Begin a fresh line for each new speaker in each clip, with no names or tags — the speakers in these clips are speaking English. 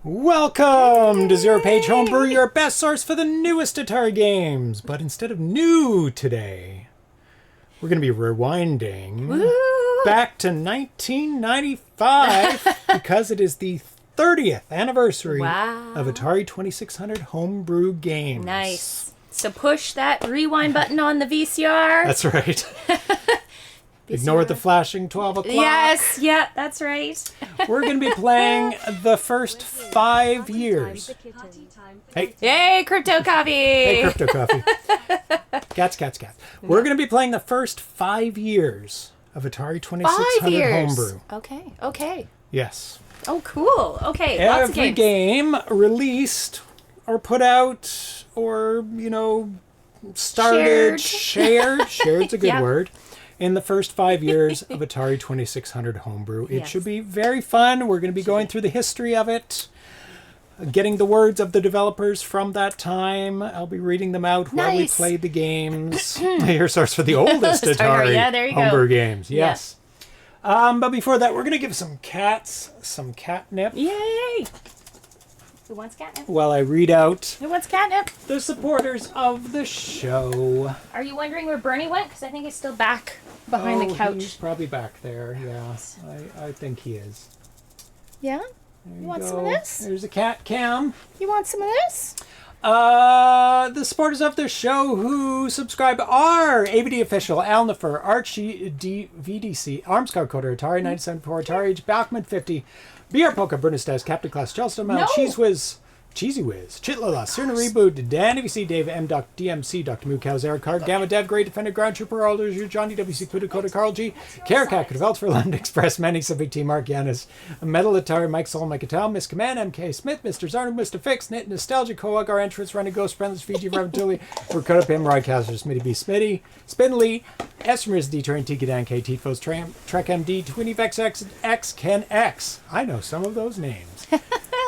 Welcome to ZeroPage Homebrew, your best source for the newest Atari games. But instead of new today, we're going to be rewinding back to 1995 because it is the 30th anniversary of Atari 2600 homebrew games.
Nice. So push that rewind button on the VCR.
That's right. Ignore the flashing 12 o'clock.
Yes, yeah, that's right.
We're going to be playing the first 5 years.
Hey, Crypto Coffee!
Hey, Crypto Coffee. Cats. We're going to be playing the first 5 years of Atari 2600 homebrew.
Okay.
Yes.
Oh, cool. Okay, lots of games.
Every game released or put out or, started, shared's a good word, in the first 5 years of Atari 2600 homebrew. It should be very fun. We're going to be going through the history of it, getting the words of the developers from that time. I'll be reading them out while we play the games. Your source for the oldest Atari homebrew games. Yes. But before that, we're going to give some cats some catnip.
Yay! Who wants catnip?
While I read out
Who wants catnip?
the supporters of the show.
Are you wondering where Bernie went? Because I think he's still back behind the couch.
He's probably back there, yeah. I think he is.
Yeah?
There
You want some of this?
There's a cat cam.
You want some of this?
The supporters of the show who subscribe are ABD Official, Alnifer, Archie VDC, Armscar Coder, Atari 974, Atari Age, Bachman 50, BR Polka, Bernestez, Captain Class, Chelsea Mel, Cheesy Whiz, Chitlala, Cerna Reboot, Dan VC, Dave M. DMC, Dr. Moo Cows, Eric Card, Gamma Dev, Great Defender, Ground Trooper, Alders, Johnny WC, Puda Coda, Carl G, Caracat, Developed for Land Express, Manning, Civic T, Mark Yanis, Metal Atari, Mike Sol, Mike Attell, Miss Command, MK Smith, Mr. Zarno, Mr. Fix, Knit, Nostalgia, Coag, our entrance, Running Ghost, Friendless, Fiji, Reverend Tully, Ricardo Pim, Roy Castor, Smitty B. Smitty, Spindley, Esmers, D. Train, Tika Dan, K. Tifos, Trek MD, Twinny Vex X, Ken X. I know some of those names.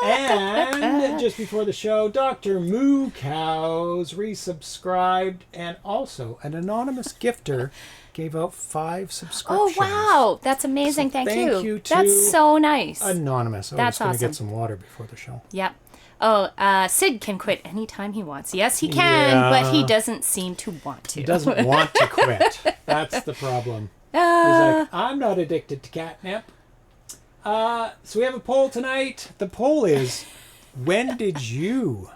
And just before the show, Dr. Moo Cows resubscribed, and also an anonymous gifter gave out 5 subscriptions.
Oh, wow. That's amazing.
So
Thank
you to
That's so nice.
Anonymous.
That's
I was going to
awesome.
get some water before the show.
Yep. Oh, Sid can quit anytime he wants. Yes, he can, but he doesn't seem to want to.
He doesn't want to quit. That's the problem. He's like, I'm not addicted to catnip. So we have a poll tonight. The poll is, when did you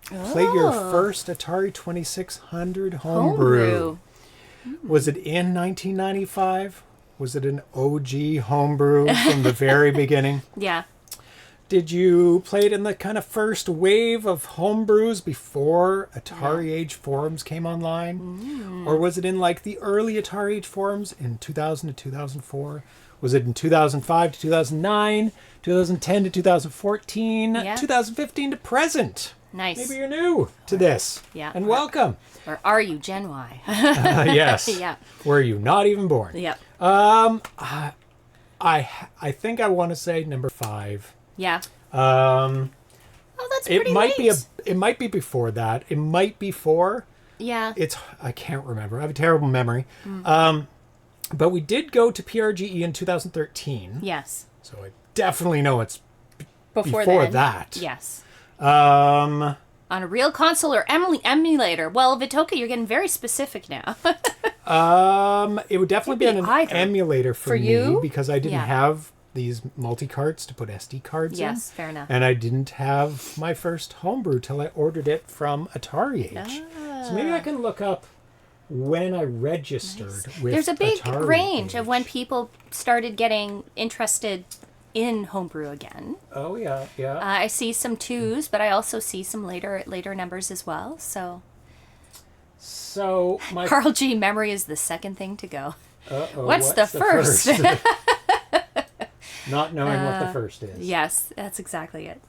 play your first Atari 2600 homebrew? Was it in 1995? Was it an OG homebrew from the very beginning?
Yeah.
Did you play it in the kind of first wave of homebrews before Atari Age forums came online? Or was it in like the early Atari Age forums in 2000 to 2004? Was it in 2005 to 2009, 2010 to 2014, 2015 to present?
Nice.
Maybe you're new to this.
Yeah.
And welcome.
Or are you Gen Y?
Yes.
Yeah.
Were you not even born?
Yep.
I think I want to say number 5.
Yeah.
Oh,
that's pretty
it might be before that. It might be 4.
Yeah.
I can't remember. I have a terrible memory. But we did go to PRGE in 2013.
Yes.
So I definitely know it's before
then.
that.
Yes.
Um,
On a real console or emulator? Well, Vitoka, you're getting very specific now.
it would definitely be on an emulator for me
you?
because I didn't have these multi-carts to put SD cards in.
Yes, fair enough.
And I didn't have my first homebrew till I ordered it from Atari Age. So maybe I can look up when I registered with
There's a big
Atari
range
Age.
of when people started getting interested in homebrew again.
Oh, yeah.
I see some 2s, but I also see some later numbers as well. So
my
Carl G, memory is the second thing to go.
What's
the first?
Not knowing what the first is.
Yes, that's exactly it.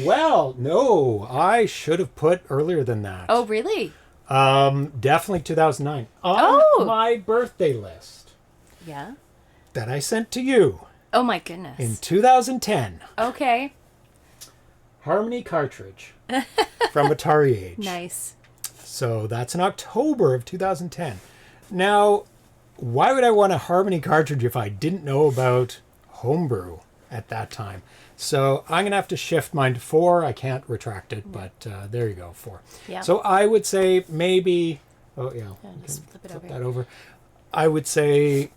Well, no, I should have put earlier than that.
Oh, really?
Definitely 2009 on my birthday list.
Yeah.
That I sent to you.
Oh my goodness.
In 2010.
Okay.
Harmony cartridge from Atari Age.
Nice.
So that's in October of 2010. Now, why would I want a Harmony cartridge if I didn't know about homebrew? at that time. So I'm going to have to shift mine to 4. I can't retract it, but there you go, 4.
Yeah.
So I would say maybe,
Just flip it
that over. I would say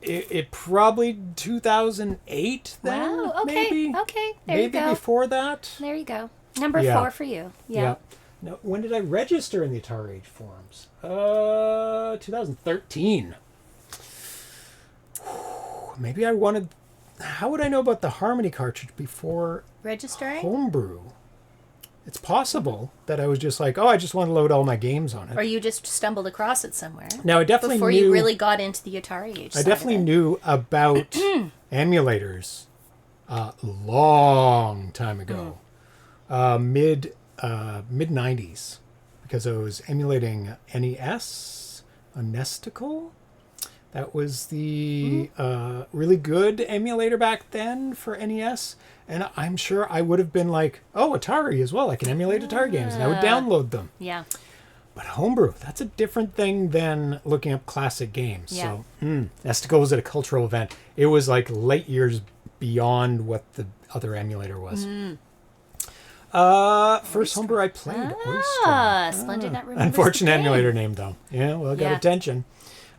it probably 2008 then,
Wow. Okay.
maybe.
Okay. There
Maybe
you go.
before that.
There you go. Number
Yeah.
4 for you. Yeah.
Now, when did I register in the Atari Age forums? 2013. Maybe I wanted... How would I know about the Harmony cartridge before
Registering?
Homebrew? It's possible that I was just like, I just want to load all my games on it.
Or you just stumbled across it somewhere.
Now, I definitely
before
knew...
you really got into the Atari Age.
I definitely knew about emulators a long time ago. Mid 90s, because I was emulating NES, a Nesticle. That was the really good emulator back then for NES, and I'm sure I would have been like, Atari as well. I can emulate Atari games, and I would download them.
Yeah.
But Homebrew, that's a different thing than looking up classic games.
Yeah.
So Nesticle was at a cultural event. It was like light years beyond what the other emulator was. First Homebrew I played, Oystron.
Splendid not remembers
Unfortunate
the game.
emulator name, though. Yeah, well, it got attention.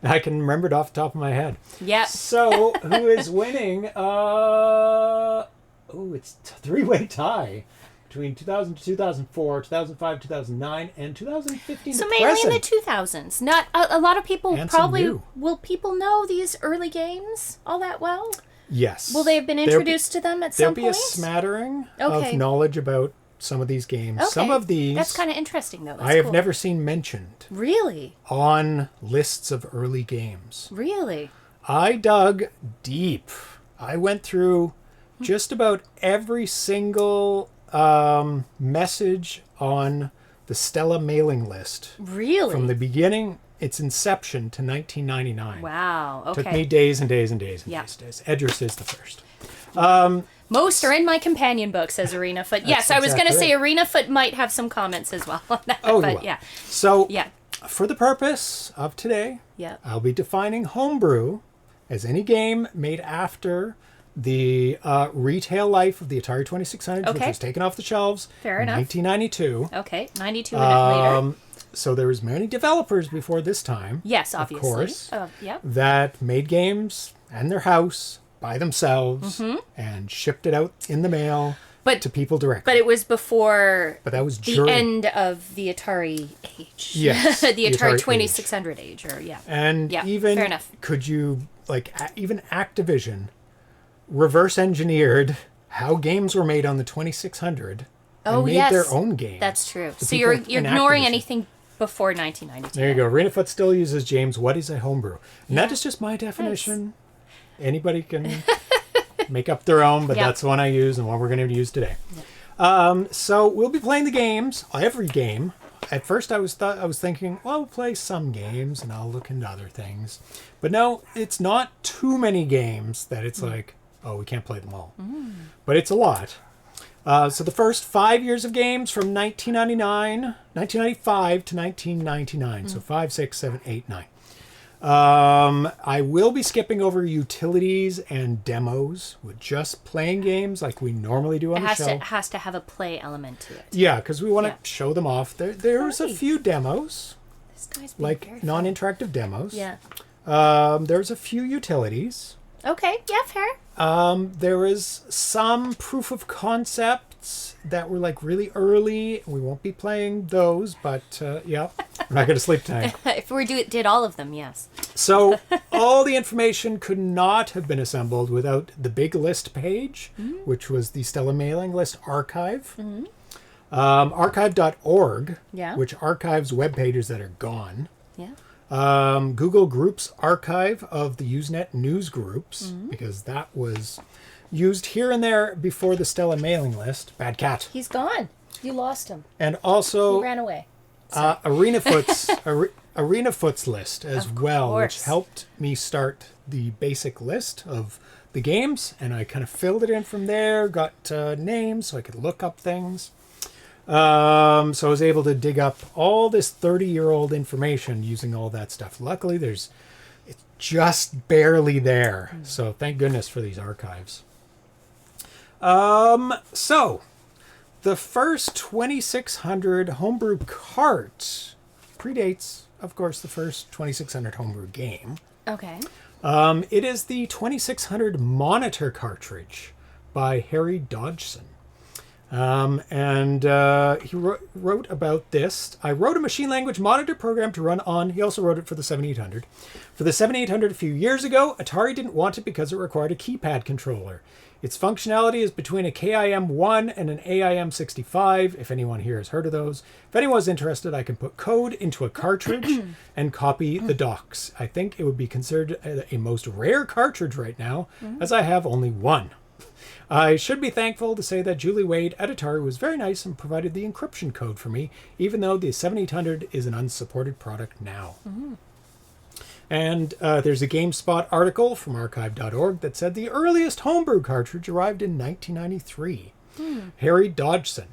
I can remember it off the top of my head.
Yep.
So, who is winning? It's a 3-way tie between 2000 to 2004, 2005, 2009, and 2015
So
to
mainly
present.
in the 2000s. Not a lot of people
And some
probably
new.
will people know these early games all that well?
Yes.
Will they have been introduced to them at some
There'll
point?
be a smattering
Okay.
of knowledge about some of these games.
Okay.
Some of these
That's kind of interesting though. That's
I have
cool.
never seen mentioned
Really?
on lists of early games.
Really?
I dug deep. I went through just about every single message on the Stella mailing list.
Really?
From the beginning, its inception to 1999.
Wow. Okay.
Took me days and days and days and
Yeah.
days. Edtris is the first.
Most are in my companion book, says Arena Foot. Yes, I was going to
exactly
say
right.
Arena Foot might have some comments as well on that.
Oh,
but
well.
yeah.
So,
Yeah.
for the purpose of today,
Yeah.
I'll be defining Homebrew as any game made after the retail life of the Atari 2600, which
Okay.
was taken off the shelves
Fair
in
enough.
1992.
Okay. 92 and later.
So there was many developers before this time.
Yes, obviously.
Of course.
Yep.
That made games and their house by themselves and shipped it out in the mail
But
to people directly.
But it was before
But that was
the
during.
end of the Atari age.
Yes,
the
the
Atari
Atari
2600 age, or yeah.
And
Yeah,
even
fair enough.
could you even Activision reverse engineered how games were made on the 2600
Oh,
and made
yes.
their own games.
That's true.
The
So you're
people in
ignoring
Activision.
anything before 1992.
There you go. Arena Foot still uses James. What is a homebrew? And that is just my definition. Anybody can make up their own, but
Yep.
that's the one I use and one we're going to use today. So we'll be playing the games, every game. At first I was thinking, well, we'll play some games and I'll look into other things. But no, it's not too many games that it's like, we can't play them all. But it's a lot. So the first 5 years of games from 1995 to 1999. So 5, 6, 7, 8, 9. I will be skipping over utilities and demos with just playing games like we normally do on the show.
It has to have a play element to it.
Yeah, because we want to
Yeah.
show them off. There's a
Right.
few demos,
This guy's being very
like
fun.
non-interactive demos.
Yeah.
There's a few utilities.
Okay. Yeah. Fair.
There is some proof of concepts that were like really early. We won't be playing those, but yeah, we're not going to sleep tonight.
If we did all of them, yes.
So all the information could not have been assembled without the big list page, which was the Stella mailing list archive. Archive.org,
Yeah.
which archives web pages that are gone.
Yeah.
Google Groups archive of the Usenet news groups, because that was used here and there before the Stella mailing list. Bad cat.
He's gone. You lost him.
And
He
also
ran away.
ArenaFoot's list as well, which
course.
helped me start the basic list of the games, and I kind of filled it in from there, got names so I could look up things. So I was able to dig up all this 30-year-old information using all that stuff. Luckily, just barely there. So thank goodness for these archives. So the first 2600 homebrew cart predates, of course, the first 2600 homebrew game.
Okay.
It is the 2600 monitor cartridge by Harry Dodgson. He wrote about this. I wrote a machine language monitor program to run on. He also wrote it for the 7800. For the 7800 a few years ago, Atari didn't want it because it required a keypad controller. Its functionality is between a KIM-1 and an AIM-65, if anyone here has heard of those. If anyone's interested, I can put code into a cartridge and copy the docs. I think it would be considered a most rare cartridge right now, as I have only one. I should be thankful to say that Julie Wade at Atari was very nice and provided the encryption code for me, even though the 7800 is an unsupported product now. And there's a GameSpot article from archive.org that said the earliest homebrew cartridge arrived in 1993. Harry Dodgson,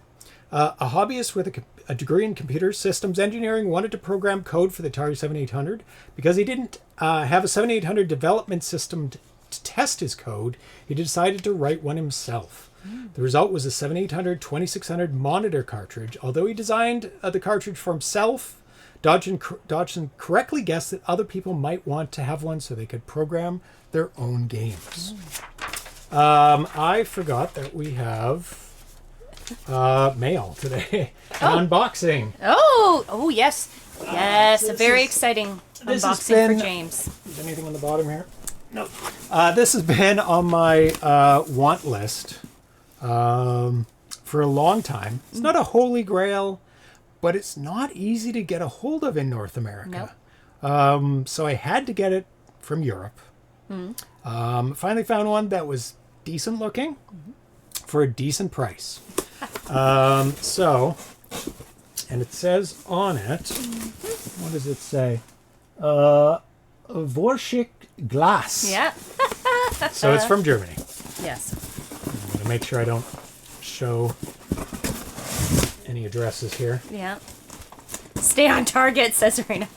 a hobbyist with a degree in computer systems engineering, wanted to program code for the Atari 7800 because he didn't have a 7800 development system to test his code. He decided to write one himself. The result was a 7800 2600 monitor cartridge. Although he designed the cartridge for himself, Dodgson correctly guessed that other people might want to have one so they could program their own games. I forgot that we have mail today. An unboxing.
Oh, yes. Yes, a very exciting unboxing for James.
Is anything on the bottom here? No. This has been on my want list for a long time. It's not a holy grail, but it's not easy to get a hold of in North America. Nope. So I had to get it from Europe. Finally found one that was decent looking for a decent price. And it says on it, what does it say? Vorschik Glass.
Yeah.
So it's from Germany.
Yes.
I'm going to make sure I don't show any addresses here.
Yeah. Stay on target, says Raina.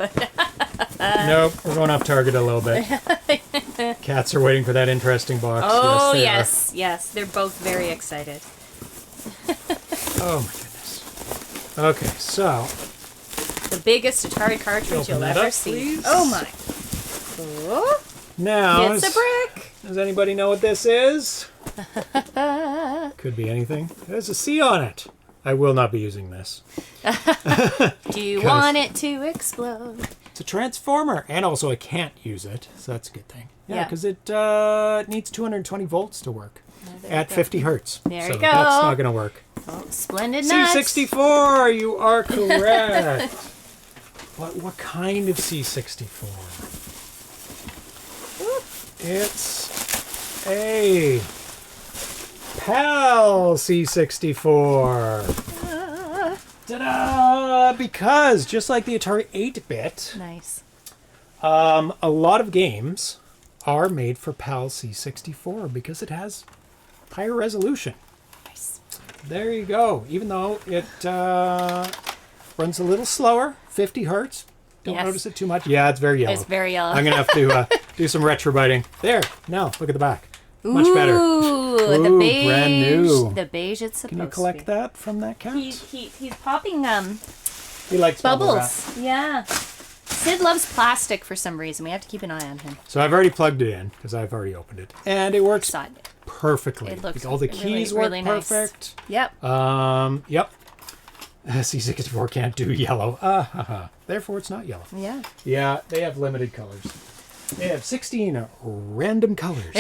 Nope, we're going off target a little bit. Cats are waiting for that interesting box.
Oh, yes. They're both very excited.
Oh, my goodness. Okay, so.
The biggest Atari cartridge you'll ever see.
Please.
Oh, my. Oh.
Now,
It's a brick.
Does anybody know what this is? Could be anything. There's a C on it. I will not be using this.
Do you want it to explode?
It's a transformer, and also I can't use it, so that's a good thing. Yeah, because it needs 220 volts to work at 50 hertz.
There you go.
That's not going to work.
Oh, splendid nuts.
C64, you are correct. What kind of C64? It's a PAL C64. Ta-da! Because just like the Atari 8-bit,
Nice.
A lot of games are made for PAL C64 because it has higher resolution.
Nice.
There you go. Even though it runs a little slower, 50 hertz. Don't notice it too much. Yeah, it's very yellow.
It's very yellow.
I'm going to have to do some retrobiting. There. Now, look at the back. Much better.
Ooh, the beige.
Brand new.
The beige it's supposed to be.
Can you collect that from that cat?
He's popping
He likes
bubbles. Yeah. Sid loves plastic for some reason. We have to keep an eye on him.
So I've already plugged it in because I've already opened it. And it works perfectly.
It looks
all the keys work
really
perfect.
Nice. Yep.
Yep. C64 can't do yellow. Therefore, it's not yellow.
Yeah.
Yeah, they have limited colors. They have 16 random colors.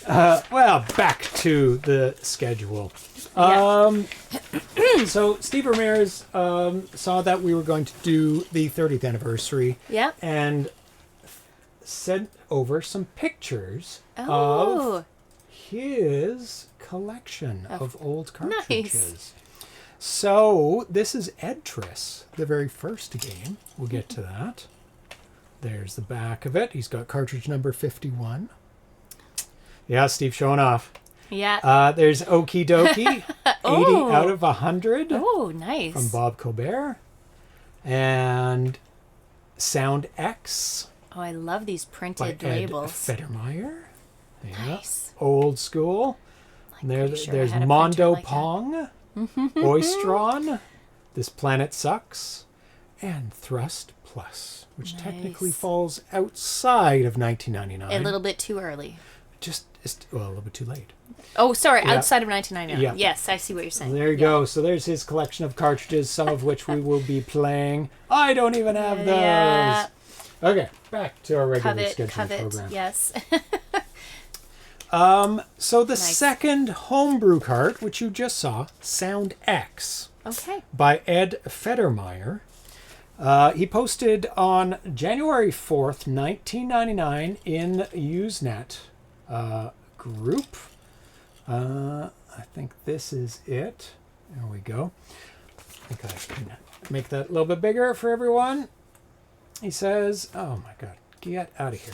Well, back to the schedule. So Steve Ramirez saw that we were going to do the 30th anniversary.
Yeah.
And sent over some pictures of his collection of old cartridges. Nice. So this is Edtris, the very first game. We'll get to that. There's the back of it. He's got cartridge number 51. Yeah, Steve showing off.
Yeah.
There's Okie Dokie, 80 out of 100.
Oh, nice.
From Bob Colbert. And SoundX
Oh, I love these
by
printed
Ed
labels.
Federmeyer. Yeah.
Nice.
Old school. And
pretty sure I
there's
had a
Mondo
printer like that.
Pong, Oystron, This Planet Sucks, and Thrust Plus, which technically
Nice.
falls outside of 1999.
A little bit too early.
A little bit too late.
Oh, sorry,
Yeah.
outside of 1999.
Yeah.
Yes, I see what you're saying.
There you go. So there's his collection of cartridges, some of which we will be playing. I don't even have those.
Yeah.
Okay, back to our regularly scheduled
Covet,
program.
yes.
So the
Nice.
second homebrew cart, which you just saw, SoundX,
Okay.
by Ed Federmeyer. He posted on January 4th, 1999 in Usenet group. I think this is it. There we go. I think I can make that a little bit bigger for everyone. He says, oh my god, get out of here.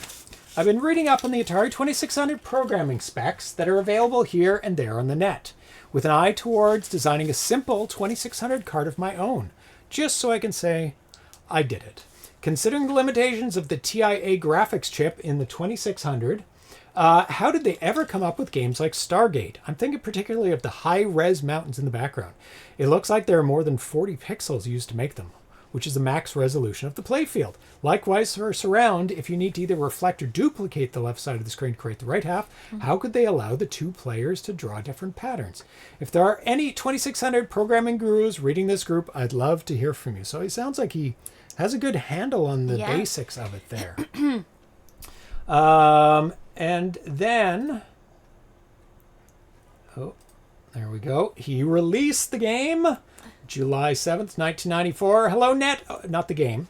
I've been reading up on the Atari 2600 programming specs that are available here and there on the net, with an eye towards designing a simple 2600 card of my own, just so I can say, I did it. Considering the limitations of the TIA graphics chip in the 2600, how did they ever come up with games like Stargate? I'm thinking particularly of the high-res mountains in the background. It looks like there are more than 40 pixels used to make them, which is the max resolution of the playfield. Likewise for surround, if you need to either reflect or duplicate the left side of the screen to create the right half, how could they allow the two players to draw different patterns? If there are any 2600 programming gurus reading this group, I'd love to hear from you. So it sounds like he has a good handle on the basics of it there. And then, oh, there we go. He released the game July 7th, 1994. Hello, Net. Oh, not the game.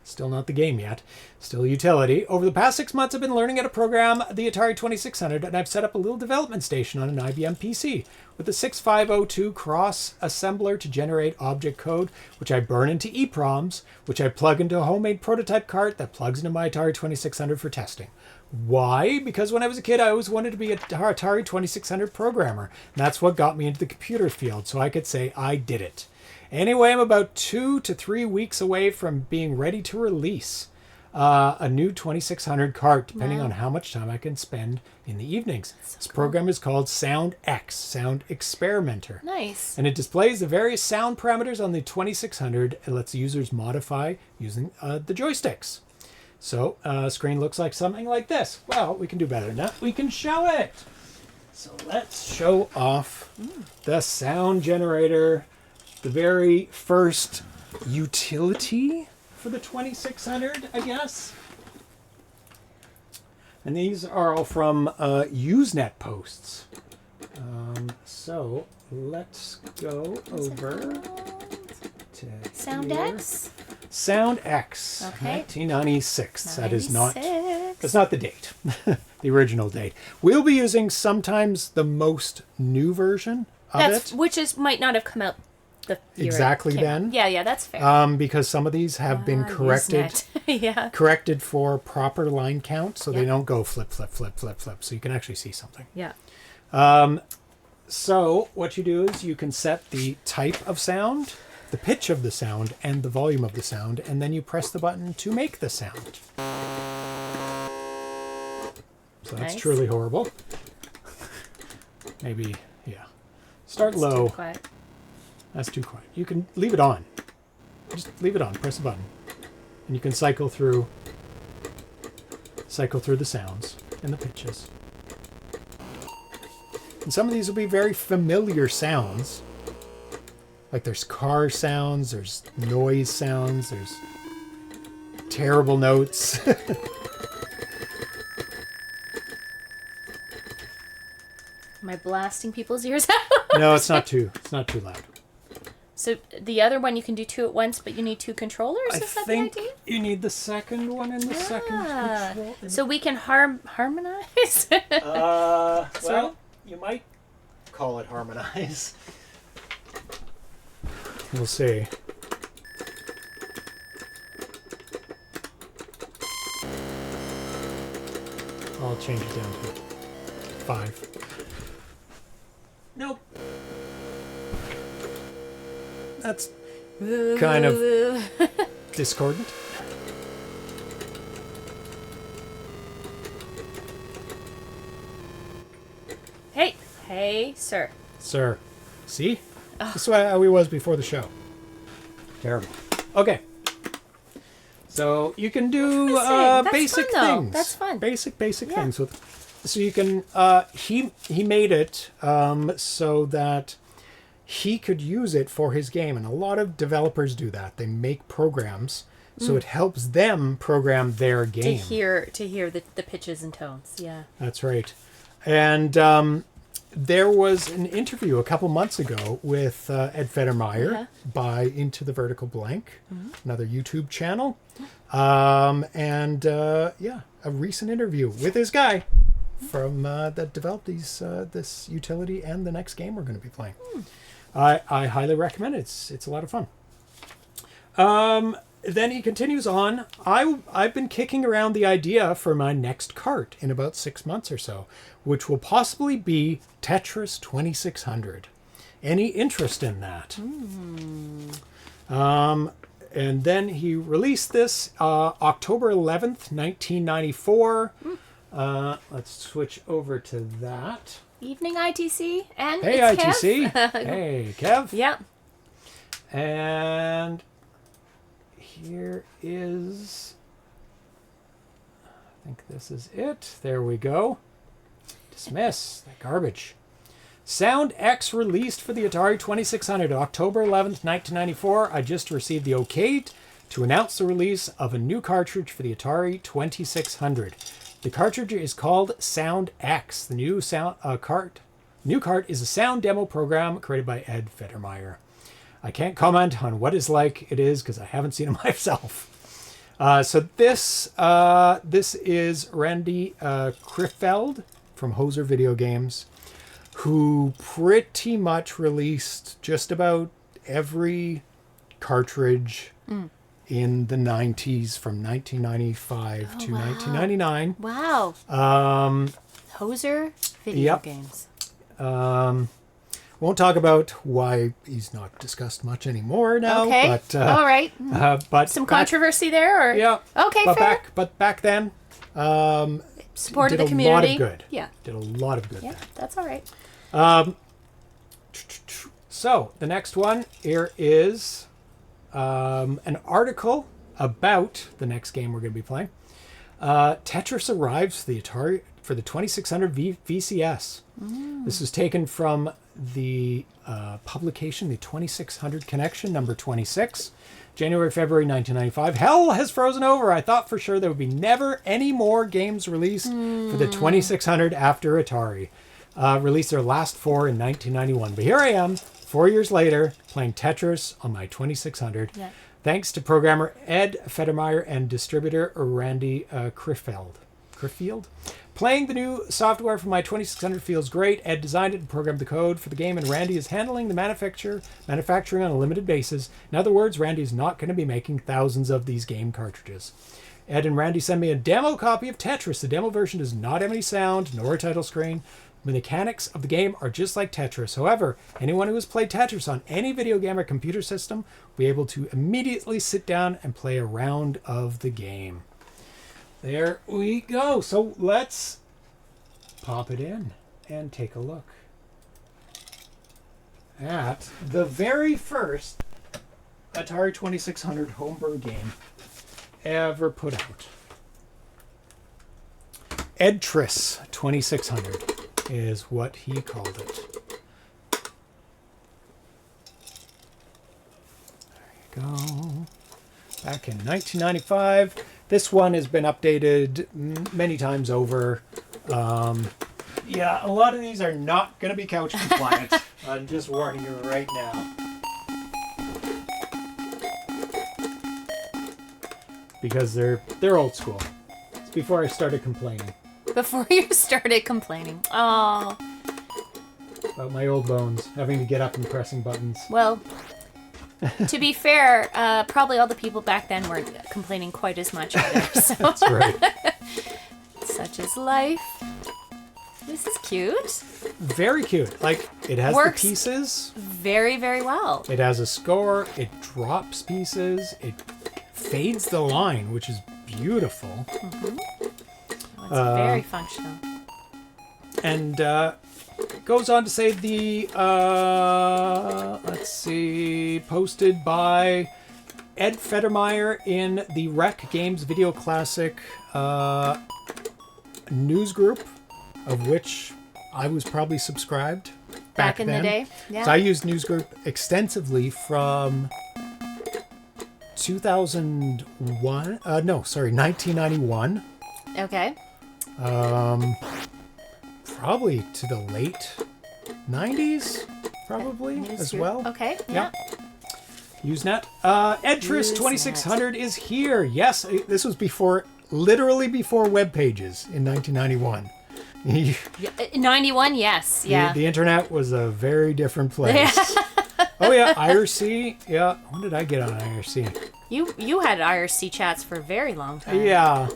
Still not the game yet. Still utility. Over the past 6 months, I've been learning how to program the Atari 2600, and I've set up a little development station on an IBM PC with a 6502 cross assembler to generate object code, which I burn into EEPROMs, which I plug into a homemade prototype cart that plugs into my Atari 2600 for testing. Why? Because when I was a kid, I always wanted to be an Atari 2600 programmer. And that's what got me into the computer field, so I could say I did it. Anyway, I'm about 2 to 3 weeks away from being ready to release a new 2600 cart, depending on how much time I can spend in the evenings. This program is called SoundX, Sound Experimenter.
Nice.
And it displays the various sound parameters on the 2600 and lets users modify using the joysticks. So, screen looks like something like this. Well, we can do better than that. We can show it. So let's show off the sound generator, the very first utility for the 2600, I guess. And these are all from Usenet posts. So let's go over to
SoundX?
SoundX,
Okay.
1996. That is not.
96.
That's not the date. The original date. We'll be using sometimes the most new version of
That's
it.
which is might not have come out the year it
Exactly
came
then.
out. Yeah, that's fair.
Because some of these have been corrected.
Usenet. Yeah.
Corrected for proper line count, so they
Yep.
don't go flip, flip, flip, flip, flip. So you can actually see something.
Yeah.
So what you do is you can set the type of sound, the pitch of the sound, and the volume of the sound, and then you press the button to make the sound. So that's
Nice.
truly horrible. Maybe, yeah. Start low.
Too quiet.
That's too quiet. You can leave it on. Just leave it on. Press the button. And you can cycle through the sounds and the pitches. And some of these will be very familiar sounds. Like there's car sounds, there's noise sounds, there's terrible notes.
Am I blasting people's ears out?
No, it's not too loud.
So the other one you can do two at once, but you need two controllers?
I
Is that
think
the idea?
you need the second one and the second control.
So we can harmonize?
Well, you might call it harmonize. We'll see. I'll change it down to 5. Nope. That's kind of discordant.
Hey, sir.
Sir. See? This is how he was before the show. Terrible. Okay. So you can do
That's
basic
fun, though.
things.
That's fun.
Basic things. So you can. He made it so that he could use it for his game, and a lot of developers do that. They make programs so it helps them program their game.
To hear the pitches and tones. Yeah.
That's right. And there was an interview a couple months ago with Ed Federmeyer by Into the Vertical Blank, another YouTube channel. A recent interview with this guy from that developed this utility and the next game we're going to be playing. I highly recommend it. It's a lot of fun. Then he continues on. I've been kicking around the idea for my next cart in about 6 months or so, which will possibly be Tetris 2600. Any interest in that? And then he released this October 11th, 1994. Let's switch over to that.
Evening ITC and
Hey,
it's
ITC.
Kev.
Hey, Kev.
Yeah.
And here is, I think this is it. There we go. Dismiss that garbage. SoundX released for the Atari 2600 October 11th, 1994. I just received the okay to announce the release of a new cartridge for the Atari 2600. The cartridge is called SoundX. The new cart is a sound demo program created by Ed Federmeyer. I can't comment on what it's like it is because I haven't seen it myself. So this is Randy Krefeld from Hoser Video Games, who pretty much released just about every cartridge in the 90s from 1995 to 1999.
Wow. Hoser video games.
Won't talk about why he's not discussed much anymore now.
Okay.
But,
all right.
But
some controversy there, or
yeah.
Okay,
but
fair.
back then,
supported
did
the community.
A lot of good.
Yeah.
Did a lot of good.
Yeah, that's all right.
So the next one here is an article about the next game we're going to be playing. Tetris arrives for the Atari for the 2600 VCS. This was taken from the publication, the 2600 Connection, number 26, January, February 1995. Hell has frozen over. I thought for sure there would be never any more games released for the 2600 after Atari. Released their last 4 in 1991. But here I am, 4 years later, playing Tetris on my 2600. Yeah. Thanks to programmer Ed Federmeyer and distributor Randy Krefeld. Playing the new software for my 2600 feels great. Ed designed it and programmed the code for the game, and Randy is handling the manufacturing on a limited basis. In other words, Randy is not going to be making thousands of these game cartridges. Ed and Randy sent me a demo copy of Tetris. The demo version does not have any sound, nor a title screen. The mechanics of the game are just like Tetris. However, anyone who has played Tetris on any video game or computer system will be able to immediately sit down and play a round of the game. There we go. So let's pop it in and take a look at the very first Atari 2600 homebrew game ever put out. Edtris 2600 is what he called it. There you go. Back in 1995. This one has been updated many times over. Yeah, a lot of these are not going to be couch compliant. I'm just warning you right now. Because they're old school. It's before I started complaining.
Before you started complaining. Oh.
About my old bones, having to get up and pressing buttons.
Well, to be fair, probably all the people back then weren't complaining quite as much either. So.
That's right.
Such is life. This is cute.
Very cute. Like, it has
Works
the pieces.
Very, very well.
It has a score. It drops pieces. It fades the line, which is beautiful.
Mm-hmm. Well, it's very functional.
And goes on to say posted by Ed Federmeyer in the Rec Games Video Classic news group, of which I was probably subscribed back
in
then.
the day. Yeah.
So I used news group extensively from 1991.
Okay.
Probably to the late 90s, probably, as well.
Okay.
Yeah. Usenet. Edtris 2600 is here. Yes, this was literally before web pages in 1991.
91, yes. Yeah.
The internet was a very different place. Oh, yeah, IRC. Yeah. When did I get on IRC?
You had IRC chats for a very long time.
Yeah.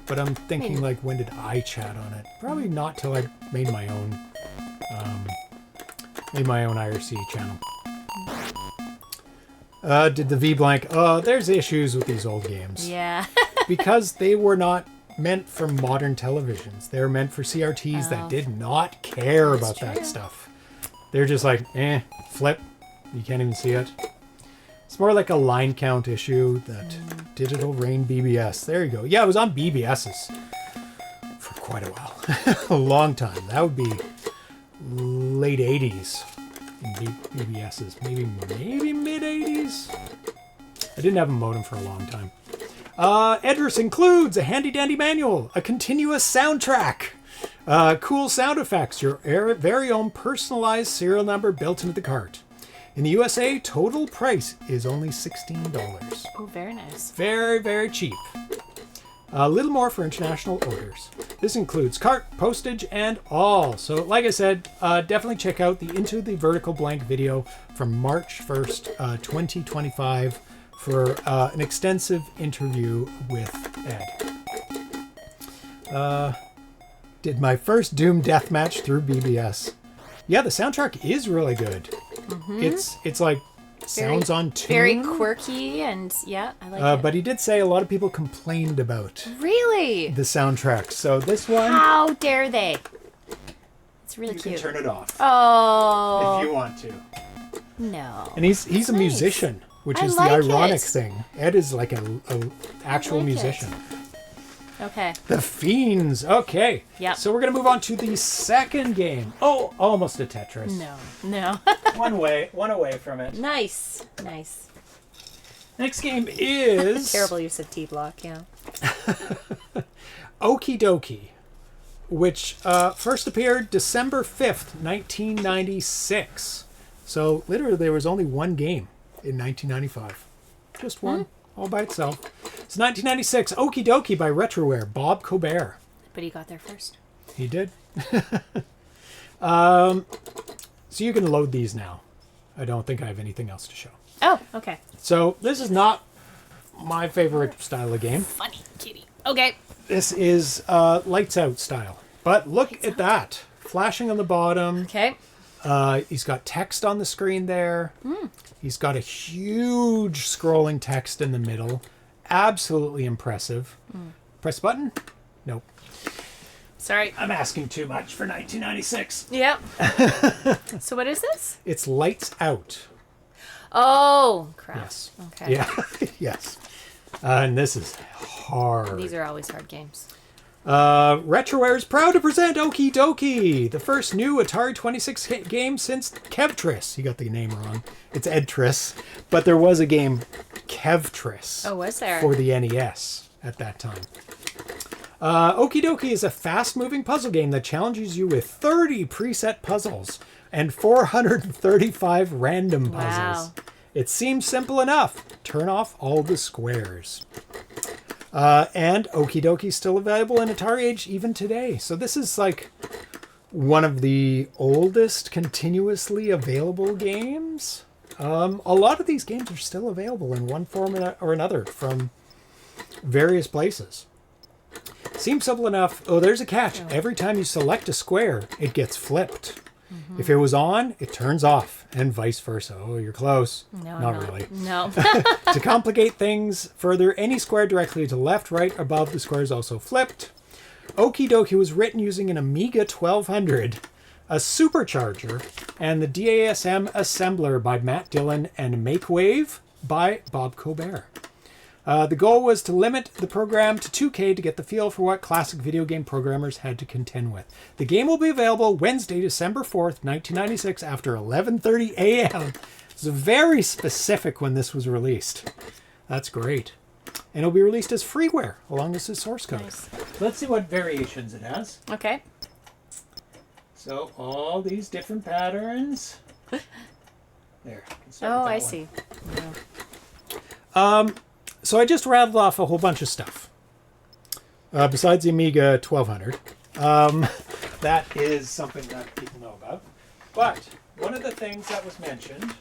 But I'm thinking, when did I chat on it? Probably not till I made my own IRC channel. Did the V blank? There's issues with these old games.
Yeah.
Because they were not meant for modern televisions. They were meant for CRTs that did not care about that stuff. They're just like, flip. You can't even see it. It's more like a line count issue that Digital Rain BBS. There you go. Yeah, it was on BBSs for quite a while. A long time. That would be late 80s in BBSs. Maybe mid 80s. I didn't have a modem for a long time. Edtris includes a handy dandy manual, a continuous soundtrack, cool sound effects, your very own personalized serial number built into the cart. In the USA, total price is only $16.
Oh, very nice.
Very, very cheap. A little more for international orders. This includes cart, postage, and all. So, like I said, definitely check out the Into the Vertical Blank video from March 1st, 2025 for an extensive interview with Ed. Did my first Doom deathmatch through BBS. Yeah, the soundtrack is really good. Mm-hmm. It's like sounds on tune.
Very quirky and I like it.
But he did say a lot of people complained about
really
the soundtrack. So this one,
how dare they? It's really cute.
You can turn it off.
Oh,
if you want to.
No.
And he's a musician, which is the ironic thing. Ed is like a actual musician.
Okay.
The Fiends. Okay.
Yeah.
So we're gonna move on to the second game. Oh, almost a Tetris.
No.
one away from it.
Nice.
Next game is
terrible use of T-block. Yeah.
Okie Dokie, which first appeared December 5th, 1996. So literally there was only one game in 1995. Just one, all by itself. It's 1996, Okie Dokie by RetroWare, Bob Colbert.
But he got there first.
He did. So you can load these now. I don't think I have anything else to show.
Oh, okay.
So this is not my favorite style of game.
Funny kitty. Okay.
This is lights out style. But look at that. Flashing on the bottom.
Okay.
He's got text on the screen there. He's got a huge scrolling text in the middle. Absolutely impressive. Press button? Nope.
Sorry.
I'm asking too much for 1996.
Yep. So what is this?
It's lights out.
Oh, crap.
Yes.
Okay.
Yeah. Yes. And this is hard.
These are always hard games.
RetroWare is proud to present Okie Dokie, the first new Atari 26 hit game since Kevtris. You got the name wrong. It's Edtris, but there was a game Kevtris.
Oh, was there?
For the NES at that time. Okie Dokie is a fast-moving puzzle game that challenges you with 30 preset puzzles and 435 random puzzles.
Wow.
It seems simple enough. Turn off all the squares. And Okie Dokie is still available in Atari Age even today. So this is like one of the oldest continuously available games. A lot of these games are still available in one form or another from various places. Seems simple enough. Oh, there's a catch. Every time you select a square, it gets flipped. Mm-hmm. If it was on, it turns off, and vice versa. Oh, you're close.
No,
not really.
No.
To complicate things further, any square directly to left, right, above the square is also flipped. Okie Dokie was written using an Amiga 1200, a supercharger, and the DASM assembler by Matt Dillon and MakeWave by Bob Colbert. The goal was to limit the program to 2K to get the feel for what classic video game programmers had to contend with. The game will be available Wednesday, December 4th, 1996 after 11:30 a.m. It's very specific when this was released. That's great. And it'll be released as freeware along with the source code.
Nice.
Let's see what variations it has.
Okay.
So all these different patterns. There.
Oh, I see.
So I just rattled off a whole bunch of stuff. Besides the Amiga 1200. That is something that people know about. But one of the things that was mentioned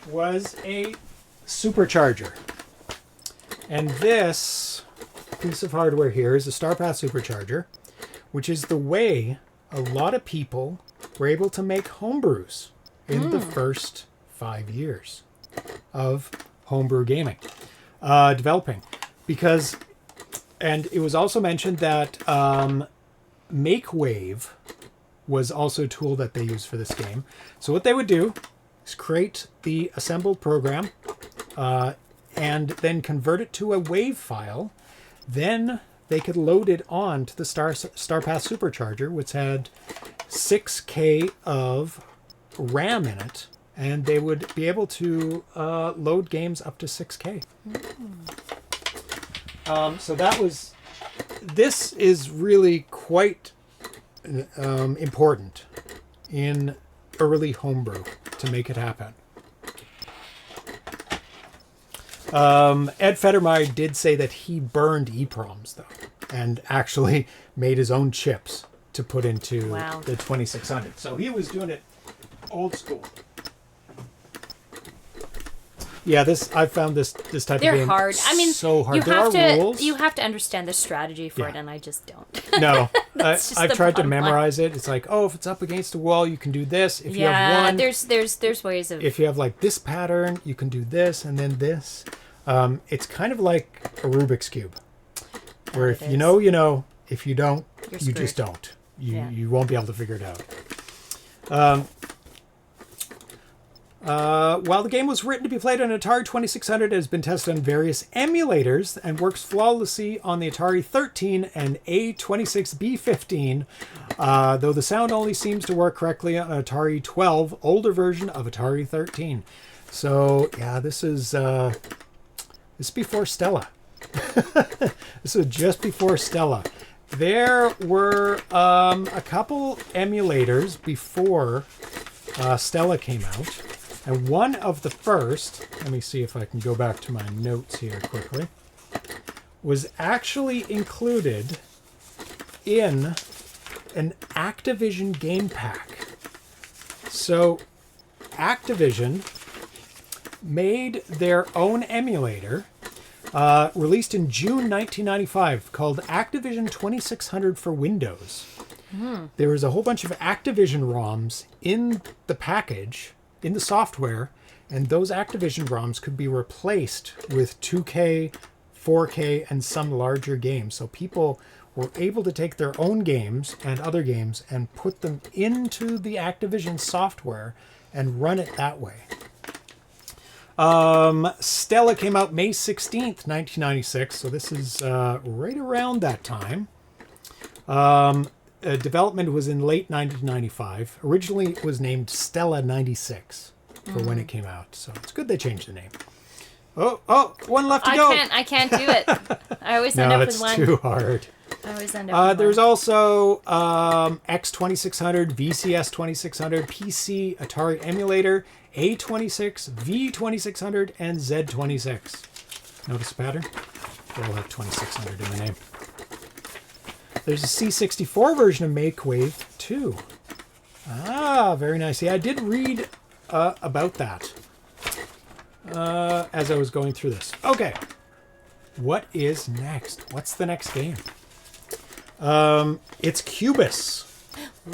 was a supercharger. And this piece of hardware here is a StarPath supercharger, which is the way a lot of people were able to make homebrews in the first 5 years of homebrew gaming, developing. Because, and it was also mentioned that MakeWave was also a tool that they used for this game. So what they would do is create the assembled program and then convert it to a WAV file. Then they could load it on to the StarPath supercharger, which had 6K of RAM in it, and they would be able to load games up to 6K. So that was... This is really quite important in early homebrew to make it happen. Ed Federmeyer did say that he burned EEPROMs, though, and actually made his own chips to put into the 2600. So he was doing it old school. Yeah, I found this type of game.
They're hard. I mean,
so hard.
You have to understand the strategy for it, and I just don't.
No,
That's
I've tried to
bottom line.
memorize it. It's like, oh, if it's up against a wall, you can do this. If you have one,
there's ways of.
if you have like this pattern, you can do this and then this. It's kind of like a Rubik's cube, where if you know, you know. If you don't, you just don't. You won't be able to figure it out. While the game was written to be played on Atari 2600, it has been tested on various emulators and works flawlessly on the Atari 13 and A26B15, though the sound only seems to work correctly on Atari 12, older version of Atari 13. So, yeah, this is before Stella. This was just before Stella. There were a couple emulators before Stella came out. And one of the first, let me see if I can go back to my notes here quickly, was actually included in an Activision game pack. So Activision made their own emulator, released in June 1995, called Activision 2600 for Windows. There was a whole bunch of Activision ROMs in the package, in the software, and those Activision ROMs could be replaced with 2K, 4K, and some larger games. So people were able to take their own games and other games and put them into the Activision software and run it that way. Stella came out May 16th, 1996, so this is right around that time. Development was in late 1995. Originally, it was named Stella 96 for when it came out. So it's good they changed the name. Oh, one left to go.
I can't do it. I always end up with one.
No, it's too hard.
I always end up with
There's
one.
also X2600, VCS 2600, PC, Atari emulator, A26, V2600, and Z26. Notice the pattern? They all have 2600 in the name. There's a C64 version of MakeWave too. Ah, very nice. Yeah, I did read about that as I was going through this. Okay, what is next? What's the next game? It's Cubis.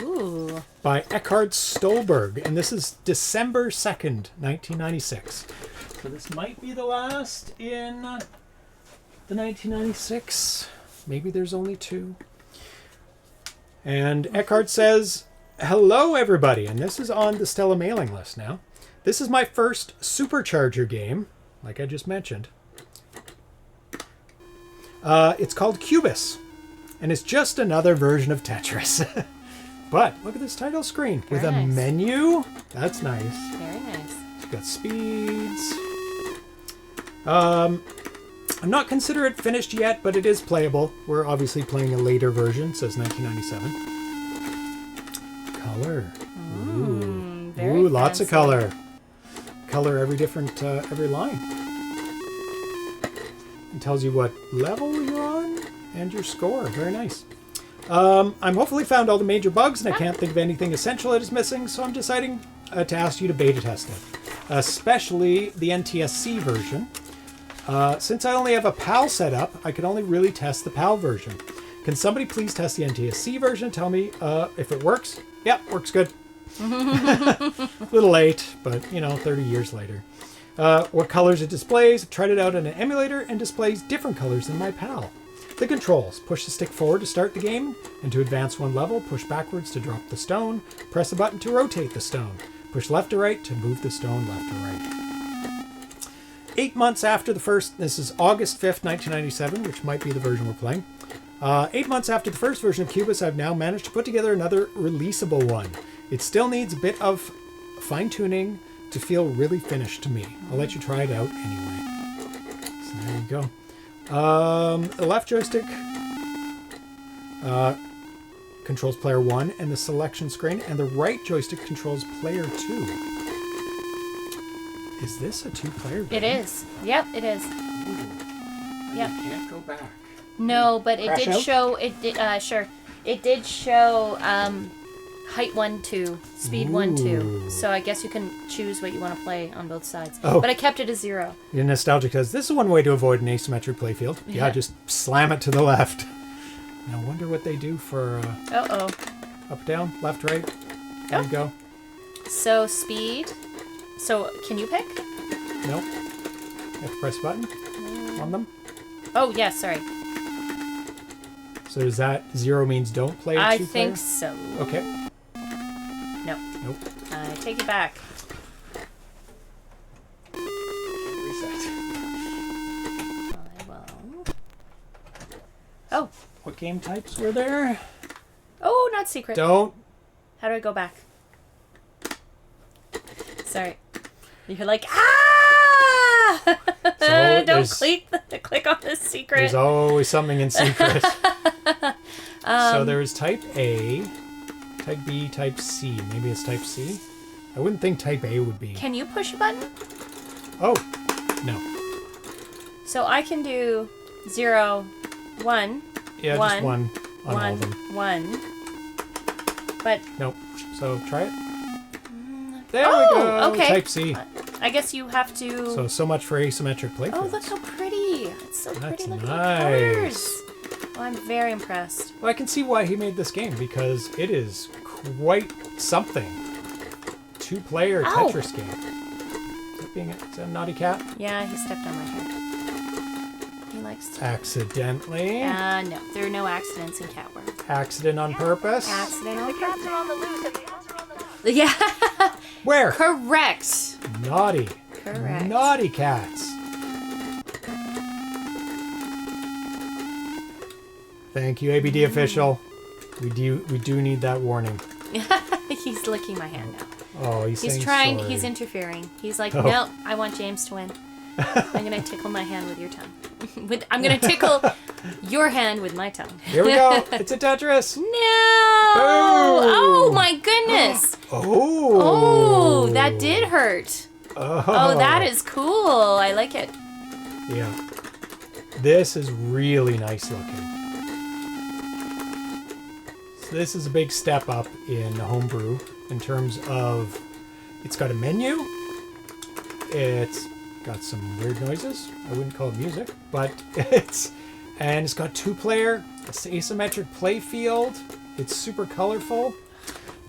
Ooh.
By Eckhard Stolberg, and this is December 2nd, 1996. So this might be the last in the 1996 Maybe there's only 2. And Eckhard says, hello, everybody. And this is on the Stella mailing list now. This is my first Supercharger game, like I just mentioned. It's called Cubis. And it's just another version of Tetris. But look at this title screen with a menu. That's nice.
Very nice.
It's got speeds. I'm not consider it finished yet, but it is playable. We're obviously playing a later version. It says 1997. Color. Ooh, lots of color. Color every different, every line. It tells you what level you're on and your score. Very nice. I'm hopefully found all the major bugs, and I can't think of anything essential that is missing, so I'm deciding to ask you to beta test it, especially the NTSC version. Since I only have a PAL set up, I can only really test the PAL version. Can somebody please test the NTSC version and tell me if it works? Yep, works good. A little late, but 30 years later. What colors it displays. Tried it out on an emulator and displays different colors than my PAL. The controls. Push the stick forward to start the game, and to advance one level, push backwards to drop the stone. Press the button to rotate the stone. Push left to right to move the stone left to right. 8 months after the first, this is August 5th, 1997, which might be the version we're playing. 8 months after the first version of Cubis, I've now managed to put together another releasable one. It still needs a bit of fine-tuning to feel really finished to me. I'll let you try it out anyway. So there you go. The left joystick controls player 1 and the selection screen, and the right joystick controls player 2. Is this a 2-player game?
It is. Yep, it is. Yep.
You can't go back.
No, but it
Crash
did
out?
show. It did. Sure. It did show height 1, 2, speed 1, 2. So I guess you can choose what you want to play on both sides.
Oh.
But I kept it as 0.
You're nostalgic because this is one way to avoid an asymmetric playfield. Yeah, just slam it to the left. Now, wonder what they do for up, down, left, right. There you go.
So speed. So can you pick?
Nope. You have to press a button on them.
Oh yeah, sorry.
So does that 0 means don't play a 2-player?
I think so.
Okay.
No.
Nope.
I take it back.
Reset.
I will. Oh.
What game types were there?
Oh, not secret.
Don't.
How do I go back? Sorry. You're like, ah!
So
Don't click on the secret.
There's always something in secret. So there's type A, type B, type C. Maybe it's type C. I wouldn't think type A would be.
Can you push a button?
Oh, no.
So I can do 0, 1.
Yeah,
one,
just one on all of them.
1. But
Nope. So try it. There we
oh,
go.
Okay.
Type C.
I guess you have to.
So much for asymmetric playfields.
Oh, look how pretty! It's so
That's
pretty. Look at the
nice.
colors. Oh, I'm very impressed.
Well, I can see why he made this game because it is quite something. 2-player
Ow.
Tetris game. Is that a naughty cat?
Yeah, he stepped on my hair. He likes to.
Accidentally.
No, there are no accidents in cat work.
Accident on purpose.
Accident on purpose.
Cats are on the loose.
Yeah.
Where?
Correct.
Naughty.
Correct.
Naughty cats. Thank you, ABD official. We do need that warning.
He's licking my hand now.
Oh, he's saying
trying.
sorry.
He's interfering. He's like,
Oh.
no, I want James to win. I'm gonna tickle my hand with your tongue. I'm gonna tickle your hand with my tongue.
Here we go. It's a Tetris.
No!
Boom.
Oh my goodness!
Oh.
Oh, that did hurt.
Oh,
that is cool. I like it.
Yeah. This is really nice looking. So this is a big step up in homebrew in terms of it's got a menu. It's got some weird noises. I wouldn't call it music, but it's got 2-player. It's asymmetric play field. It's super colorful.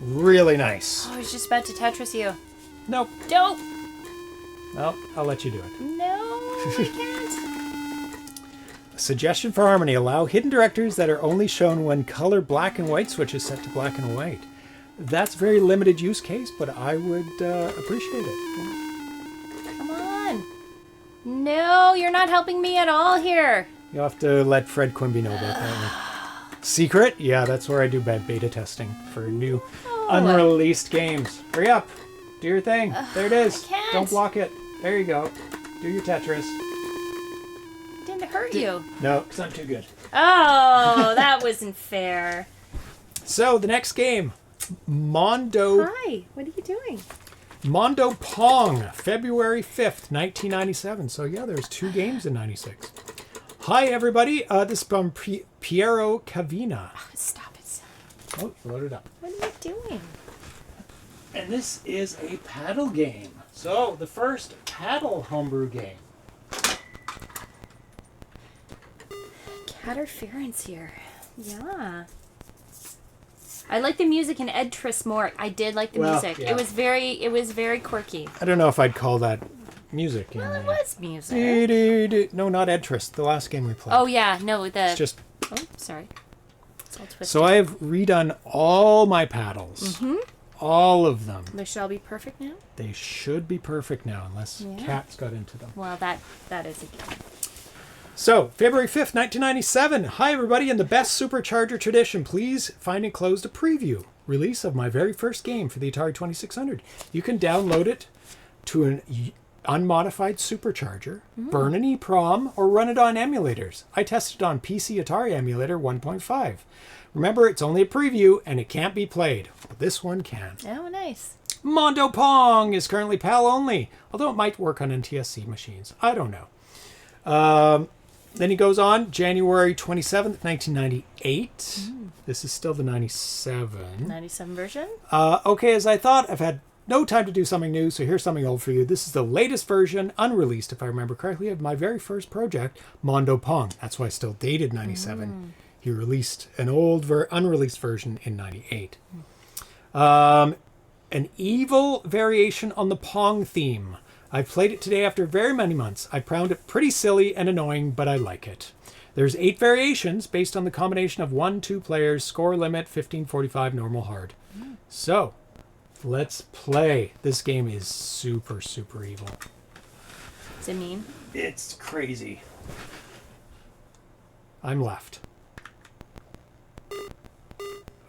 Really nice.
Oh, I was just about to Tetris you.
Nope.
Don't.
Well, I'll let you do it.
No, I
Suggestion for Harmony. Allow hidden directories that are only shown when color black and white switch is set to black and white. That's very limited use case, but I would appreciate it.
Come on. No, you're not helping me at all here.
You'll have to let Fred Quimby know about that one. Secret? Yeah, that's where I do beta testing for new unreleased games. Hurry up. Do your thing. There it is.
I can't.
Don't block it. There you go. Do your Tetris.
Didn't hurt you.
No, because I'm too good.
Oh, that wasn't fair.
So, the next game. Mondo.
Hi, what are you doing?
Mondo Pong, February 5th, 1997. So, yeah, there's 2 games in 96. Hi, everybody. This is from Piero Cavina.
Oh, stop it.
Oh, load it up.
What are you doing?
And this is a paddle game. So, the first paddle homebrew game.
Caterference here. Yeah. I like the music in Edtris more. I did like the music.
Yeah.
It was very quirky.
I don't know if I'd call that music.
Well, it was music.
No, not Edtris. The last game we played.
Oh yeah, no,
It's just.
Oh, sorry. It's all twisted.
So I have redone all my paddles.
Mm-hmm.
All of them.
They shall be perfect now.
They should be perfect now, unless cats got into them.
Well, that is a given.
So, February 5th, 1997. Hi, everybody. In the best Supercharger tradition, please find enclosed a preview release of my very first game for the Atari 2600. You can download it to an unmodified Supercharger, burn an EEPROM, or run it on emulators. I tested on PC Atari Emulator 1.5. Remember, it's only a preview, and it can't be played. But this one can.
Oh, nice.
Mondo Pong is currently PAL only, although it might work on NTSC machines. I don't know. Then he goes on, January 27th, 1998. This is still the 97.
97 version?
Okay, as I thought, I've had no time to do something new, so here's something old for you. This is the latest version, unreleased, if I remember correctly, of my very first project, Mondo Pong. That's why it's still dated 97. He released an old, unreleased version in 98. An evil variation on the Pong theme. I played it today after very many months. I found it pretty silly and annoying, but I like it. There's 8 variations based on the combination of 1-2 players, score limit, 15-45, normal, hard. So, let's play. This game is super, super evil.
Does it mean?
It's crazy. I'm left.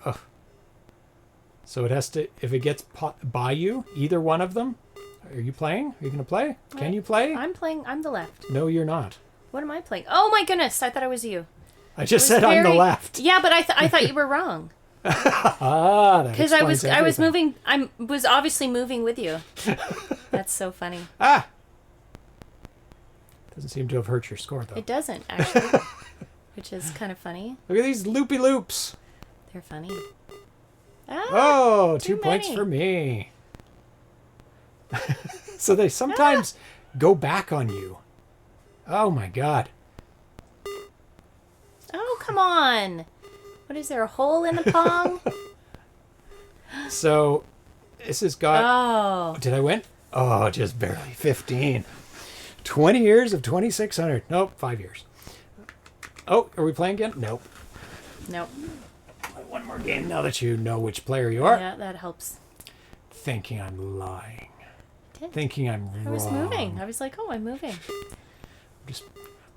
Ugh. So it has to, if it gets by you, either one of them. Are you playing? Are you going to play? Can you play?
I'm playing. I'm the left.
No, you're not.
What am I playing? Oh my goodness! I thought I was you.
I just said I'm the left.
Yeah, but I thought you were wrong.
Because
I was moving. I was obviously moving with you. That's so funny.
Doesn't seem to have hurt your score though.
It doesn't actually, which is kind of funny.
Look at these loopy loops.
They're funny.
Two points for me. So they sometimes go back on you. Oh my god.
Oh, come on. What is there, a hole in the Pong?
So this has got...
Oh.
Did I win? Oh, just barely. 15. 20 years of 2600. Nope, 5 years. Oh, are we playing again? Nope.
Nope.
One more game now that you know which player you are.
Yeah, that helps.
Thinking I'm lying.
Did.
Thinking I'm wrong.
I was moving. I was like, oh, I'm moving.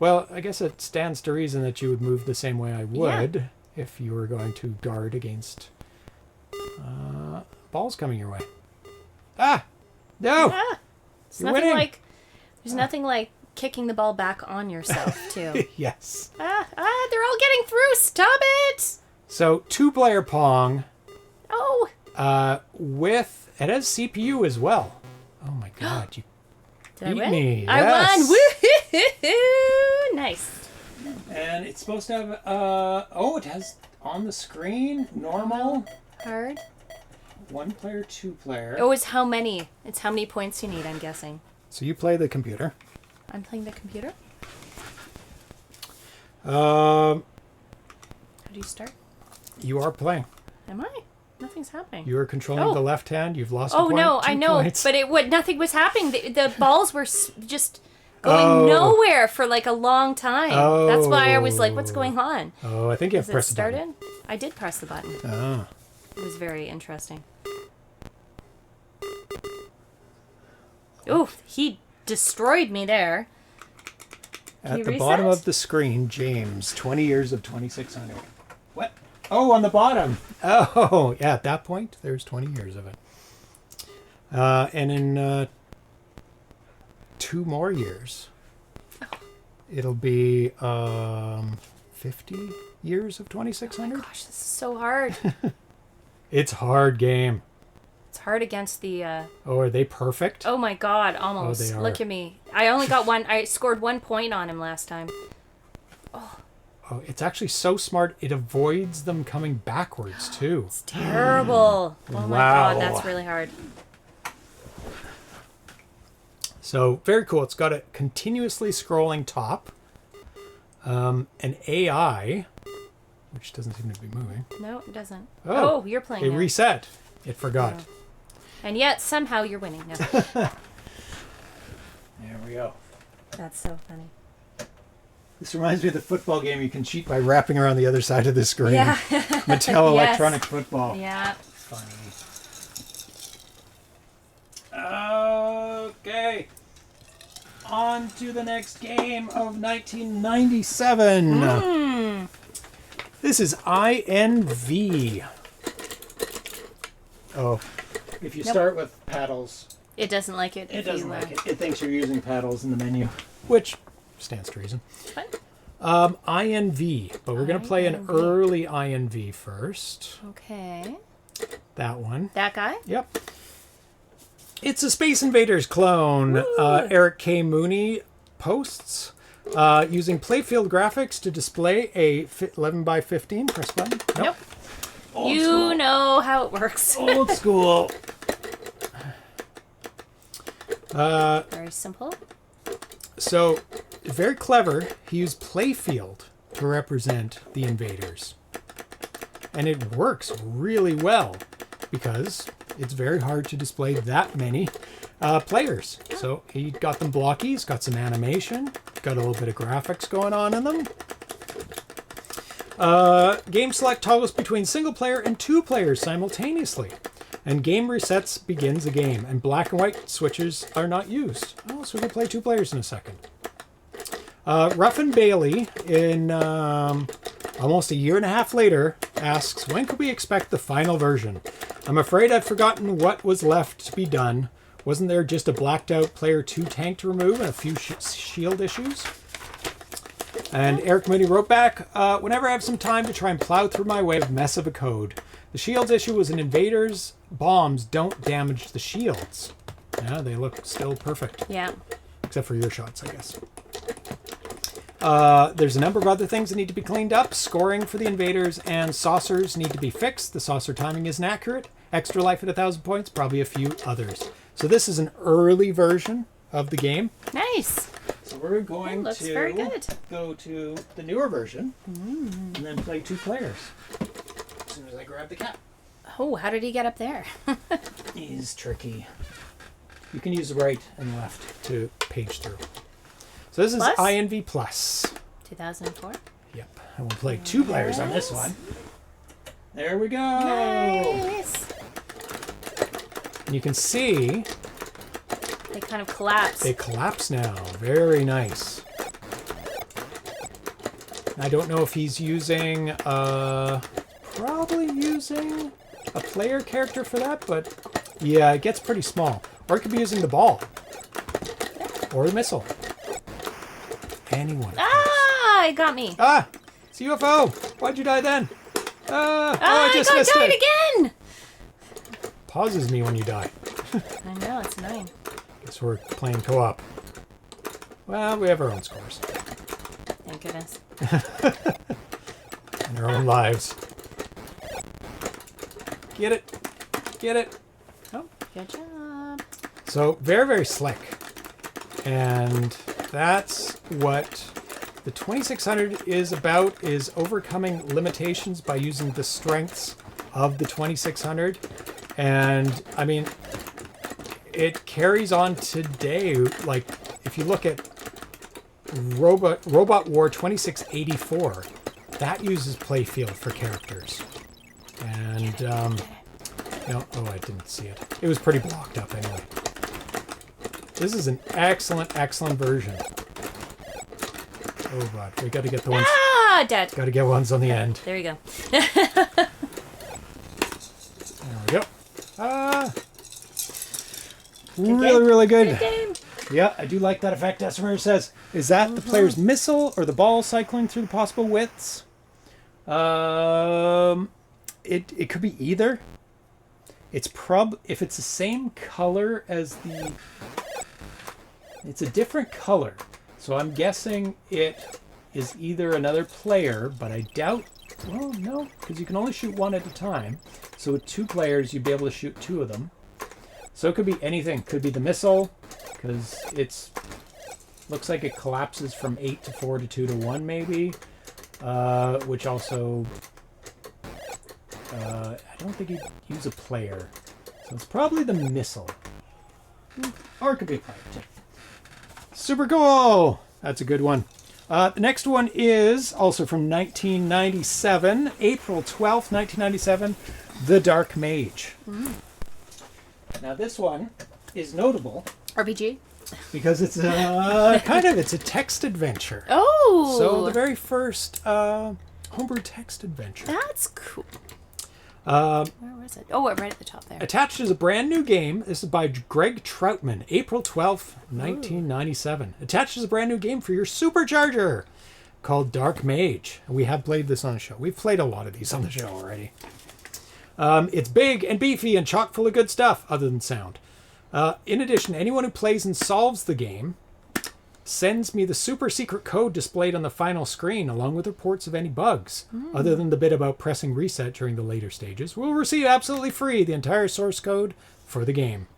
Well, I guess it stands to reason that you would move the same way I would if you were going to guard against balls coming your way. Ah! No! You're winning.
There's nothing like kicking the ball back on yourself, too.
Yes.
They're all getting through. Stop it!
So, 2-player Pong.
Oh!
It has CPU as well. Oh my god, you
Did I
beat
win?
me.
I
Yes.
won! Woohoo! Nice.
And it's supposed to have, it has on the screen, normal,
Hard.
1-player, 2-player.
Oh, it's how many? It's how many points you need, I'm guessing.
So you play the computer.
I'm playing the computer?
How
do you start?
You are playing.
Am I? Nothing's happening.
You are controlling the left hand. You've lost a
Oh,
point.
no,
2
I know.
points.
But nothing was happening. The balls were just going nowhere for like a long time. That's why I was like, what's going on?
Oh, I think you have
Has
pressed
it
the button.
started? I did press the button.
Oh.
It was very interesting. Ooh, he destroyed me there.
At the bottom of the screen, James, 20 years of 2600. What? Oh, on the bottom. Oh, yeah, at that point, there's 20 years of it. And in 2 more years, it'll be 50 years of 2600.
Oh my gosh, this is so hard.
It's a hard game.
It's hard against the...
Oh, are they perfect?
Oh my god, almost.
Oh, they are.
Look at me. I only got one. I scored 1 point on him last time.
Oh, it's actually so smart. It avoids them coming backwards, too.
It's terrible. Oh my
Wow.
god, that's really hard.
So, very cool. It's got a continuously scrolling top. An AI, which doesn't seem to be moving.
No, it doesn't.
Oh,
Oh, you're playing
It
now.
reset. It forgot.
Yeah. And yet, somehow, you're winning now.
There we go.
That's so funny.
This reminds me of the football game. You can cheat by wrapping around the other side of the screen.
Yeah.
Mattel
Yes.
electronic football.
Yeah.
Funny. Okay. On to the next game of 1997. This is INV. Oh, if you start with paddles,
It doesn't like it.
it
if
doesn't
you,
like it. It thinks you're using paddles in the menu, which stands to reason.
What?
INV, but we're going to play an
INV.
early INV first.
Okay.
That one.
That guy?
Yep. It's a Space Invaders clone. Erik K Mooney posts using playfield graphics to display a 11 by 15. Press button.
Nope.
Old
You
school.
know how it works.
Old school.
Very simple.
So, very clever. He used playfield to represent the invaders. And it works really well because it's very hard to display that many players. So he got them blocky, he's got some animation, got a little bit of graphics going on in them. Game select toggles between single player and 2 players simultaneously. And game resets begins the game, and black and white switches are not used. Oh, so we can play 2 players in a second. Ruffin Bailey, in almost a year and a half later, asks, when could we expect the final version? I'm afraid I've forgotten what was left to be done. Wasn't there just a blacked out player 2 tank to remove and a few shield issues? And Erik Mooney wrote back, whenever I have some time to try and plow through my way of mess of a code. The shields issue was an invaders' bombs don't damage the shields. Yeah, they look still perfect.
Yeah.
Except for your shots, I guess. There's a number of other things that need to be cleaned up. Scoring for the invaders and saucers need to be fixed. The saucer timing isn't accurate. Extra life at 1,000 points. Probably a few others. So this is an early version of the game.
Nice.
So we're going
looks
to
very good.
go to the newer version and then play 2 players. As soon as I grab the cap.
Oh, how did he get up there?
Is tricky. You can use the right and left to page through. So this is
Plus?
INV Plus.
2004.
Yep. And we'll play 2 players on this one. There we go.
Nice.
And you can see
They kind of collapse.
they collapse now. Very nice. I don't know if he's using, probably using a player character for that, but yeah, it gets pretty small. Or it could be using the ball. Or the missile. Any one.
Ah, it got me.
Ah! It's a UFO! Why'd you die then? Oh, I just
got
missed
died
it!
again.
Pauses me when you die.
I know, it's annoying.
Guess we're playing co-op. Well, we have our own scores.
Thank goodness.
And our own lives. Get it! Get it! Oh.
Good job.
So, very, very slick. And that's what the 2600 is about, is overcoming limitations by using the strengths of the 2600. And, I mean, it carries on today. Like, if you look at Robot War 2684. That uses playfield for characters. And, no, oh, I didn't see it. It was pretty blocked up anyway. This is an excellent, excellent version. Oh, God. We got to get the ones...
Ah, dead.
Got to get ones on the end.
There you go.
There we go. Really, really good.
Good game.
Yeah, I do like that effect. Federmeyer says, is that the player's missile or the ball cycling through the possible widths? It could be either. It's if it's the same color as the... It's a different color. So I'm guessing it is either another player, but I doubt... Well, no, because you can only shoot one at a time. So with 2 players, you'd be able to shoot 2 of them. So it could be anything. Could be the missile, because it's... Looks like it collapses from 8 to 4 to 2 to 1, maybe. Which also... I don't think he'd use a player. So it's probably the missile. Or it could be a player, too. Super cool! That's a good one. The next one is also from 1997, April 12th, 1997, The Dark Mage. Now this one is notable.
RPG?
Because it's it's a text adventure.
Oh!
So the very first homebrew text adventure.
That's cool.
Where
was it? Oh, right at the top there.
Attached is a brand new game. This is by Greg Troutman, April 12th, 1997. Attached is a brand new game for your supercharger called Dark Mage. We have played this on the show. We've played a lot of these on the show already. It's big and beefy and chock full of good stuff, other than sound. In addition, anyone who plays and solves the game sends me the super secret code displayed on the final screen, along with reports of any bugs, other than the bit about pressing reset during the later stages. We'll receive absolutely free the entire source code for the game.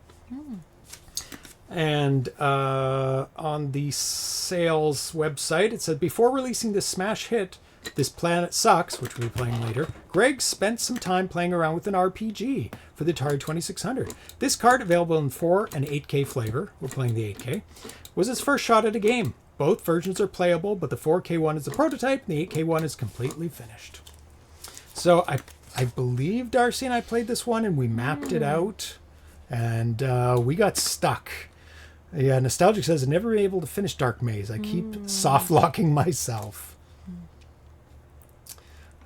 And on the sales website, it said, before releasing this smash hit, This Planet Sucks, which we'll be playing later, Greg spent some time playing around with an RPG for the Atari 2600. This card, available in 4 and 8K flavor, we're playing the 8K, was his first shot at a game. Both versions are playable, but the 4K one is the prototype and the 8K one is completely finished. So I believe Darcy and I played this one and we mapped it out and we got stuck. Yeah, Nostalgic says, I've never been able to finish Dark Maze. I keep soft-locking myself.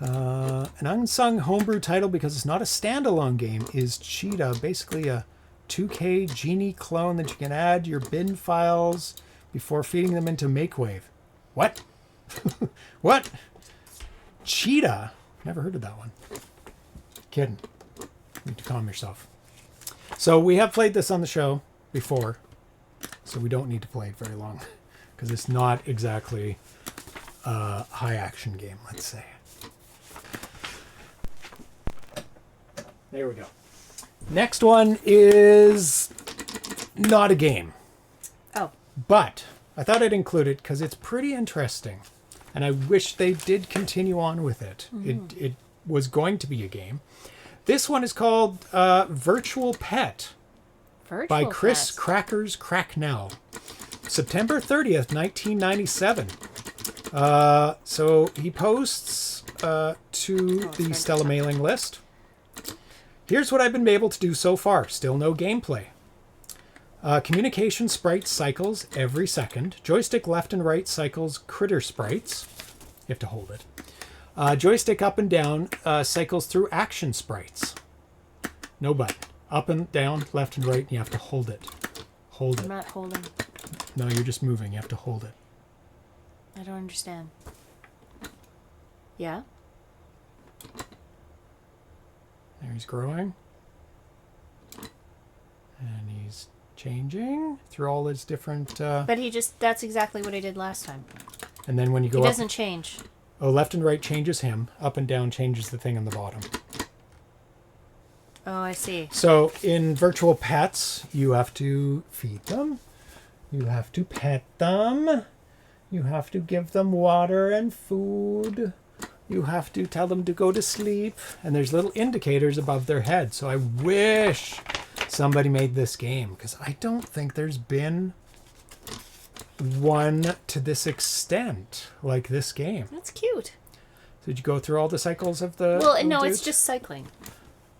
An unsung homebrew title, because it's not a standalone game, is Cheetah. Basically a 2K Genie clone that you can add your bin files before feeding them into MakeWave. What? What? Cheetah? Never heard of that one. Kidding. You need to calm yourself. So we have played this on the show before, so we don't need to play it very long, because it's not exactly a high-action game, let's say. There we go. Next one is not a game.
Oh.
But I thought I'd include it because it's pretty interesting. And I wish they did continue on with it. It was going to be a game. This one is called Virtual Pet by Chris Crackers Cracknell. September 30th, 1997. So he posts to the Stella mailing list. Here's what I've been able to do so far. Still no gameplay. Communication sprite cycles every second. Joystick left and right cycles critter sprites. You have to hold it. Joystick up and down cycles through action sprites. No button. Up and down, left and right, and you have to hold it. Hold it.
I'm not holding.
No, you're just moving. You have to hold it.
I don't understand. Yeah?
There he's growing. And he's changing through all his different...
But that's exactly what he did last time.
And then when you go
He
up...
doesn't change.
Oh, left and right changes him. Up and down changes the thing on the bottom.
Oh, I see.
So in Virtual Pets, you have to feed them. You have to pet them. You have to give them water and food. You have to tell them to go to sleep. And there's little indicators above their head. So I wish somebody made this game, because I don't think there's been one to this extent, like this game.
That's cute.
Did you go through all the cycles of the?
Well, no,
dudes?
it's just cycling.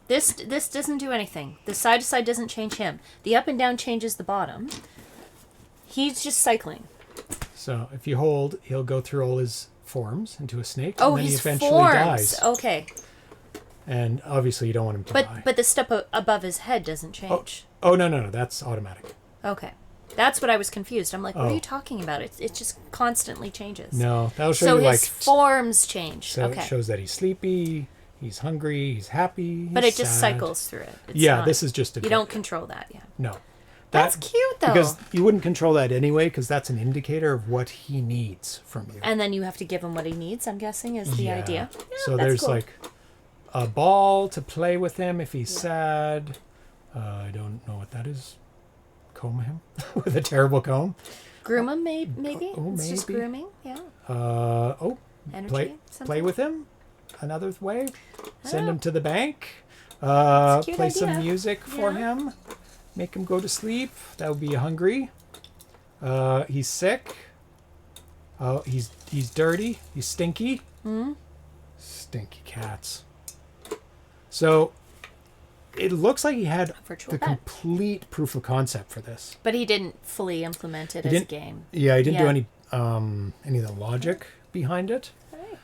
This doesn't do anything. The side to side doesn't change him. The up and down changes the bottom. He's just cycling.
So if you hold, he'll go through all his forms into a snake.
Oh,
and then he
he's
eventually
forms.
dies.
Okay.
And obviously you don't want him to die.
But the step above his head doesn't change.
Oh no, that's automatic.
Okay. That's what I was confused. I'm like, what are
Oh.
you talking about? It just constantly changes.
No, that'll show
So
you
his
like.
forms change.
So
okay.
it shows that he's sleepy, he's hungry, he's happy.
But
he's
it just
sad.
cycles through it. It's
Yeah,
not-
this is just a.
You don't control that, yeah.
No.
That's cute, though.
Because you wouldn't control that anyway, because that's an indicator of what he needs from you.
And then you have to give him what he needs, I'm guessing, is the idea. Yeah,
So
that's
there's
cool.
like a ball to play with him if he's sad. I don't know what that is. Comb him with a terrible comb.
Groom him, maybe?
Oh,
It's just
maybe.
grooming, yeah. Energy,
play
something?
with him. Another way. Send
Oh.
him to the bank.
That's a cute
Play some
idea.
music for
Yeah.
him. Make him go to sleep. That would be hungry. He's sick. Oh, he's dirty. He's stinky.
Hmm?
Stinky cats. So it looks like he had
Virtual
the
pet.
complete proof of concept for this.
But he didn't fully implement it
He
as a
didn't-
game.
Yeah, he didn't do
Yeah.
any of the logic behind it.
Right.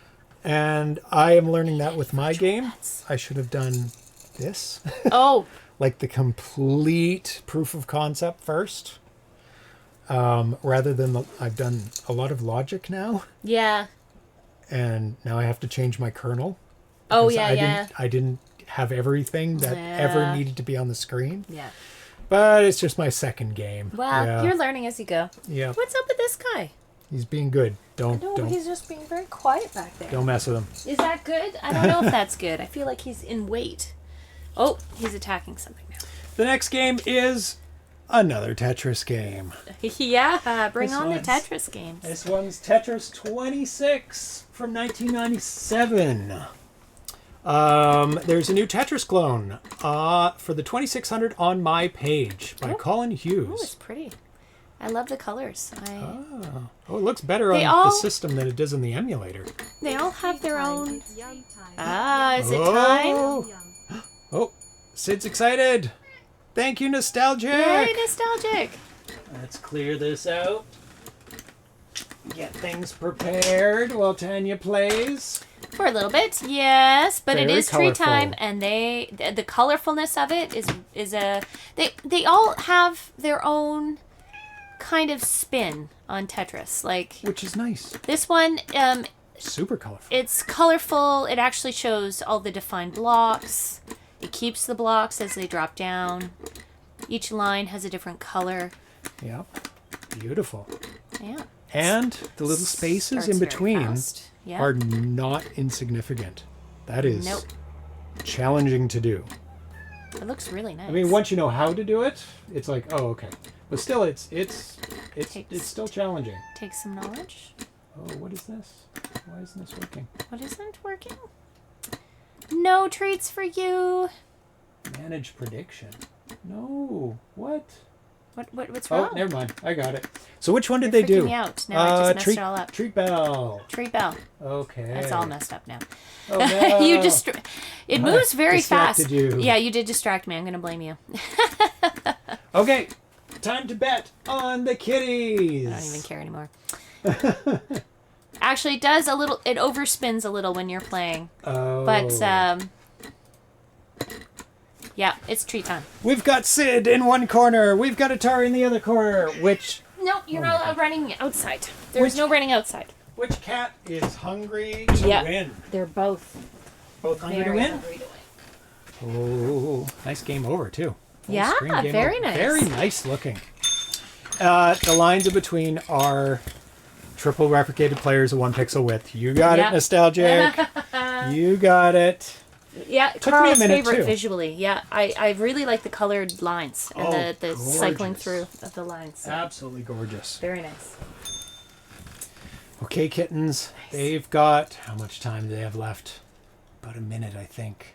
And I am learning that with my game.
pets.
I should have done this.
Oh,
Like the complete proof of concept first. Rather than I've done a lot of logic now.
yeah.
And now I have to change my kernel.
Oh,
because
yeah.
I didn't have everything that ever
Yeah.
needed to be on the screen.
Yeah.
But it's just my second game.
Well,
yeah.
you're learning as you go.
Yeah.
What's up with this guy?
He's being good. Don't
he's just being very quiet back there.
don't mess with him.
Is that good? I don't know if that's good. I feel like he's in wait. Oh, he's attacking something now.
The next game is another Tetris game.
Yeah, bring
This
on the
one's-
Tetris games.
This one's Tetris 26 from 1997. There's a new Tetris clone for the 2600 on my page by Colin
Oh,
Hughes.
it's pretty. I love the colors.
Oh, it looks better on
They
the
all-
system than it does in the emulator.
They all have their own.
It's yum time.
Ah, is it
Oh.
time?
Yum.
Oh, Sid's excited. Thank you, Nostalgic.
Yay, nostalgic.
Let's clear this out. Get things prepared while Tanya plays.
For a little bit, yes, but it
Very
is tree
colorful.
time, and the colorfulness of it is a they all have their own kind of spin on Tetris. Like
Which is nice.
this one,
Super colorful.
it's colorful. It actually shows all the defined blocks. It keeps the blocks as they drop down. Each line has a different color.
Yep. Beautiful.
Yeah.
And the little spaces
Starts
in
very
between
fast. Yeah.
are not insignificant. That is
Nope.
challenging to do.
It looks really nice.
I mean, once you know how to do it, it's like, oh, okay. But still, it's still challenging.
Takes some knowledge.
Oh, what is this? Why isn't this working?
What isn't working? No treats for you.
Manage prediction. No. What?
What's
Oh,
wrong?
never mind. I got it. So which one did
You're
they do?
freaking me out. Now I just messed
treat,
it all up.
Treat bell.
Treat bell.
Okay.
That's all messed up now.
Oh, no.
You just it moves very
Distracted
fast.
you.
Yeah, you did distract me. I'm gonna blame you.
Okay. Time to bet on the kitties.
I don't even care anymore. Actually, it does a little. It overspins a little when you're playing,
Oh.
but yeah, it's treat time.
We've got Sid in one corner. We've got Atari in the other corner. Which
No, you're not allowed running outside. There's no running outside.
cat is hungry to
Yeah.
win?
They're both
Both hungry to
very
win?
hungry to win.
Oh, nice game over too. Full
Yeah,
screen game
very
over.
nice.
Very nice looking. The lines in between are triple replicated players of 1 pixel width. You got
Yeah.
it, Nostalgic. You got it.
Yeah,
Took me a
Carl's
minute,
favorite
too.
visually. Yeah, I really like the colored lines and
Oh,
the cycling
gorgeous.
through of the lines.
Absolutely gorgeous.
Very nice.
Okay, kittens. They've got... How much time do they have left? About a minute, I think.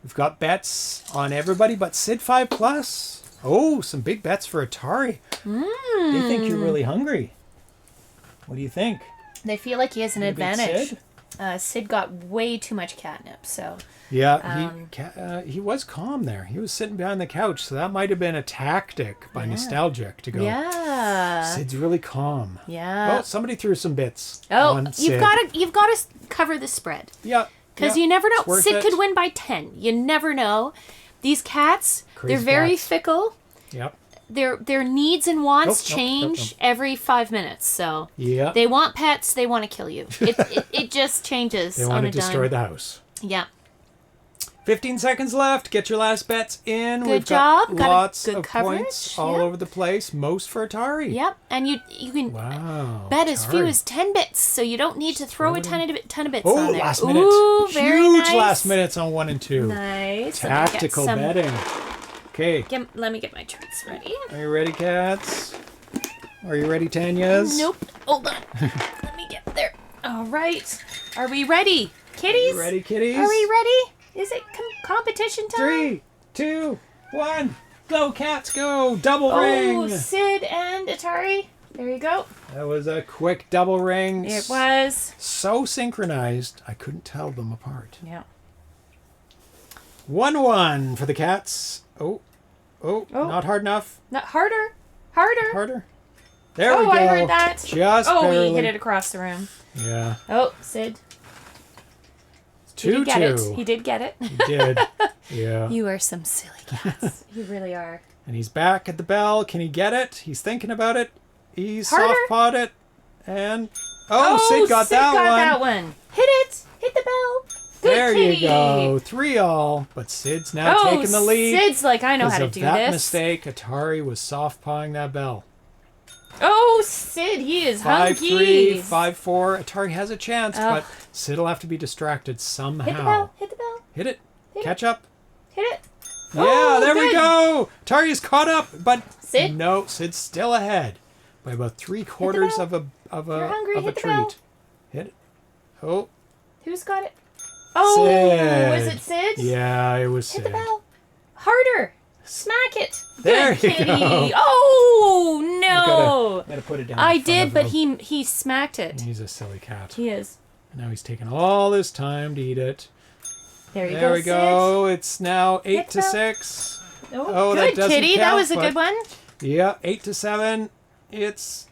We've got bets on everybody but Sid 5 Plus. Oh, some big bets for Atari. They think you're really hungry. What do you think?
They feel like he has an
Gonna beat
advantage.
Sid?
Sid got way too much catnip, so...
Yeah, he was calm there. He was sitting behind the couch, so that might have been a tactic by Nostalgic to go, Sid's really calm.
Yeah.
Oh, somebody threw some bits.
Oh,
on Sid.
you've got to cover the spread.
Yeah.
Because you never know.
It's worth
Sid
it.
could win by 10. You never know. These cats,
Crazy
they're very
cats.
fickle.
Yep.
Their needs and wants
Nope.
change every 5 minutes. So
Yeah.
they want pets. They want to kill you. It just changes.
They
on
want to
a dime.
destroy the house.
Yeah.
15 seconds left. Get your last bets in.
Good
We've
job.
got
Got a
lots
good
of
coverage.
points all
Yeah.
over the place. Most for Atari.
Yep. And you can
Wow.
bet as few
Atari.
as 10 bits, so you don't need to throw a ton of bits
Oh,
on there.
last minute.
Ooh, very
Huge
nice.
last minutes on 1 and 2.
Nice.
Tactical betting. Okay.
Let me get my treats ready.
Are you ready, cats? Are you ready, Tanyas?
Nope. Hold on. Let me get there. All right. Are we ready, kitties?
You ready, kitties?
Are we ready? Is it competition time?
3, 2, 1. Go, cats, go. Double
Oh,
ring.
Sid and Atari. There you go.
That was a quick double ring.
It was.
So synchronized, I couldn't tell them apart.
Yeah.
1-1 for the cats. Oh, not hard enough.
Not harder. Harder.
Harder. There we go.
I heard that.
Just
Oh,
barely.
he hit it across the room.
Yeah.
Oh, Sid.
2-2.
He did get it. He did get it.
He did. Yeah.
You are some silly cats. You really are.
And he's back at the bell. Can he get it? He's thinking about it. He's
Harder.
soft-pawed it. And... Oh, Sid got that one.
Hit it. Hit the bell. Good
There
kitty.
you go. 3-all. But Sid's now taking the lead.
Sid's like, I know how to
Because
do
of that
this.
mistake, Atari was soft-pawing that bell.
Oh, Sid, he is
5-3,
hungry.
5-4. Atari has a chance,
Oh.
but Sid will have to be distracted somehow.
Hit the bell. Hit the bell.
Hit it.
Hit
Catch up.
Hit it.
Yeah,
Oh,
there we
good.
go. Atari's caught up, but
Sid?
no, Sid's still ahead by about 3/4 of a
You're hungry.
of a
Hit the
treat.
bell.
Hit it. Oh,
Who's got it? Oh,
Sid.
was it Sid?
Yeah, it was
Hit
Sid.
the bell. Harder. Smack it.
There
Good
you
kitty.
go.
Oh, no.
Gotta put it down.
I
in front
did,
of
but
him.
he smacked it.
He's a silly cat.
He is.
Now he's taking all this time to eat it.
There you
There
go,
we go. It's now
Hit the bell.
8-6.
Sid.
Oh, that
good
doesn't
kitty. That
count,
was a
but-
good one.
Yeah, 8-7. It's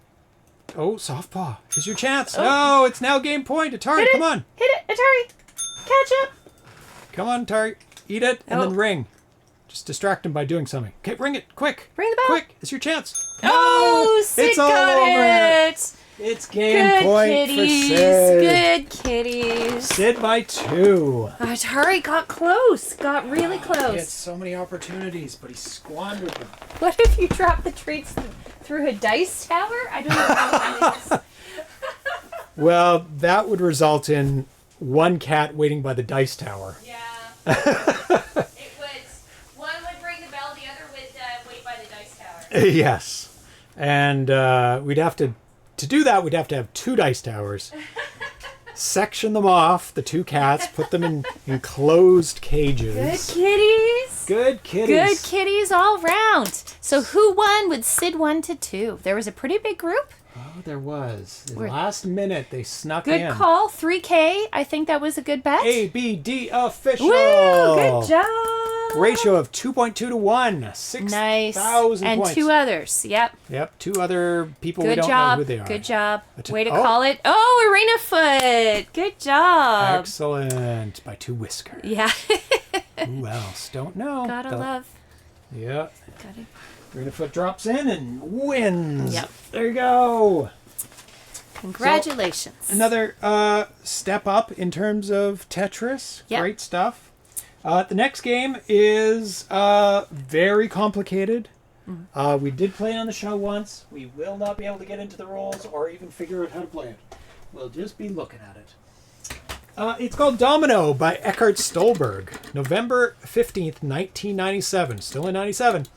soft paw. Here's your chance.
Oh.
No, it's now game point. Atari,
Hit it.
come on.
Hit it, Atari. Catch up.
Come on, Atari. Eat it and
Oh.
then ring. Just distract him by doing something. Okay, ring it. Quick.
Ring the bell.
Quick. It's your chance.
Oh,
No,
Sid
it's all
got
over.
it.
It's game
Good
point
kitties.
for Sid.
Good kitties.
Sid by 2.
Atari got close. Got really
He had
close.
so many opportunities, but he squandered them.
What if you drop the treats through a dice tower? I don't know what that is.
Well, that would result in one cat waiting by the dice tower.
Yeah. It would. One would ring the bell, the other would wait by the dice tower.
Yes. And we'd have to do that, we'd have to have 2 dice towers. Section them off, the 2 cats, put them in enclosed
Good
cages.
kitties.
Good kitties.
Good kitties all round. So who won with Sid 1-2? There was a pretty big group.
Oh, there was. The
We're-
last minute, they snuck
Good
in.
call. 3K. I think that was a good bet.
ABD official.
Woo! Good job.
Ratio of 2.2 to 1. 6,000
Nice. And
points.
2 others. Yep.
Yep, 2 other people we
Good
don't
job.
know who they are.
Good job.
But-
Way to
oh.
call it. Oh, Arena Foot. Good job.
Excellent. By 2 whiskers.
Yeah.
Who else? Don't know.
Gotta
The-
love.
Yeah.
Gotta.
Renafoot drops in and wins.
Yep.
There you go.
Congratulations.
Another step up in terms of Tetris.
Yep.
Great stuff. The next game is very complicated.
Mm-hmm.
We did play it on the show once. We will not be able to get into the rules or even figure out how to play it. We'll just be looking at it. It's called Domino by Eckhard Stolberg. November 15th, 1997. Still in 97.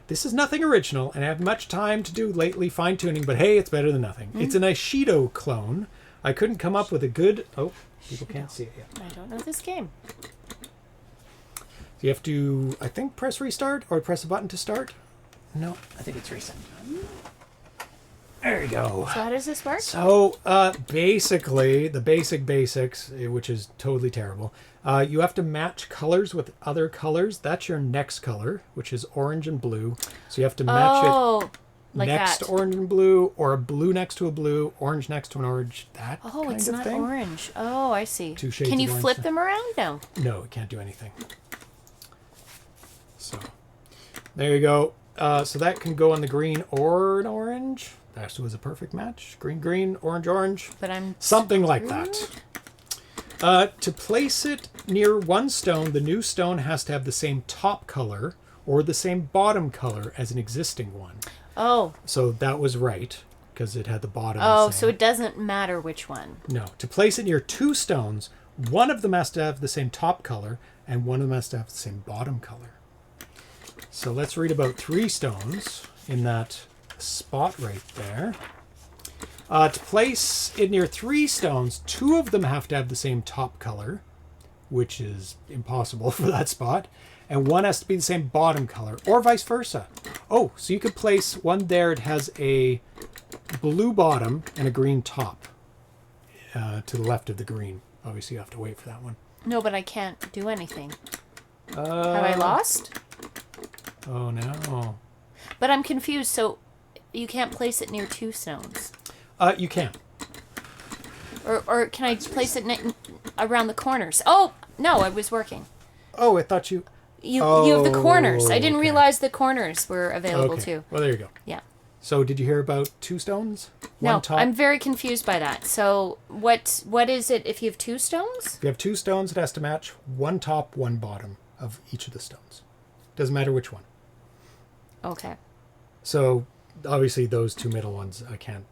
This is nothing original, and I have much time to do lately fine-tuning, but hey, it's better than nothing. It's an Aishido clone. I couldn't come up with a good... Oh, people can't see it yet.
I don't know this game.
So you have to, I think, press restart or press a button to start. No, I think it's reset. There you go.
So how does this work?
So basically, the basics, which is totally terrible, you have to match colors with other colors. That's your next color, which is orange and blue. So you have to match it
like
next
that.
to orange and blue, or a blue next to a blue, orange next to an orange. That
Oh,
kind
it's
of
not
thing.
orange. Oh, I see.
2 shades
Can you
of
flip
orange.
them around? No.
No, it can't do anything. So there you go. So that can go on the green or an orange. That was a perfect match. Green, orange.
But I'm
Something like that. To place it near one stone, the new stone has to have the same top color or the same bottom color as an existing one.
Oh.
So that was right, because it had the bottom
Oh,
the same.
so it doesn't matter which one.
No. To place it near 2 stones, one of them has to have the same top color and one of them has to have the same bottom color. So let's read about 3 stones in that spot right there. To place it near 3 stones, 2 of them have to have the same top color, which is impossible for that spot, and one has to be the same bottom color, or vice versa. Oh, so you could place one there, it has a blue bottom and a green top to the left of the green. Obviously, you have to wait for that one.
No, but I can't do anything. Have I lost?
Oh, no.
But I'm confused, so you can't place it near 2 stones.
You can.
Or can I place it around the corners? Oh, no, it was working.
Oh, I thought you...
You have the corners. I didn't
okay.
realize the corners were available
Okay.
too.
Well, there you go.
Yeah.
So did you hear about 2 stones?
No,
One top?
I'm very confused by that. So what is it if you have 2 stones?
If you have 2 stones, it has to match one top, one bottom of each of the stones. Doesn't matter which one.
Okay.
So obviously those 2 middle ones, I can't.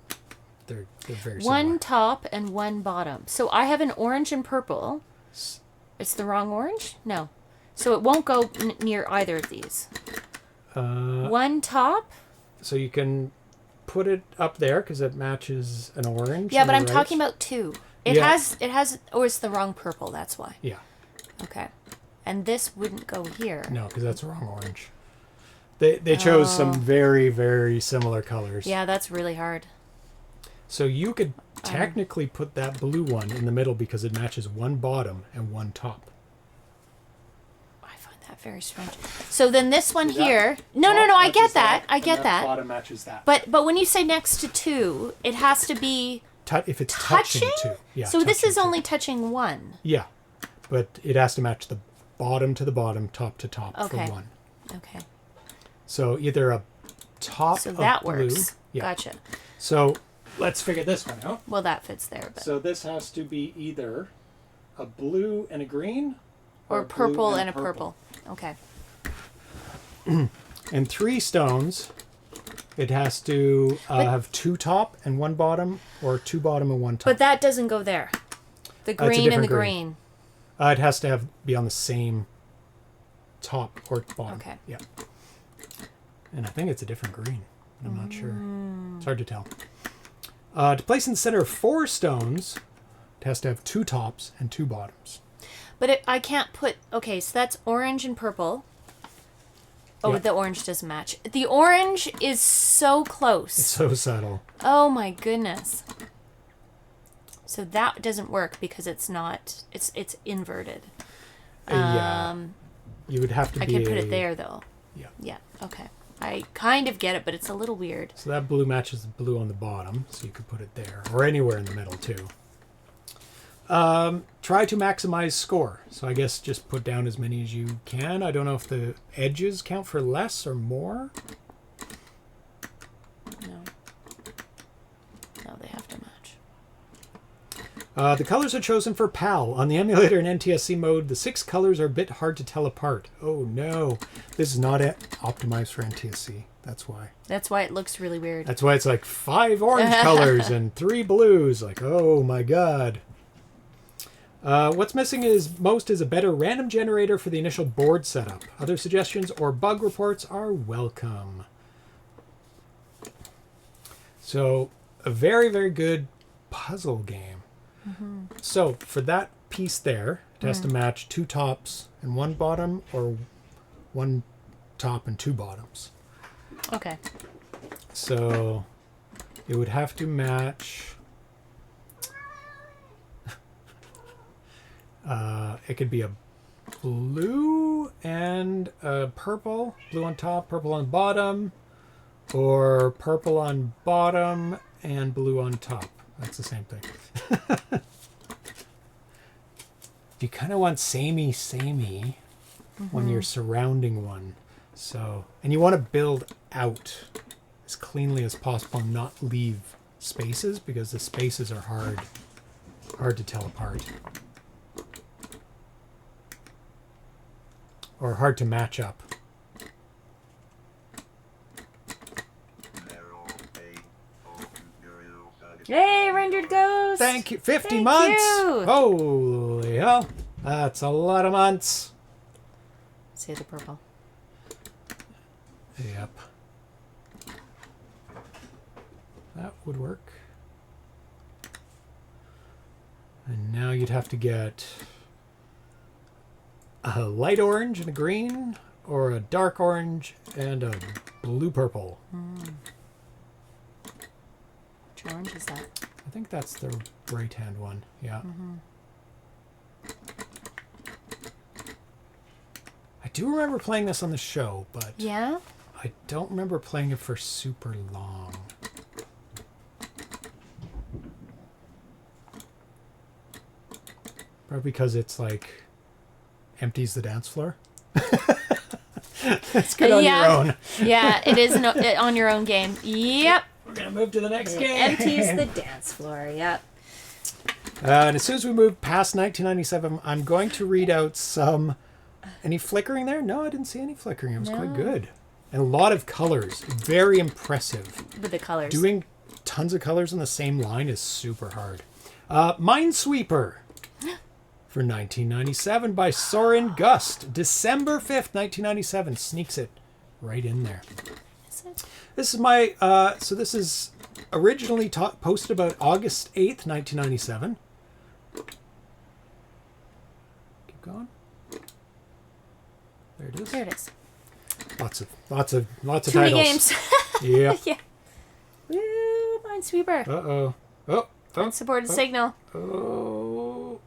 They're very similar.
One top and one bottom. So I have an orange and purple. It's the wrong orange? No. So it won't go near either of these. One top?
So you can put it up there because it matches an orange.
Yeah,
on
but
the
I'm
right.
talking about 2. It
Yeah.
has, oh, it's the wrong purple. That's why.
Yeah.
Okay. And this wouldn't go here.
No, because that's the wrong orange. They chose some very, very similar colors.
Yeah, that's really hard.
So you could technically put that blue one in the middle because it matches one bottom and one top.
I find that very strange. So then this one here. No, I get that. I get that.
Bottom matches that.
But when you say next to 2, it has to be
If it's touching two. Yeah.
So this is
touching two.
only touching 1.
Yeah. But it has to match the bottom to the bottom, top to top
Okay.
for one.
Okay.
So either a top
So
of
that
blue.
works.
Yeah.
Gotcha.
So let's figure this one out.
Well, that fits there. But.
So this has to be either a blue and a green,
or
a blue
purple and a purple. Okay.
And 3 stones, it has to have 2 top and 1 bottom, or 2 bottom and 1 top.
But that doesn't go there. The
a
green and the
different green.
green.
It has to be on the same top or bottom.
Okay.
Yeah. And I think it's a different green. But I'm not sure. It's hard to tell. To place in the center of 4 stones, it has to have 2 tops and 2 bottoms.
But I can't put... Okay, so that's orange and purple. Oh,
Yeah.
the orange doesn't match. The orange is so close.
It's so subtle.
Oh my goodness. So that doesn't work because it's not... It's inverted.
Yeah. You would have to
I
be
can put it there, though.
Yeah.
Yeah, okay. I kind of get it, but it's a little weird.
So that blue matches the blue on the bottom, so you could put it there, or anywhere in the middle too. Try to maximize score. So I guess just put down as many as you can. I don't know if the edges count for less or more.
No. No, they have to match.
The colors are chosen for PAL. On the emulator in NTSC mode, the 6 colors are a bit hard to tell apart. Oh no. This is not optimized for NTSC. That's why.
That's why it looks really weird.
That's why it's like 5 orange colors and 3 blues. Like, oh my god. What's missing is a better random generator for the initial board setup. Other suggestions or bug reports are welcome. So, a very, very good puzzle game. Mm-hmm. So, for that piece there, it has to match 2 tops and 1 bottom, or 1 top and 2 bottoms.
Okay.
So, it would have to match. It could be a blue and a purple. Blue on top, purple on bottom. Or purple on bottom and blue on top. That's the same thing. You kind of want samey when you're surrounding one. So, and you want to build out as cleanly as possible and not leave spaces because the spaces are hard to tell apart. Or hard to match up.
Yay, rendered Ghost!
Thank you. 50
Thank
months!
you.
Holy hell. That's a lot of months.
Say the purple.
Yep. That would work. And now you'd have to get a light orange and a green, or a dark orange and a blue purple.
Which orange is that?
I think that's the right hand one. Yeah. I do remember playing this on the show, but
Yeah?
I don't remember playing it for super long. Probably because it's like empties the dance floor. It's good on your own.
Yeah, it is on your own game. Yep.
We're gonna move to the next game.
Empties the dance floor. Yep.
And as soon as we move past 1997, I'm going to read out some. Any flickering there? No, I didn't see any flickering. It was quite good. And a lot of colors. Very impressive.
With the colors.
Doing tons of colors on the same line is super hard. Minesweeper for 1997 by Sören Gust. December 5th, 1997. Sneaks it right in there.
Is it?
This is my, so this is originally posted about August 8th, 1997. Keep going. There it is.
There it is.
Lots of
Too many
titles.
games.
Yeah.
Yeah. Woo, Minesweeper.
Uh-oh. Oh.
Unsupported signal.
Oh.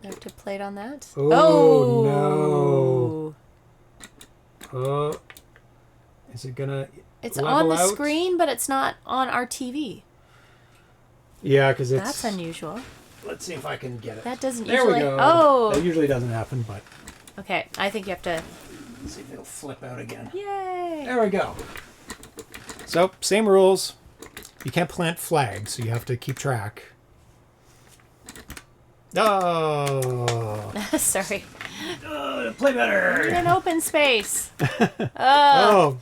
I have to play it on that.
Oh, no. Oh. Is it gonna
It's
level
on the
out?
screen, but it's not on our TV.
Yeah, because it's...
That's unusual.
Let's see if I can get it.
That doesn't
There
usually...
we go.
Oh!
That usually doesn't happen, but...
Okay, I think you have to...
Let's see if it'll flip out again.
Yay!
There we go. So, same rules. You can't plant flags, so you have to keep track. Oh!
Sorry.
Play better!
In an open space.
Well,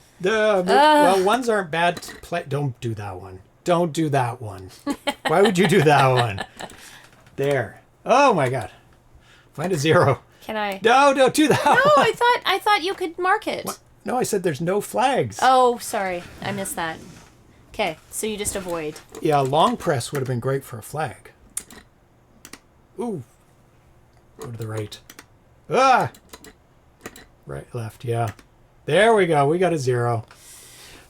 ones aren't bad to play. Don't do that one. Don't do that one. Why would you do that one? There. Oh my god. Find a zero.
Can I?
No, don't do that
No,
one.
I thought you could mark it.
What? No, I said there's no flags.
Oh, sorry. I missed that. Okay, so you just avoid.
Yeah, long press would have been great for a flag. Ooh. Go to the right. Ah! Right, left, yeah. There we go. We got a zero.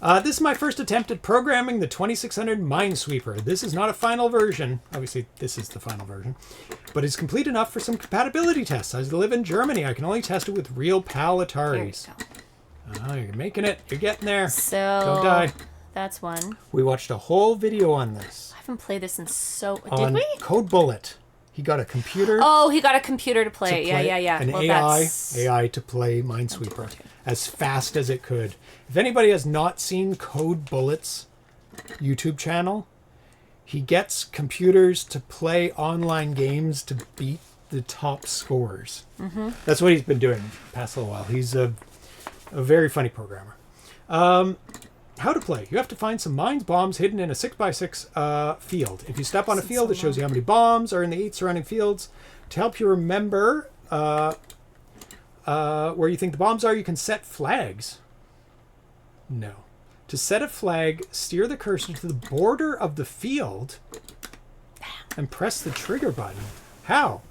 This is my first attempt at programming the 2600 Minesweeper. This is not a final version. Obviously, this is the final version. But it's complete enough for some compatibility tests. As I live in Germany, I can only test it with real PAL Ataris.
Here you
Oh, you're making it. You're getting there.
So
Don't die.
That's one.
We watched a whole video on this.
I haven't played this in so...
On
Did we?
Code Bullet. He got a computer.
Oh, he got a computer to play.
to play
Yeah.
An
Well,
AI to play Minesweeper as fast as it could. If anybody has not seen Code Bullet's YouTube channel, he gets computers to play online games to beat the top scores. Mm-hmm. That's what he's been doing the past little while. He's a very funny programmer. How to play. You have to find some mines bombs hidden in a 6x6 field. If you step on a field, it shows you how many bombs are in the 8 surrounding fields. To help you remember where you think the bombs are, you can set flags. No. To set a flag, steer the cursor to the border of the field and press the trigger button. How?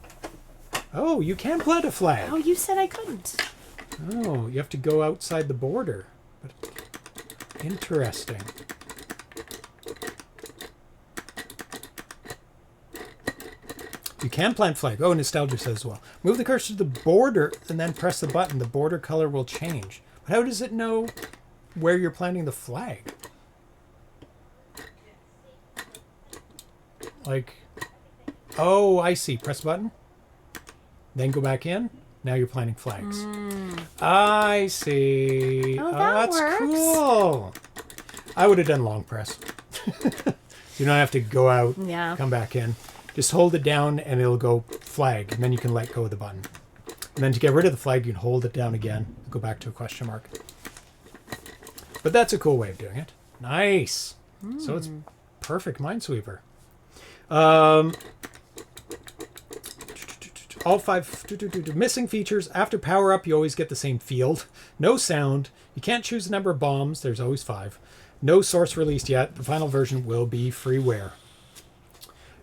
Oh, you can plant a flag.
Oh, you said I couldn't.
Oh, you have to go outside the border. But interesting. You can plant flag. Oh, Nostalgia says as well. Move the cursor to the border and then press the button. The border color will change. But how does it know where you're planting the flag? Like, oh, I see. Press the button. Then go back in. Now you're planting flags. I see.
Oh,
that's
works.
Cool. I would have done long press. You don't have to go out, come back in. Just hold it down and it'll go flag, and then you can let go of the button. And then to get rid of the flag, you can hold it down again, go back to a question mark. But that's a cool way of doing it. Nice. So it's perfect Minesweeper. All 5 missing features. After power up, you always get the same field. No sound. You can't choose the number of bombs. There's always 5. No source released yet. The final version will be freeware.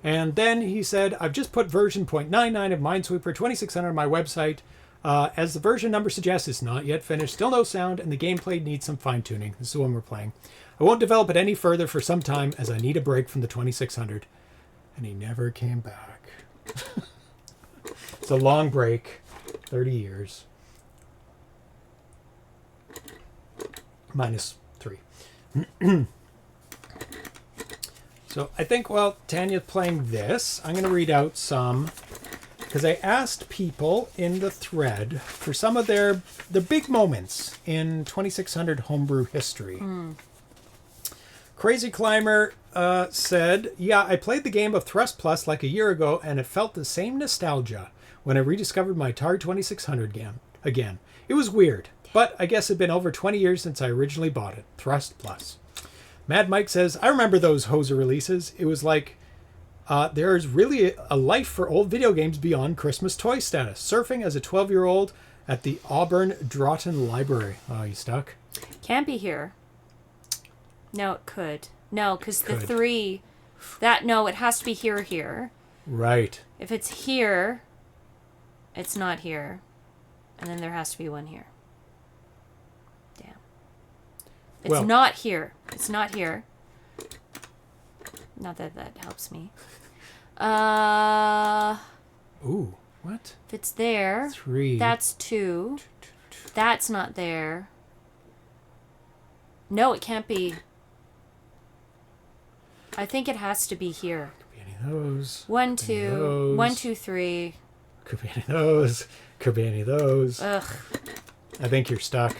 And then he said, I've just put version 0.99 of Minesweeper 2600 on my website. As the version number suggests, it's not yet finished. Still no sound, and the gameplay needs some fine-tuning. This is the one we're playing. I won't develop it any further for some time, as I need a break from the 2600. And he never came back. It's a long break. 30 years. -3. So I think while Tanya's playing this, I'm going to read out some, because I asked people in the thread for some of their big moments in 2600 homebrew history. Crazy Climber said, yeah, I played the game of Thrust Plus like a year ago, and it felt the same nostalgia when I rediscovered my Atari 2600 again. It was weird, but I guess it'd been over 20 years since I originally bought it. Thrust Plus. Mad Mike says, I remember those hoser releases. It was like, there's really a life for old video games beyond Christmas toy status. Surfing as a 12-year-old at the Auburn Draughton Library. Oh, you stuck?
Can't be here. No, it could. No, because the 3... No, it has to be here.
Right.
If it's here, it's not here. And then there has to be one here. Damn. It's not here. It's not here. Not that that helps me.
Ooh, what?
If it's there,
3.
that's 2. That's not there. No, it can't be. I think it has to be here.
Could be any of those.
1, 2. 1, 2, 3.
Could be any of those. Could be any of those.
Ugh.
I think you're stuck.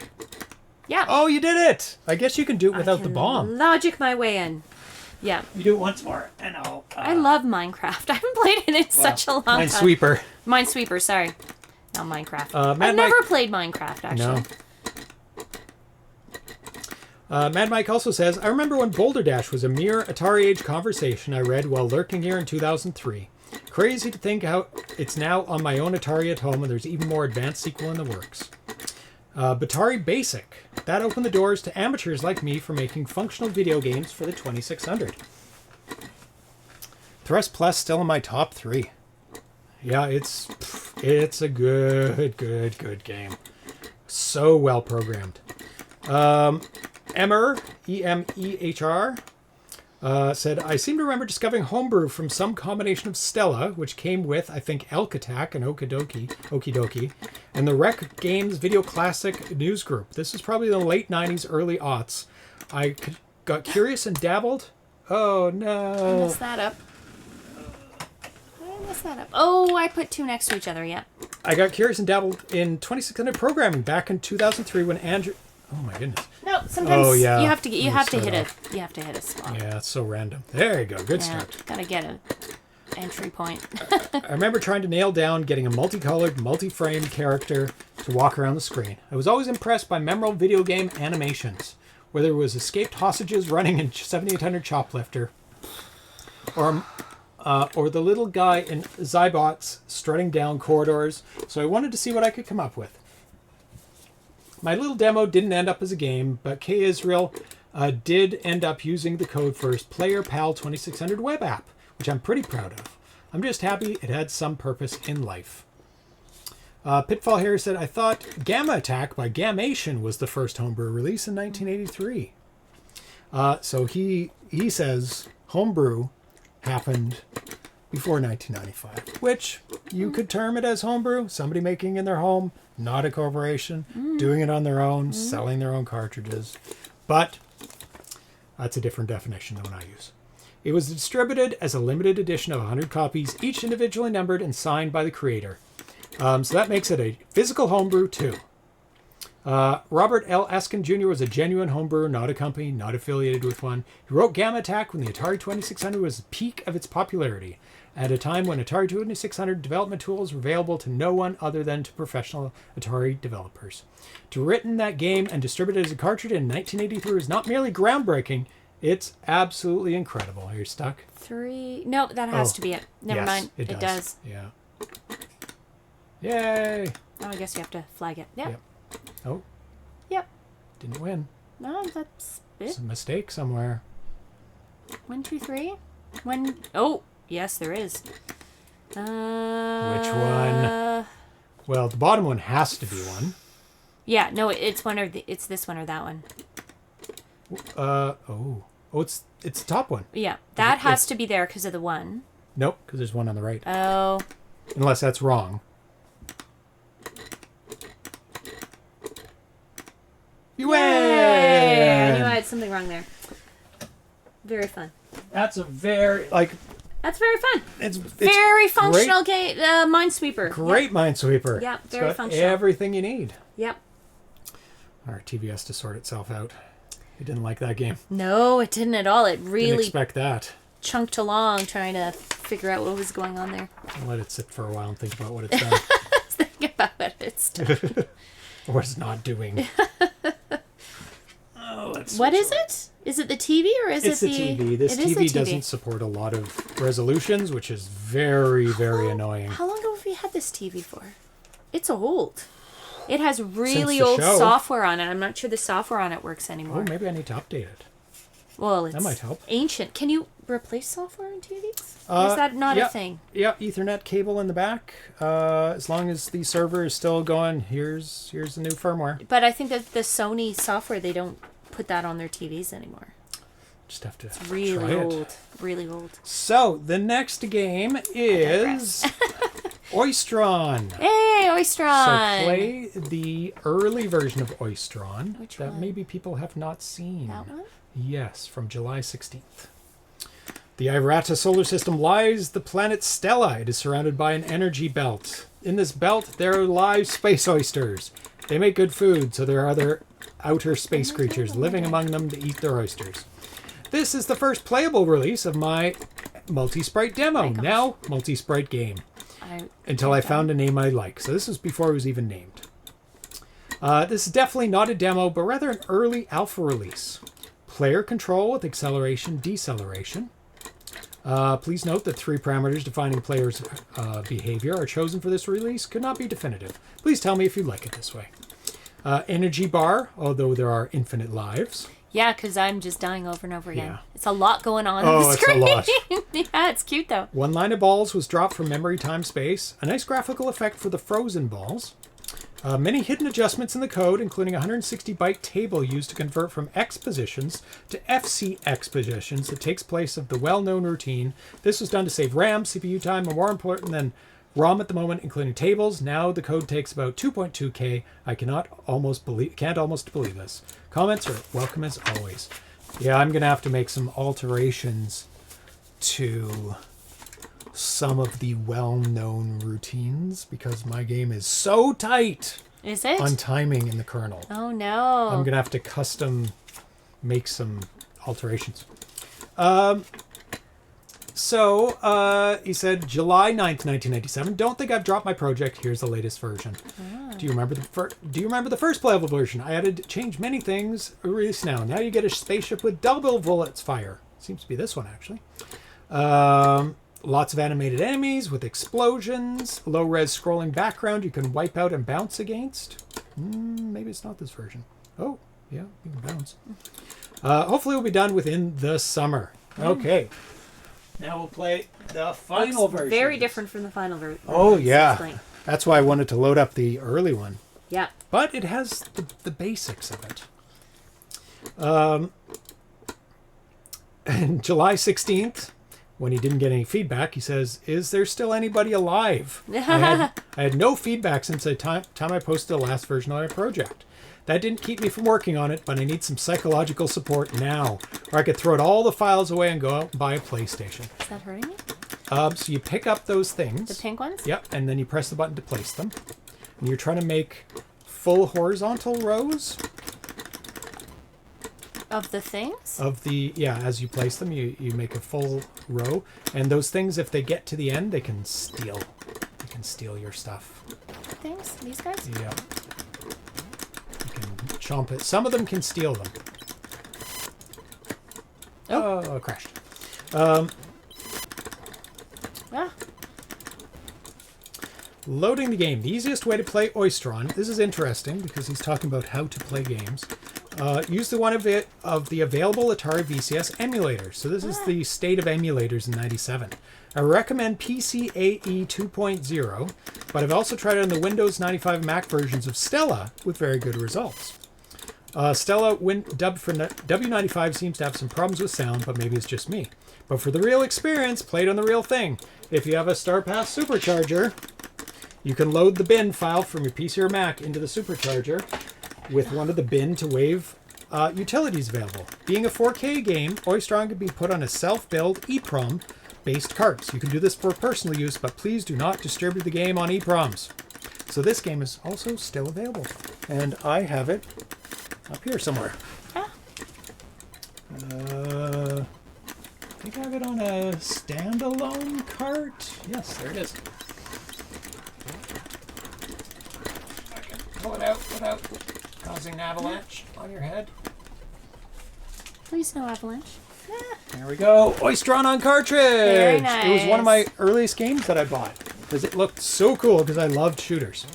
Yeah.
Oh, you did it! I guess you can do it without the bomb.
Logic my way in. Yeah.
You do it once more, and I'll...
I love Minecraft. I haven't played it in such a long time.
Minesweeper.
Minesweeper, sorry. Not Minecraft.
Mad
I've never played Minecraft, actually.
No. Mad Mike also says, I remember when Boulder Dash was a mere Atari Age conversation I read while lurking here in 2003. Crazy to think how it's now on my own Atari at home, and there's even more advanced sequel in the works. Batari Basic. That opened the doors to amateurs like me for making functional video games for the 2600. Thrust Plus still in my top 3. Yeah, it's a good game. So well programmed. Emer, E-M-E-H-R, said, I seem to remember discovering Homebrew from some combination of Stella, which came with, I think, Elk Attack and Okie Dokie, and the Rec Games Video Classic News Group. This is probably the late 90s, early aughts. I got curious and dabbled. Oh, no.
I messed that up. Oh, I put 2 next to each other, yeah.
I got curious and dabbled in 2600 programming back in 2003 when Andrew... Oh, my goodness.
No, sometimes you have to hit a spot.
Yeah, it's so random. There you go. Good start.
Gotta get an entry point.
I remember trying to nail down getting a multicolored, multi-frame character to walk around the screen. I was always impressed by memorable video game animations, whether it was escaped hostages running in 7800 Choplifter, or the little guy in Zybots strutting down corridors. So I wanted to see what I could come up with. My little demo didn't end up as a game, but K Israel did end up using the code for his Player Pal 2600 web app, which I'm pretty proud of. I'm just happy it had some purpose in life. Pitfall Harry said, I thought Gamma Attack by Gamation was the first homebrew release in 1983. So he says homebrew happened before 1995, which you could term it as homebrew. Somebody making in their home, not a corporation, doing it on their own, selling their own cartridges. But that's a different definition than what I use. It was distributed as a limited edition of 100 copies, each individually numbered and signed by the creator. So that makes it a physical homebrew too. Robert L. Eskin Jr. was a genuine homebrewer, not a company, not affiliated with one. He wrote Gamma Attack when the Atari 2600 was the peak of its popularity, at a time when Atari 2600 development tools were available to no one other than to professional Atari developers. To written that game and distribute it as a cartridge in 1983 is not merely groundbreaking, it's absolutely incredible. Are you stuck?
3. No, that has to be it. Never mind.
It
does.
Yeah. Yay!
Oh, I guess you have to flag it. Yep.
Oh.
Yep.
Didn't win.
No, that's it.
It's a mistake somewhere.
1, 2, 3. When? Oh, yes, there is.
Which one? Well, the bottom one has to be one.
Yeah, no, it's it's this one or that one.
Oh, it's the top one.
Yeah, that has to be there because of the 1.
Nope, because there's one on the right.
Oh.
Unless that's wrong. You win!
Yay! I knew I had something wrong there. Very fun.
That's a very
That's very fun.
It's
very functional game. Minesweeper.
Great Minesweeper.
Yeah,
It's
very
got
functional.
everything you need.
Yep.
Our TV has to sort itself out. You didn't like that game.
No, it didn't at all. It
Didn't
really
expect that.
chunked along trying to figure out what was going on there.
I'll let it sit for a while and think about what it's done.
Think about what it's done.
Or it's not doing.
What is it? Is it the TV or is
it's
it
the TV. This
it is
TV
the
doesn't support a lot of resolutions, which is very, very annoying.
How long have we had this TV for? It's old. It has really
Since the
old
show.
software on it. I'm not sure the software on it works
Oh,
anymore.
maybe I need to update it.
Well, it's
That might help.
ancient. Can you replace software on TVs? Or is that not a thing?
Yeah, Ethernet cable in the back. As long as the server is still going, here's the new firmware.
But I think that the Sony software, they don't put that on their TVs anymore.
Just have to
Really
try
old.
it.
Really old.
So, the next game is Oystron.
Hey, Oystron!
So play the early version of Oystron
Which
that
one?
maybe people have not seen.
That one?
Yes, from July 16th. The Irata solar system lies the planet Stella. It is surrounded by an energy belt. In this belt, there are live space oysters. They make good food, so there are other outer space creatures living among them to eat their oysters. This is the first playable release of my multi-sprite demo, now multi-sprite game, until I found a name I like. So this was before it was even named. This is definitely not a demo, but rather an early alpha release. Player control with acceleration, deceleration. Please note that 3 parameters defining players' behavior are chosen for this release. Could not be definitive. Please tell me if you like it this way. Energy bar, although there are infinite lives.
Yeah, because I'm just dying over and over again.
Yeah.
It's a lot going on the screen.
It's a lot.
Yeah, it's cute though.
1 line of balls was dropped from memory, time, space. A nice graphical effect for the frozen balls. Many hidden adjustments in the code, including a 160-byte table used to convert from X positions to FCX positions that takes place of the well-known routine. This was done to save RAM, CPU time, and more important than ROM at the moment, including tables. Now the code takes about 2.2K. I can't almost believe this. Comments are welcome as always. Yeah, I'm going to have to make some alterations to some of the well-known routines because my game is so tight.
Is it?
On timing in the kernel.
Oh no.
I'm going to have to custom make some alterations. So, he said, July 9th, 1997. Don't think I've dropped my project. Here's the latest version. Do you remember the first playable version? I had to change many things. Release now. Now you get a spaceship with double bullets fire. Seems to be this one, actually. Lots of animated enemies with explosions. Low-res scrolling background you can wipe out and bounce against. Maybe it's not this version. Oh, yeah, you can bounce. Hopefully we'll be done within the summer. Okay. Now we'll play the final version.
Very different from the final version.
Oh, yeah. That's why I wanted to load up the early one.
Yeah.
But it has the basics of it. And July 16th, when he didn't get any feedback, he says, "Is there still anybody alive?" I had no feedback since the time I posted the last version of my project. That didn't keep me from working on it, but I need some psychological support now, or I could throw all the files away and go out and buy a PlayStation.
Is that hurting you?
So you pick up those things.
The pink ones?
Yep, and then you press the button to place them. And you're trying to make full horizontal rows.
Of the things?
As you place them, you make a full row. And those things, if they get to the end, they can steal. They can steal your stuff.
Things? These guys?
Yeah. You can chomp it. Some of them can steal them. Oh, crashed. Loading the game. The easiest way to play Oystron. This is interesting because he's talking about how to play games. Use the one of the available Atari VCS emulators. So this is the state of emulators in 97. I recommend PCAE 2.0, but I've also tried it on the Windows 95 Mac versions of Stella with very good results. Stella, dubbed for W95, seems to have some problems with sound, but maybe it's just me. But for the real experience, play it on the real thing. If you have a StarPass supercharger, you can load the bin file from your PC or Mac into the supercharger with one of the bin to wave utilities available. Being a 4K game, Oystron can be put on a self-build EEPROM based carts. You can do this for personal use, but please do not distribute the game on EEPROMs. So this game is also still available. And I have it up here somewhere. I think I have it on a standalone cart. Yes, there it is. Pull it out without causing an avalanche on your head.
Please no avalanche.
There we go. Oystron on cartridge.
Very nice.
It was one of my earliest games that I bought because it looked so cool because I loved shooters.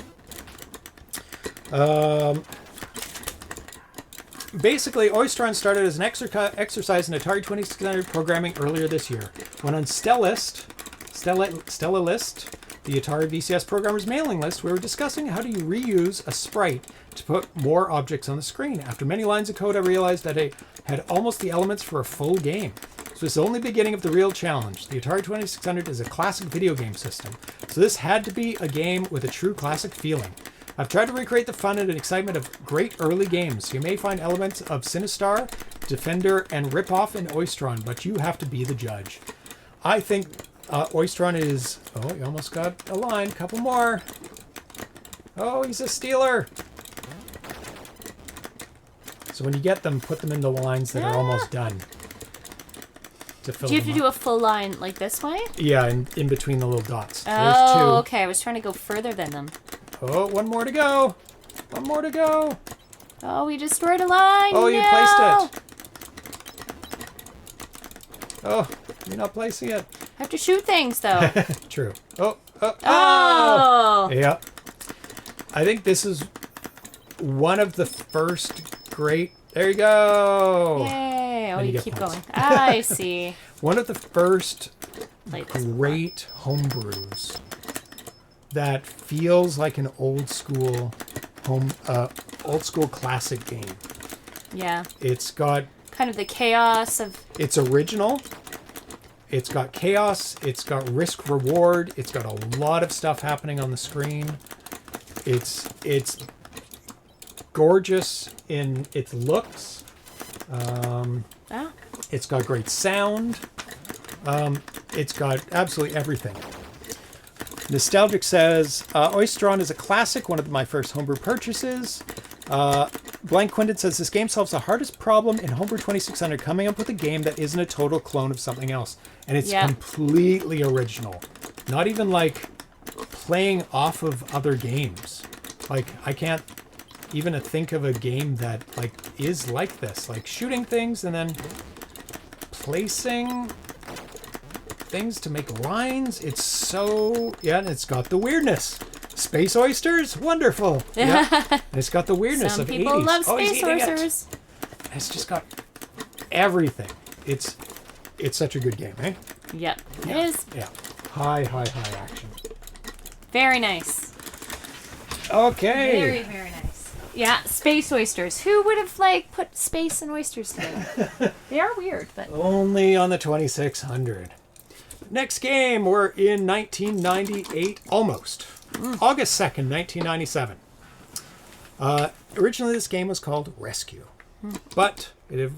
Basically, Oystron started as an exercise in Atari 2600 programming earlier this year. When on Stellalist, the Atari VCS programmer's mailing list, we were discussing how do you reuse a sprite to put more objects on the screen. After many lines of code, I realized that it had almost the elements for a full game. So it's only the beginning of the real challenge. The Atari 2600 is a classic video game system, so this had to be a game with a true classic feeling. I've tried to recreate the fun and excitement of great early games. You may find elements of Sinistar, Defender, and Rip-Off in Oystron, but you have to be the judge. I think Oystron is... Oh, you almost got a line. Couple more. Oh, he's a stealer. So when you get them, put them in the lines that are almost done. Do you have to do
a full line like this way?
Yeah, in between the little dots.
Oh,
there's 2.
Okay. I was trying to go further than them.
Oh, one more to go. One more to go.
Oh, we destroyed a line.
Oh, you
no!
placed it. Oh, you're not placing it.
I have to shoot things, though.
True. Oh.
Oh.
Yeah. I think this is one of the first great... There you go.
Yay. Oh,
And
you
you get
keep
points.
going. I see.
One of the first
Like this.
great homebrews that feels like an old school classic game.
Yeah.
It's got
kind of the chaos of...
It's original. It's got chaos. It's got risk reward. It's got a lot of stuff happening on the screen. It's gorgeous in its looks. It's got great sound. It's got absolutely everything. Nostalgic says, Oystron is a classic, one of my first homebrew purchases. Blank Quinton says, this game solves the hardest problem in Homebrew 2600, coming up with a game that isn't a total clone of something else. And it's completely original. Not even like playing off of other games. Like, I can't even think of a game that like is like this. Like shooting things and then placing things to make lines. It's so... Yeah, and it's got the weirdness. Space oysters? Wonderful. Yeah. And it's got the weirdness of 80s.
Some people love space oysters.
It's just got everything. It's such a good game, eh?
Yep.
Yeah.
It is.
Yeah. High action.
Very nice.
Okay.
Very, very nice. Yeah, space oysters. Who would have, like, put space and oysters together? They are weird, but...
Only on the 2600. next game, we're in 1998, almost. August 2nd, 1997. Originally, this game was called Rescue, but it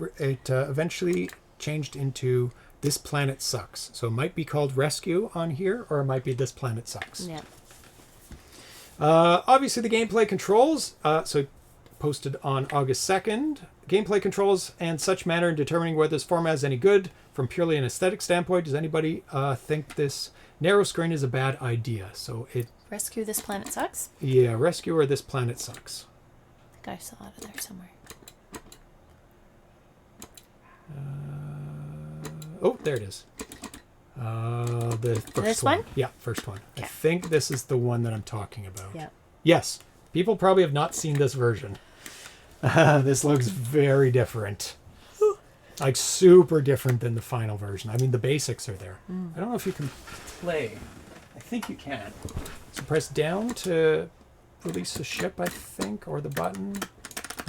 eventually changed into This Planet Sucks. So it might be called Rescue on here, or it might be This Planet Sucks.
Yeah.
Obviously, the gameplay controls, so posted on August 2nd. Gameplay controls and such manner in determining whether this format is any good from purely an aesthetic standpoint. Does anybody think this narrow screen is a bad idea? So it...
Rescue This Planet Sucks?
Yeah, Rescue or This Planet Sucks.
I think I saw it there somewhere.
Oh, there it is. The first
This one?
Yeah, first one.
Okay.
I think this is the one that I'm talking about.
Yeah.
Yes. People probably have not seen this version. This looks very different. Like super different than the final version. I mean, the basics are there. I don't know if you can play. I think you can. So press down to release a ship, I think, or the button.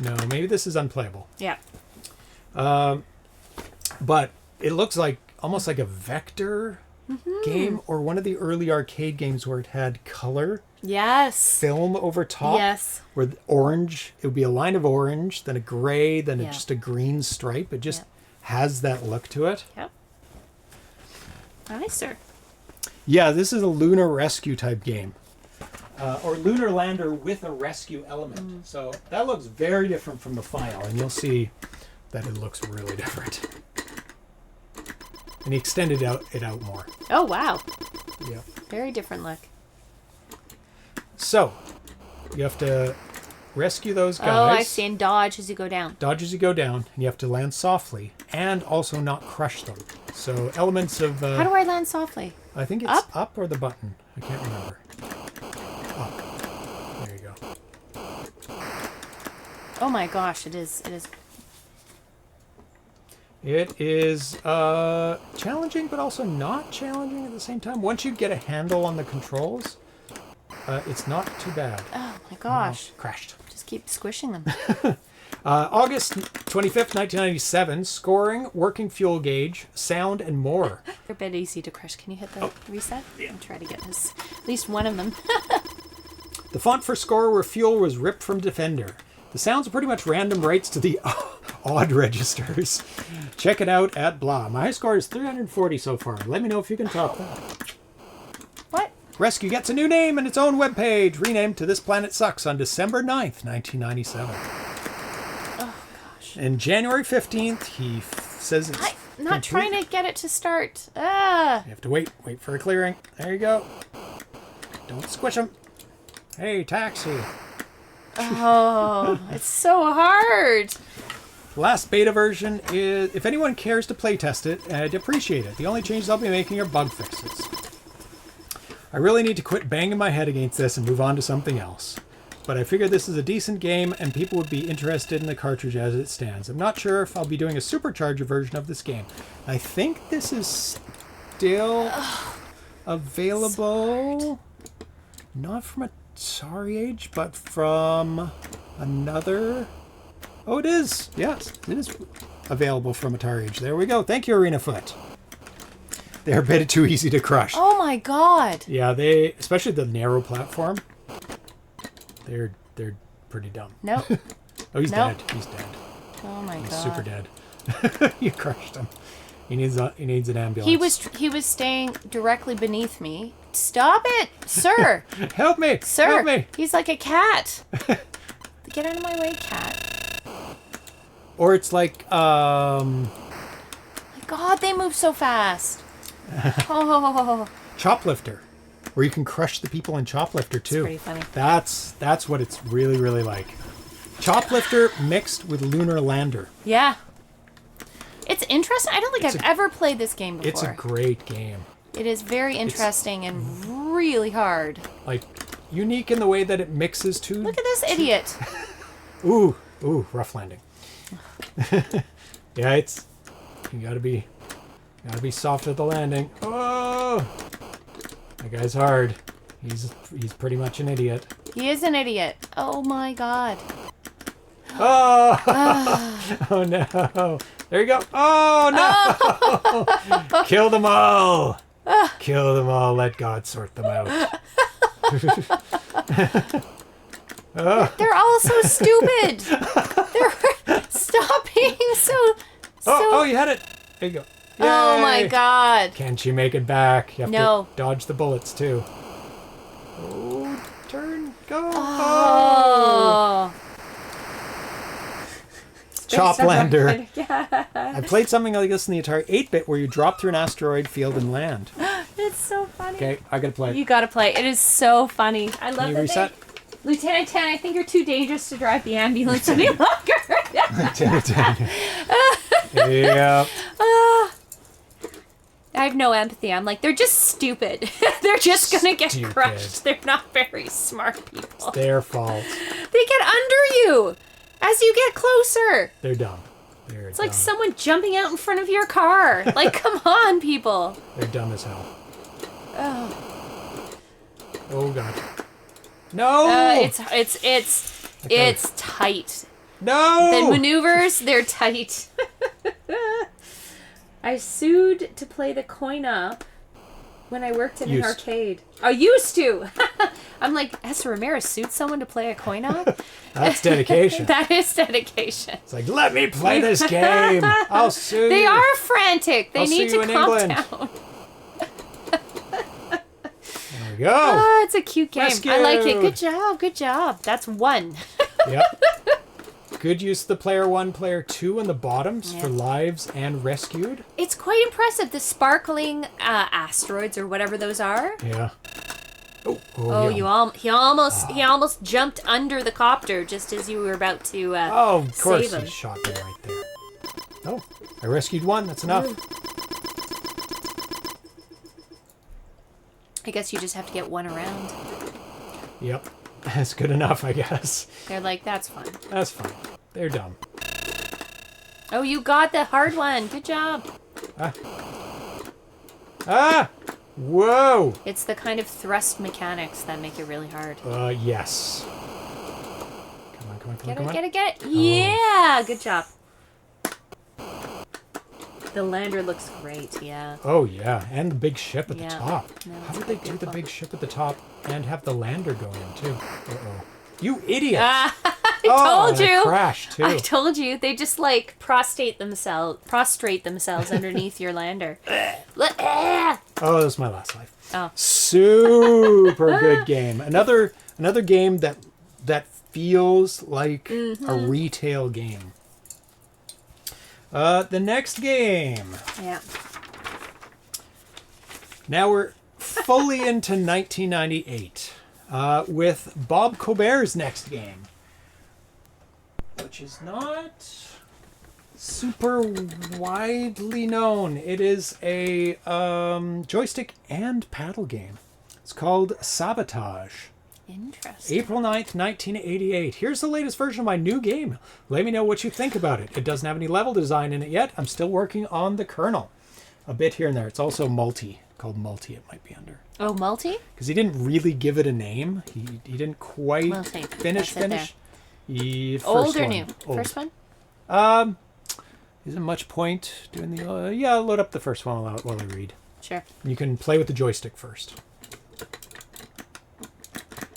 No, maybe this is unplayable.
Yeah.
But it looks like almost like a vector game or one of the early arcade games where it had color
Yes.
film over top.
Yes.
Where the orange, it would be a line of orange, then a gray, then
Yeah.
just a green stripe. It just has that look to it.
Yep. Nicer.
Yeah, this is a lunar rescue type game. Or lunar lander with a rescue element. So that looks very different from the final, and you'll see that it looks really different. And he extended it out more.
Oh, wow.
Yeah.
Very different look.
So, you have to rescue those guys.
Oh, I see. And dodge as you go down.
Dodge as you go down, and you have to land softly, and also not crush them. So, elements of...
How do I land softly?
I think it's up or the button. I can't remember. Up. There you go.
Oh my gosh, it is. It is.
It is challenging, but also not challenging at the same time. Once you get a handle on the controls, it's not too bad.
Oh my gosh.
Crashed.
Just keep squishing them.
August 25th, 1997. Scoring, working fuel gauge, sound, and more.
They're a bit easy to crush. Can you hit the reset? Yeah. And try to get this, at least one of them.
The font for score where fuel was ripped from Defender. The sounds are pretty much random rights to the odd registers. Check it out at blah. My high score is 340 so far. Let me know if you can top that.
What?
Rescue gets a new name and its own webpage, renamed to This Planet Sucks on December 9th, 1997.
Oh gosh.
And January 15th, he says it's
I'm not
complete.
trying to get it to start. Ah.
You have to wait for a clearing. There you go. Don't squish them. Hey, taxi.
Oh, it's so hard.
Last beta version is, if anyone cares to playtest it, I'd appreciate it. The only changes I'll be making are bug fixes. I really need to quit banging my head against this and move on to something else. But I figure this is a decent game and people would be interested in the cartridge as it stands. I'm not sure if I'll be doing a supercharger version of this game. I think this is still available. Not from a Sorry Age, but from another... Oh, it is. Yes, it is available from Atari Age. There we go. Thank you, Arena Foot. They're a bit too easy to crush.
Oh my god.
Yeah, they, especially the narrow platform, they're pretty dumb.
Nope.
Oh, he's
Nope.
dead. He's dead.
Oh my
He's
god.
super dead. You crushed him. He needs an ambulance.
He was staying directly beneath me. Stop it, sir.
Help me!
Sir.
Help me!
He's like a cat. Get out of my way, cat.
Or it's like,
My god, they move so fast. Oh.
Choplifter, where you can crush the people in Choplifter too.
pretty funny.
That's what it's really, really like. Choplifter mixed with Lunar Lander.
Yeah. It's interesting. I don't think I've ever played this game before.
It's a great game.
It is very interesting and really hard.
Like, unique in the way that it mixes two.
Look at this idiot.
Ooh, rough landing. Yeah, you gotta be soft at the landing. Oh, that guy's hard. He's pretty much an idiot.
He is an idiot. Oh my god.
Oh, oh no. There you go. Oh no. Kill them all. Kill them all. Let God sort them out.
They're all so stupid. Stop being so.
Oh, you had it. There you go.
Oh my
Yay.
God.
Can't you make it back? You have
No.
to dodge the bullets too. Oh, turn, go.
Oh.
Choplander.
Yeah.
I played something like this in the Atari 8-bit where you drop through an asteroid field and land.
It's so funny.
Okay, I gotta play.
You gotta play. It is so funny. I love
Can you
that
reset?
Lieutenant 10, I think you're too dangerous to drive the ambulance any longer.
Yeah.
I have no empathy. I'm like, they're just stupid. They're just gonna get
Stupid.
crushed. They're not very smart people.
Their fault.
They get under you as you get closer.
They're dumb.
It's like someone jumping out in front of your car. Like, come on, people.
They're dumb as hell.
Oh.
Oh god. No.
It's tight.
No.
The maneuvers, they're tight. I sued to play the coin-op when I worked in an arcade. I used to. I'm like, Esther Ramirez sued someone to play a coin-op?
That's dedication.
That is dedication.
It's like, let me play this game. I'll sue
They
you.
are frantic. They
I'll
need
see
to
you in
calm
England.
down.
There we go.
Oh, it's a cute game.
Rescue.
I like it. Good job. Good job. That's one.
Yep. Good use of the player 1, player 2 in the bottoms for lives and rescued.
It's quite impressive. The sparkling asteroids or whatever those are.
Yeah.
Oh,
yeah.
he almost jumped under the copter just as you were about to
Oh, of course
save him.
he shot me right there. Oh, I rescued one. That's enough.
I guess you just have to get one around.
Yep. That's good enough, I guess.
They're like, that's fine.
That's fine. They're dumb.
Oh, you got the hard one. Good job.
Ah! Whoa!
It's the kind of thrust mechanics that make it really hard.
Yes. Come on,
Get
come on.
it. Yeah, good job. The lander looks great, yeah.
Oh, yeah. And the big ship at the top.
No,
How
it's
would they do the
beautiful.
big ship at the top and have the lander go in, too? Uh-oh. You idiot!
I
Oh,
told
and
you.
it crashed, too.
I told you. They just like prostrate themselves underneath your lander.
Oh, that's my last life.
Oh.
Super good game. Another game that feels like a retail game. The next game.
Yeah.
Now we're fully into 1998 with Bob Colbert's next game, which is not super widely known. It is a joystick and paddle game. It's called Sabotage.
Interesting.
April 9th, 1988. Here's the latest version of my new game. Let me know what you think about it. It doesn't have any level design in it yet. I'm still working on the kernel. A bit here and there. It's also multi. Called multi it might be under.
Oh, multi?
Because he didn't really give it a name. He didn't quite
Multi.
finish.
That's
First
Old or
one.
new?
Old.
First one?
Isn't much point doing the... yeah, load up the first one while I read.
Sure.
You can play with the joystick first.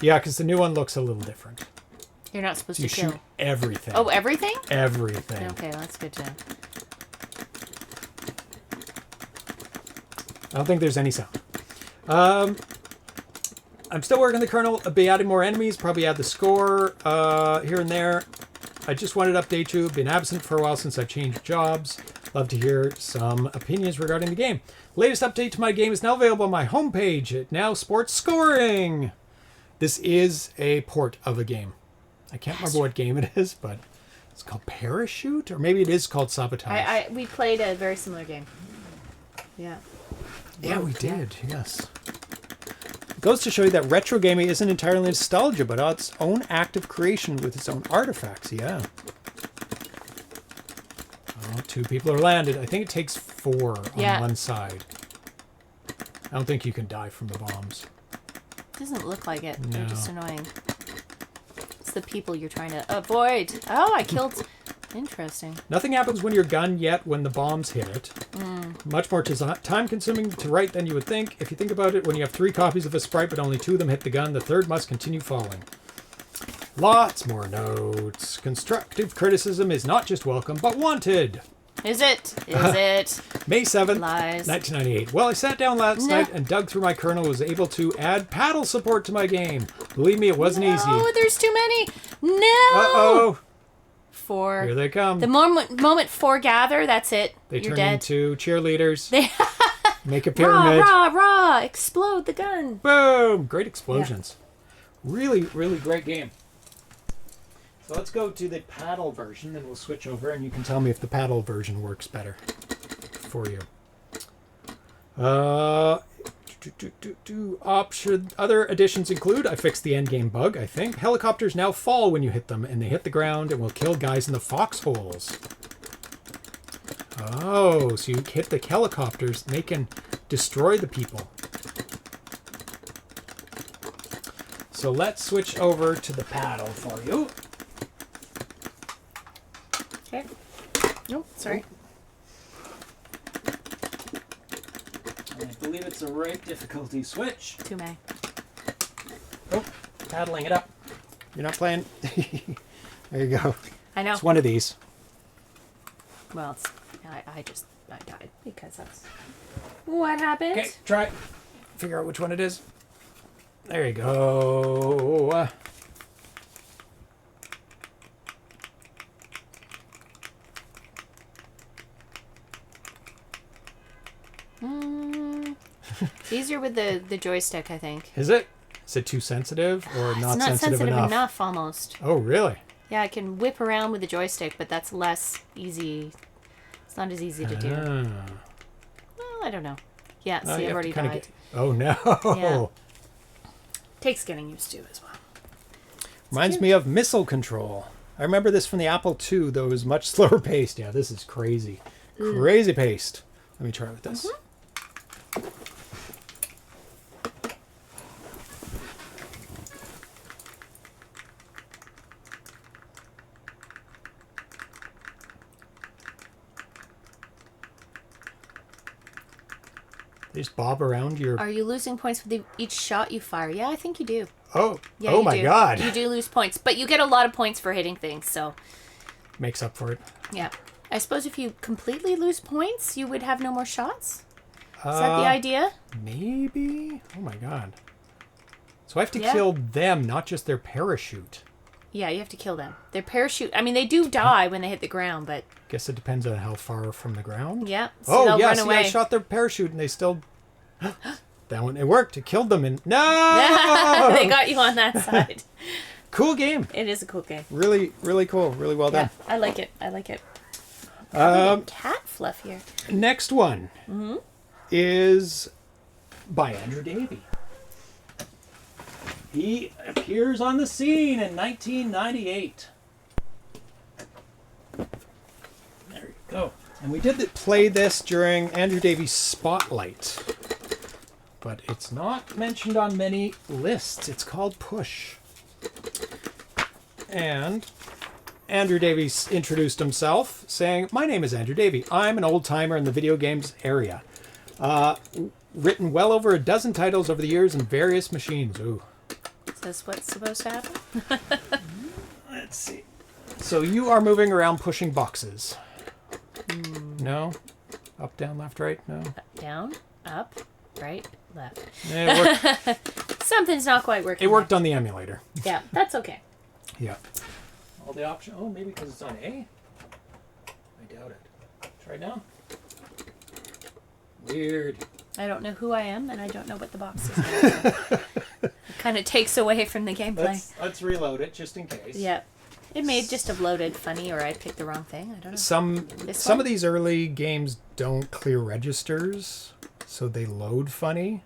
Yeah, because the new one looks a little different.
You're not supposed
So you
to kill.
shoot everything.
Oh, everything?
Everything.
Okay, well, that's good to know.
I don't think there's any sound. I'm still working the kernel. I'll be adding more enemies, probably add the score here and there. I just wanted to update you. Been absent for a while since I've changed jobs. Love to hear some opinions regarding the game. Latest update to my game is now available on my homepage. It now sports scoring. This is a port of a game. I can't remember what game it is, but it's called Parachute? Or maybe it is called Sabotage.
We played a very similar game. Yeah.
Yeah, we did, yes. It goes to show you that retro gaming isn't entirely nostalgia, but its own active creation with its own artifacts, yeah. Oh, 2 people are landed. I think it takes 4 on one side. I don't think you can die from the bombs.
Doesn't look like it. They're
No.
just annoying. It's the people you're trying to avoid. Oh, I killed Interesting.
Nothing happens when you're gunned yet when the bombs hit it. Much more time-consuming to write than you would think. If you think about it, when you have 3 copies of a sprite but only 2 of them hit the gun, the third must continue falling. Lots more notes. Constructive criticism is not just welcome, but wanted.
Is it? Is it?
May 7th,
Lies.
1998. Well, I sat down last night and dug through my kernel, was able to add paddle support to my game. Believe me, it wasn't easy.
Oh, there's too many. No.
Uh-oh.
4.
Here they come.
The moment 4 gather, that's it.
They
You're
turn
dead.
into cheerleaders.
They
Make a pyramid.
Rah, rah, rah. Explode the gun.
Boom. Great explosions. Yeah. Really, really great game. So let's go to the paddle version, and we'll switch over, and you can tell me if the paddle version works better for you. Other additions include, I fixed the endgame bug, I think. Helicopters now fall when you hit them, and they hit the ground and will kill guys in the foxholes. Oh, so you hit the helicopters, they can destroy the people. So let's switch over to the paddle for you.
Okay. Nope, sorry.
I believe it's the right difficulty switch.
Too many.
Oh, paddling it up. You're not playing? There you go.
I know.
It's one of these.
Well, it's, I died because that's what happened.
Okay, try. Figure out which one it is. There you go.
It's easier with the joystick, I think.
Is it? Is it too sensitive or
It's
not
not
sensitive enough?
almost.
Oh, really?
Yeah, I can whip around with the joystick, but that's less easy. It's not as easy to do. Well, I don't know. Yeah, see, I've already died.
Oh, no.
Yeah. Takes getting used to as well.
Reminds me of missile control. I remember this from the Apple II, though it was much slower paced. Yeah, this is crazy. Crazy paced. Let me try with this. They just bob around your...
Are you losing points with each shot you fire? Yeah, I think you do.
Oh,
Yeah,
oh my God.
You do lose points, but you get a lot of points for hitting things, so...
Makes up for it.
Yeah. I suppose if you completely lose points, you would have no more shots? Is that the idea?
Maybe? Oh my God. So I have to kill them, not just their parachute.
Yeah, you have to kill them. Their parachute... I mean, they do die when they hit the ground, but...
Guess it depends on how far from the ground.
Yeah. So they'll run away.
I shot their parachute and they still... That one, it worked. It killed them. And no!
They got you on that side.
Cool game.
It is a cool game.
Really, really cool. Really well done.
I like it. I like it. Cat fluff here.
Next one is by Andrew Davie. He appears on the scene in 1998. There you go. And we did play this during Andrew Davie's Spotlight. But it's not mentioned on many lists. It's called Push. And Andrew Davie introduced himself, saying, "My name is Andrew Davie. I'm an old-timer in the video games area. Written well over a dozen titles over the years in various machines." Ooh.
Is this what's supposed to happen?
Let's see. So you are moving around pushing boxes. No? Up, down, left, right? No?
Down, up, right, left.
Yeah, it worked.
Something's not quite working.
It worked on the emulator.
Yeah, that's okay.
Yeah. All the options. Oh, maybe because it's on A? I doubt it. Try it now. Weird.
I don't know who I am, and I don't know what the box is. It kind of takes away from the gameplay.
Let's reload it just in case.
Yeah. It may just have loaded funny, or I picked the wrong thing. I don't know.
Some of these early games don't clear registers, so they load funny.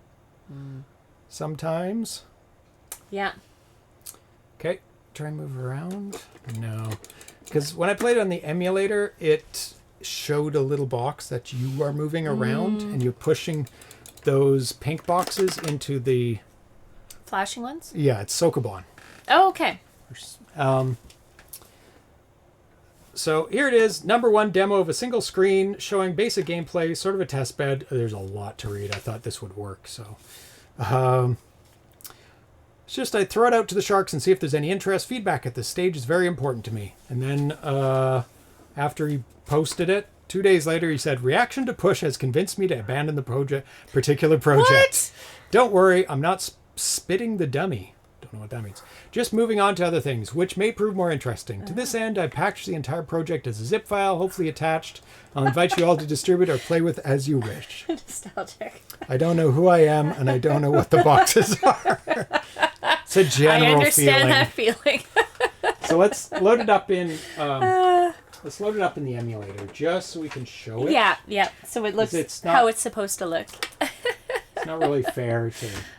Sometimes.
Yeah.
Okay, try and move around. No, because when I played it on the emulator, it showed a little box that you are moving around, and you're pushing those pink boxes into the
Flashing ones?
Yeah, it's Sokoban.
Oh, okay.
So here it is, number 1 demo of a single screen showing basic gameplay, sort of a test bed. There's a lot to read. I thought this would work, so... it's just I throw it out to the sharks and see if there's any interest. Feedback at this stage is very important to me. And then after he posted it, 2 days later, he said, reaction to push has convinced me to abandon the particular project.
What?
Don't worry, I'm not spitting the dummy. Don't know what that means. Just moving on to other things, which may prove more interesting. To this end, I packaged the entire project as a zip file, hopefully attached. I'll invite you all to distribute or play with as you wish.
Nostalgic.
I don't know who I am, and I don't know what the boxes are. It's a general
I understand
feeling.
that feeling.
So let's load it up in... let's load it up in the emulator, just so we can show it.
Yeah. So it looks
It's not-
how it's supposed to look.
It's not really fair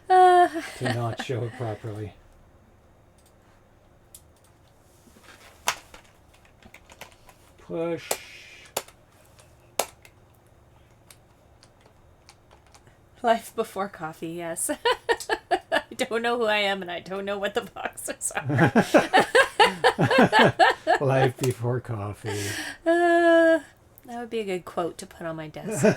to not show it properly. Push.
Life before coffee, yes. I don't know who I am, and I don't know what the boxes are.
Life before coffee.
That would be a good quote to put on my desk.
I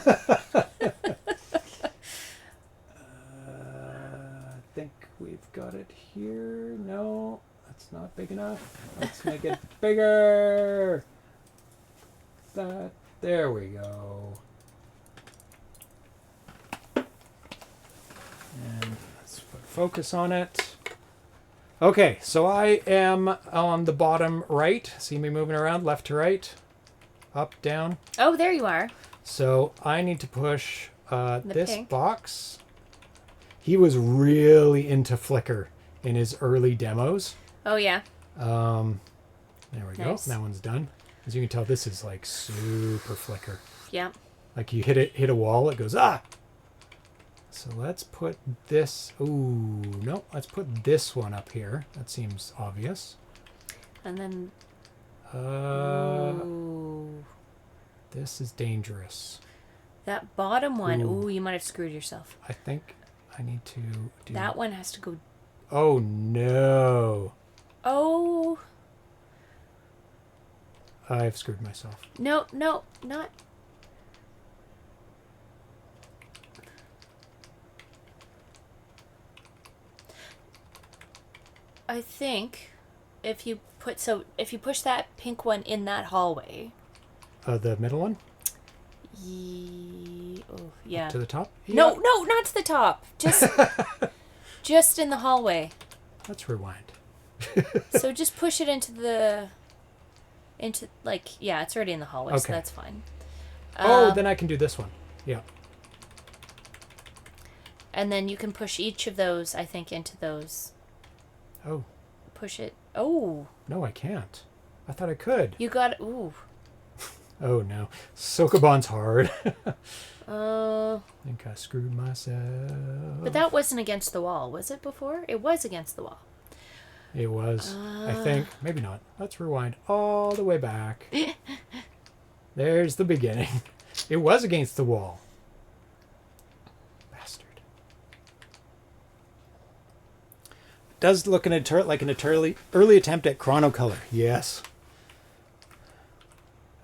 think we've got it here. No, that's not big enough. Let's make it bigger. There we go. And let's put focus on it. Okay, so I am on the bottom right. See me moving around left to right, up, down.
Oh, there you are.
So I need to push this
pink.
box. He was really into flicker in his early demos.
Oh, yeah.
There we
Nice.
go. That one's done. As you can tell, this is like super flicker.
Yeah.
Like you hit a wall, it goes, ah! So let's put this, ooh, no, let's put this one up here. That seems obvious.
And then...
Ooh. This is dangerous.
That bottom one,
Ooh.
ooh, you might have screwed yourself.
I think I need to do...
That one has to go...
Oh, no.
Oh...
I've screwed myself.
No, not... I think if you push that pink one in that hallway...
The middle one?
Oh, yeah.
Up to the top?
No, not to the top. Just in the hallway.
Let's rewind.
So just push it into yeah, it's already in the hallway, so
Okay.
that's fine.
Then I can do this one. Yeah.
And then you can push each of those, I think, into those.
Oh.
Push it. Oh.
No, I can't. I thought I could.
You got... Ooh.
Oh, no. Sokobon's hard.
Oh.
I think I screwed myself.
But that wasn't against the wall, was it before? It was against the wall.
It was. I think. Maybe not. Let's rewind all the way back. There's the beginning. It was against the wall. Bastard. Does look like an early attempt at chronocolor. Yes.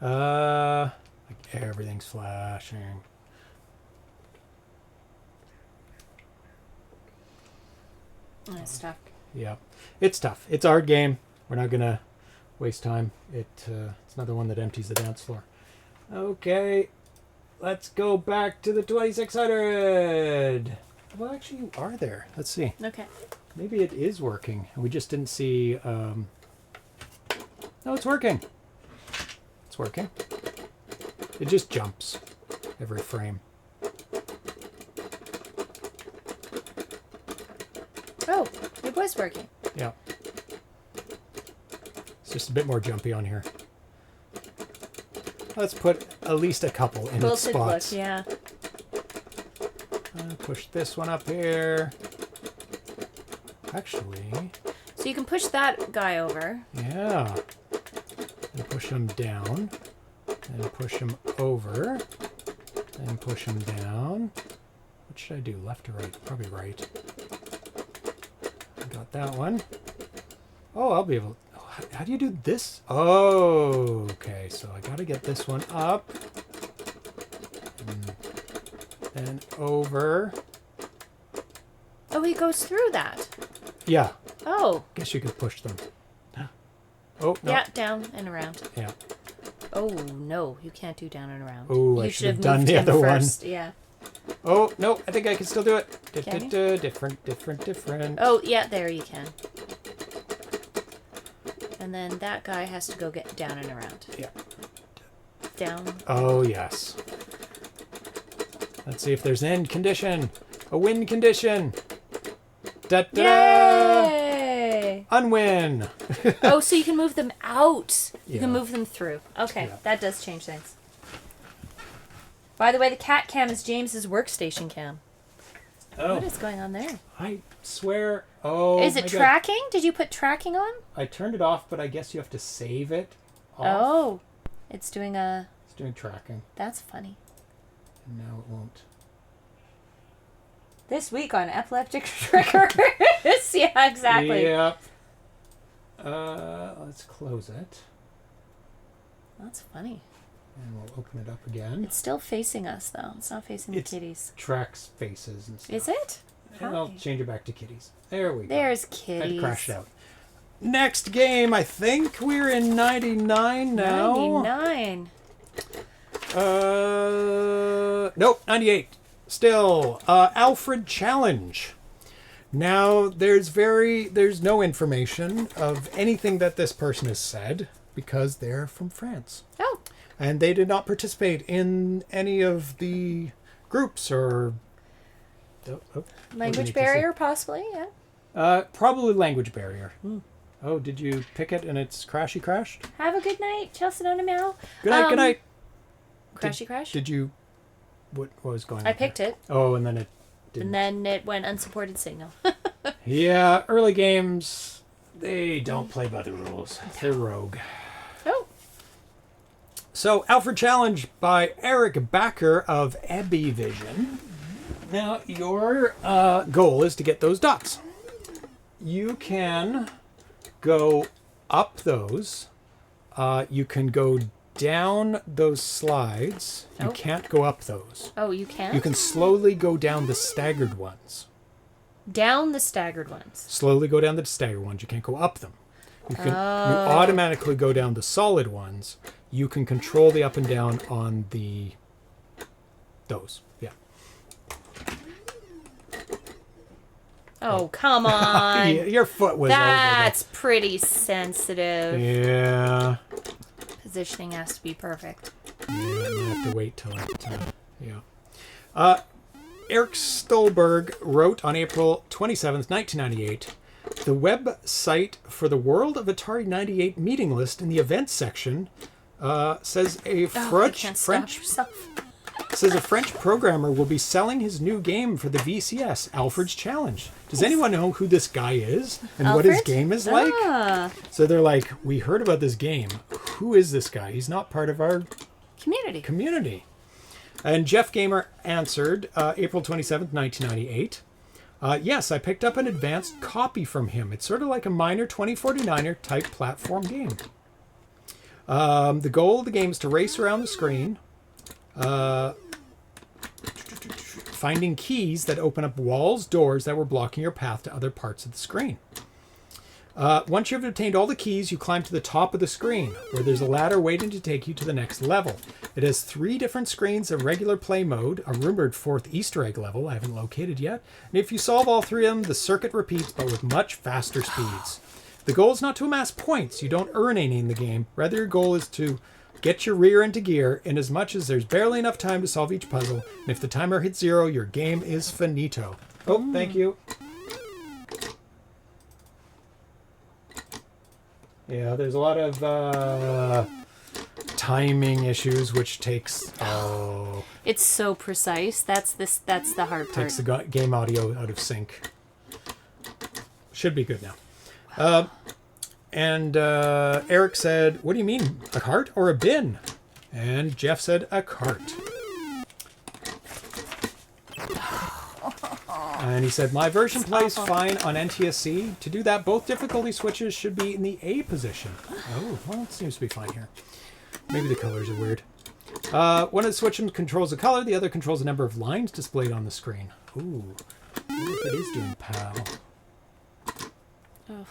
Like everything's flashing.
That's tough.
Yep. It's tough. It's our game. We're not gonna waste time. It's another one that empties the dance floor. Okay. Let's go back to the 2600. Well, actually, you are there. Let's see.
Okay.
Maybe it is working. We just didn't see... No, it's working. It's working. It just jumps every frame.
Oh, it was working.
Yeah. It's just a bit more jumpy on here. Let's put at least a couple in its spots.
Look, yeah.
Push this one up here. Actually...
So you can push that guy over.
Yeah. And push him down. And push him over. And push him down. What should I do? Left or right? Probably right. I got that one. Oh, I'll be able... Oh, How do you do this? Oh, okay. So I got to get this one up. And then over.
Oh, he goes through that.
Yeah.
Oh.
Guess you could push them. Oh, no.
Yeah, down and around.
Yeah.
Oh, no. You can't do down and around.
Oh, I
you
should have done the other
first.
one.
Yeah.
Oh, no. I think I can still do it.
Can you?
Different.
Oh, yeah, there you can. And then that guy has to go get down and around.
Yeah.
Down.
Oh, yes. Let's see if there's an end condition. A win condition. Da-da-da!
Yay!
Unwin.
Oh, so you can move them out. You can
Yeah.
move them through. Okay,
Yeah.
that does change things. By the way, the cat cam is James's workstation cam.
Oh,
What is going on there?
I swear. Oh,
Is it
my God.
tracking? Did you put tracking on?
I turned it off, but I guess you have to save it off.
Oh, it's doing a...
It's doing tracking.
That's funny.
And now it won't.
This week on Epileptic Triggers. Yeah, exactly.
Yep. Let's close it.
That's funny.
And we'll open it up again.
It's still facing us, though. It's not facing the
It's-
kitties.
Tracks faces and stuff.
Is it?
And I'll
Hi.
change it back to kitties. There we go.
There's
I'd
kitties.
crashed out. Next game, I think we're in 99 now.
99.
Nope, 98. Still, Alfred challenge. Now, there's no information of anything that this person has said because they're from France.
Oh.
And they did not participate in any of the groups or...
Language barrier, possibly, yeah.
Probably language barrier. Oh, did you pick it and it's crashed?
Have a good night, Chelsea Nona Meow.
Good night, good night.
Crashy crash?
Did you... What was going on?
I picked it,
Oh, and then it didn't.
and then it went unsupported signal.
Yeah, early games, they don't play by the rules. They're rogue.
Oh.
So, Alfred Challenge by Erik Bacher of Ébivision. Now, your goal is to get those dots. You can go up those. You can go down those slides. You
Oh.
can't go up those.
Oh, you can?
You can slowly go down the staggered ones.
Down the staggered ones.
Slowly go down the staggered ones. You can't go up them. You automatically go down the solid ones. You can control the up and down on those. Yeah.
Oh, come on.
Your foot was
That's pretty sensitive.
over there. Yeah.
Positioning has to be perfect.
Yeah, you have to wait till it. Yeah. Erik Stolberg wrote on April 27th, 1998, the website for the World of Atari 98 meeting list in the events section says a French programmer will be selling his new game for the VCS, Alfred's Challenge. Does anyone know who this guy is and what his
Alfred?
game is like?
Ah,
So they're like, we heard about this game. Who is this guy? He's not part of our community. And Jeff Gamer answered April 27th, 1998. Yes, I picked up an advanced copy from him. It's sort of like a minor 2049er type platform game. The goal of the game is to race around the screen, finding keys that open up walls, doors that were blocking your path to other parts of the screen. Once you've obtained all the keys, you climb to the top of the screen, where there's a ladder waiting to take you to the next level. It has 3 different screens of regular play mode, a rumored 4th Easter egg level I haven't located yet, and if you solve all 3 of them, the circuit repeats, but with much faster speeds. The goal is not to amass points. You don't earn any in the game. Rather, your goal is to get your rear into gear, in as much as there's barely enough time to solve each puzzle, and if the timer hits 0, your game is finito. Oh, thank you. Yeah, there's a lot of timing issues, which takes
it's so precise. That's the hard part.
takes the game audio out of sync. Should be good now. And Eric said, "What do you mean, a cart or a bin?" And Jeff said, "A cart." And he said, my version
It's
plays
awful.
fine on NTSC. To do that, both difficulty switches should be in the A position. Oh, well, it seems to be fine here. Maybe the colors are weird. One of the switches controls the color, the other controls the number of lines displayed on the screen. Ooh, I wonder if it is doing PAL.
Ugh.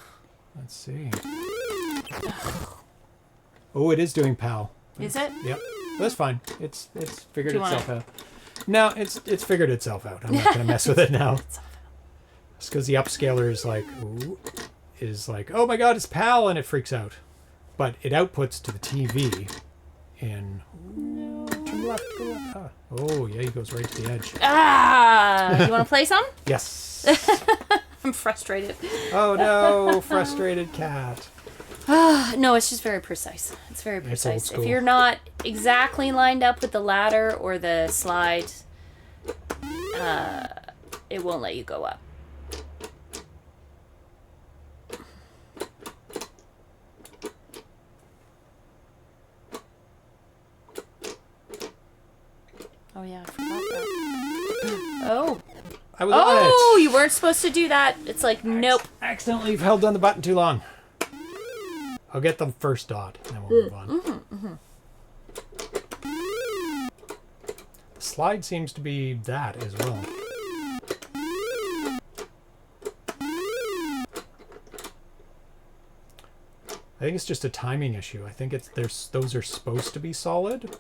Let's see. Oh, it is doing PAL.
Is it?
Yep. That's fine. It's figured
Do you
itself
want
out. No, it's figured itself out. I'm not gonna mess with it now. It's because the upscaler is like, ooh, oh my god, it's PAL, and it freaks out. But it outputs to the TV in. Turn left, go left. Ah. Oh yeah, he goes right to the edge.
Ah! You want to play some?
Yes.
I'm frustrated.
Oh no, frustrated cat.
No, it's just very precise. It's very precise.
old school.
If you're not exactly lined up with the ladder or the slide, it won't let you go up. Oh yeah, I forgot that. Oh.
I was on
Oh,
it.
you weren't supposed to do that. It's like, nope.
Accidentally held down the button too long. I'll get the first dot, and then we'll move on. The slide seems to be that as well. I think it's just a timing issue. I think those are supposed to be solid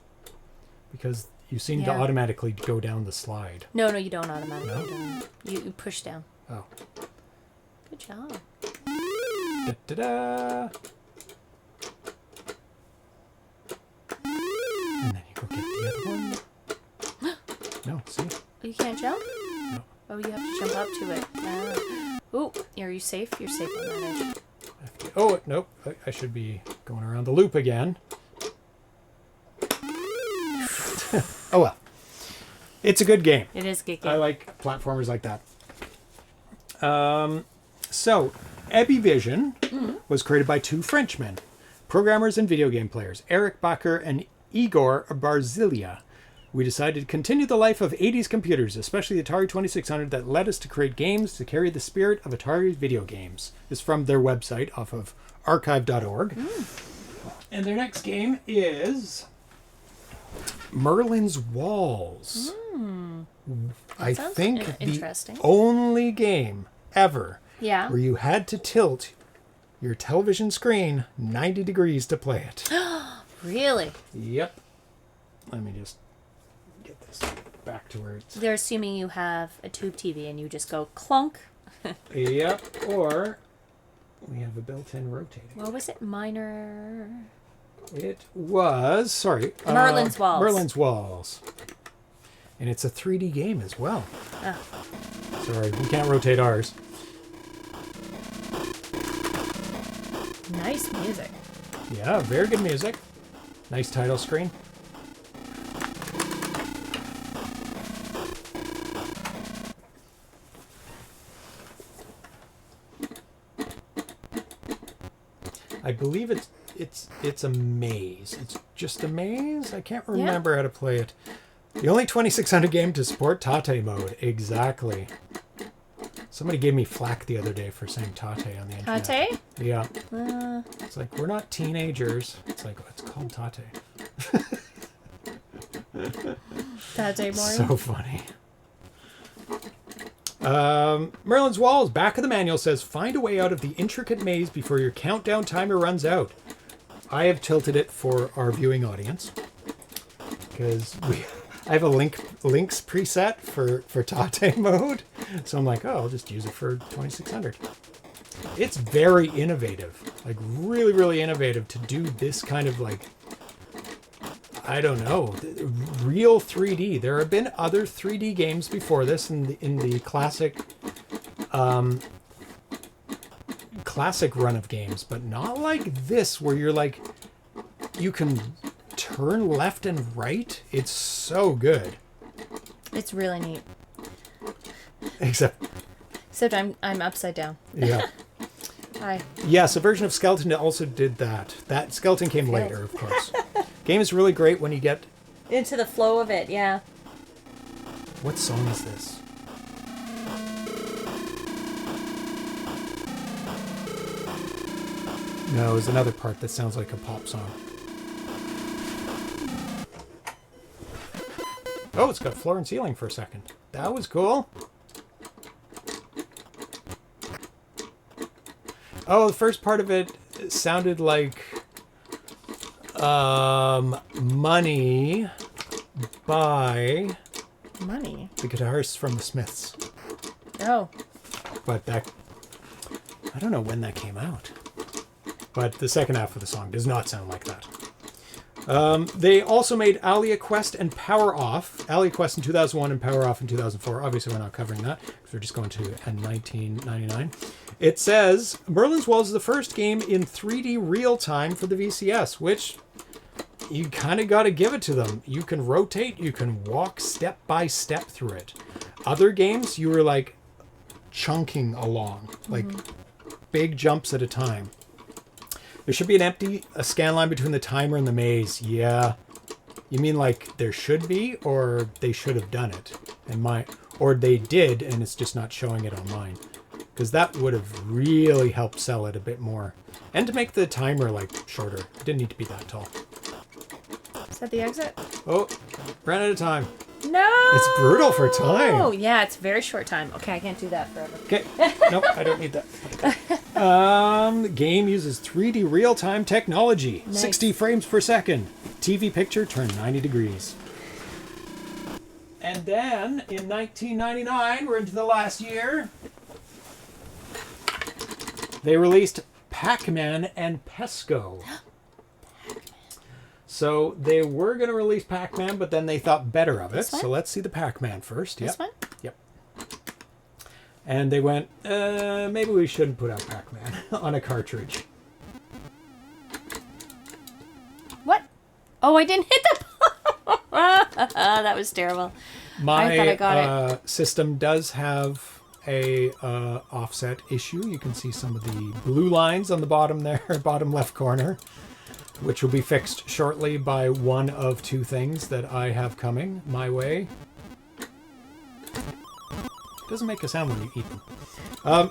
because you seem to
Yeah.
automatically go down the slide.
No, you don't automatically.
No?
You push down.
Oh.
Good job.
Da-da-da. And then you go get the other one. No, see?
Oh, you can't jump?
No.
Oh, you have to jump up to it. Ooh, are you safe? You're safe on that edge.
Oh, nope. I should be going around the loop again. Oh well. It's a good game.
It is a good game.
I like platformers like that. So, Ébivision was created by two Frenchmen, programmers and video game players, Erik Bacher and Igor Barzilia. We decided to continue the life of 80s computers, especially the Atari 2600, that led us to create games to carry the spirit of Atari video games. This is from their website off of archive.org. And their next game is Merlin's Walls. I
sounds
think the
interesting.
only game ever
Yeah.
where you had to tilt your television screen 90 degrees to play it.
Really?
Yep. Let me just get this back to where it's...
They're assuming you have a tube TV and you just go clunk.
Yep. Or we have a built-in rotating.
What was it? Minor.
It was, sorry.
Merlin's Walls.
Merlin's Walls. And it's a 3D game as well.
Oh.
Sorry, we can't rotate ours.
Nice music.
Yeah, very good music. Nice title screen. I believe it's a maze. It's just a maze? I can't remember how to play it. The only 2600 game to support Tate mode. Exactly. Somebody gave me flack the other day for saying Tate on the internet.
Tate?
Yeah. It's like, we're not teenagers. It's like, it's called Tate.
Tate Mori?
So funny. Merlin's Walls, back of the manual says, find a way out of the intricate maze before your countdown timer runs out. I have tilted it for our viewing audience because I have a links preset for Tate mode. So I'm like, oh, I'll just use it for 2600. It's very innovative, like really, really innovative to do this kind of like, I don't know, real 3D. There have been other 3D games before this in the classic run of games, but not like this where you're like, you can turn left and right. It's so good.
It's really neat.
Except
I'm upside down.
yeah.
Hi.
Yes, a version of Skeleton also did that. That Skeleton came later, of course. Game is really great when you get...
Into the flow of it, yeah.
What song is this? No, there's another part that sounds like a pop song. Oh, it's got floor and ceiling for a second. That was cool. Oh, the first part of it sounded like Money by
Money.
the guitarist from the Smiths.
Oh.
But that, I don't know when that came out. But the second half of the song does not sound like that. They also made Alia Quest and Power Off. Alia Quest in 2001 and Power Off in 2004. Obviously, we're not covering that because we're just going to 1999. It says, Merlin's Walls is the first game in 3D real time for the VCS, which you kind of got to give it to them. You can rotate, you can walk step by step through it. Other games, you were like chunking along, like big jumps at a time. There should be a scan line between the timer and the maze. Yeah. You mean like there should be, or they should have done it? Or they did, and it's just not showing it on mine. Because that would have really helped sell it a bit more. And to make the timer like shorter. It didn't need to be that tall.
Is that the exit?
Oh, ran out of time.
No!
It's brutal for time.
Oh, yeah, it's very short time. Okay, I can't do that forever.
Okay. Nope, I don't need that. The game uses 3D real-time technology.
Nice.
60 frames per second. TV picture turned 90 degrees. And then, in 1999, we're into the last year, they released Pac-Man and Pesco. So they were going to release Pac-Man, but then they thought better of it. So let's see the Pac-Man first.
This one?
Yep. And they went, maybe we shouldn't put out Pac-Man on a cartridge.
What?
Oh, I didn't hit the... That was terrible.
My
I thought I got it.
system does have a offset issue. You can see some of the blue lines on the bottom there, bottom left corner, which will be fixed shortly by one of two things that I have coming my way. Doesn't make a sound when you eat them.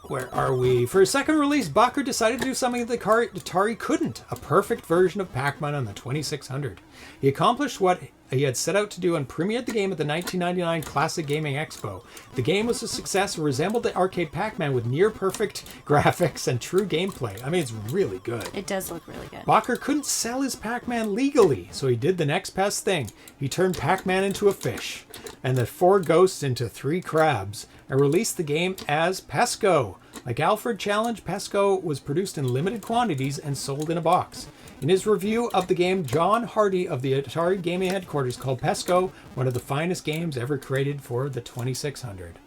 Where are we? For his second release, Bacher decided to do something that Atari couldn't. A perfect version of Pac-Man on the 2600. He accomplished what he had set out to do and premiered the game at the 1999 Classic Gaming Expo. The game was a success and resembled the arcade Pac-Man with near-perfect graphics and true gameplay. I mean, it's really good.
It does look really good.
Bacher couldn't sell his Pac-Man legally, so he did the next best thing. He turned Pac-Man into a fish, and the 4 ghosts into 3 crabs, and released the game as Pesco. Like Alfred Challenge, Pesco was produced in limited quantities and sold in a box. In his review of the game, John Hardy of the Atari Gaming Headquarters called Pesco one of the finest games ever created for the 2600.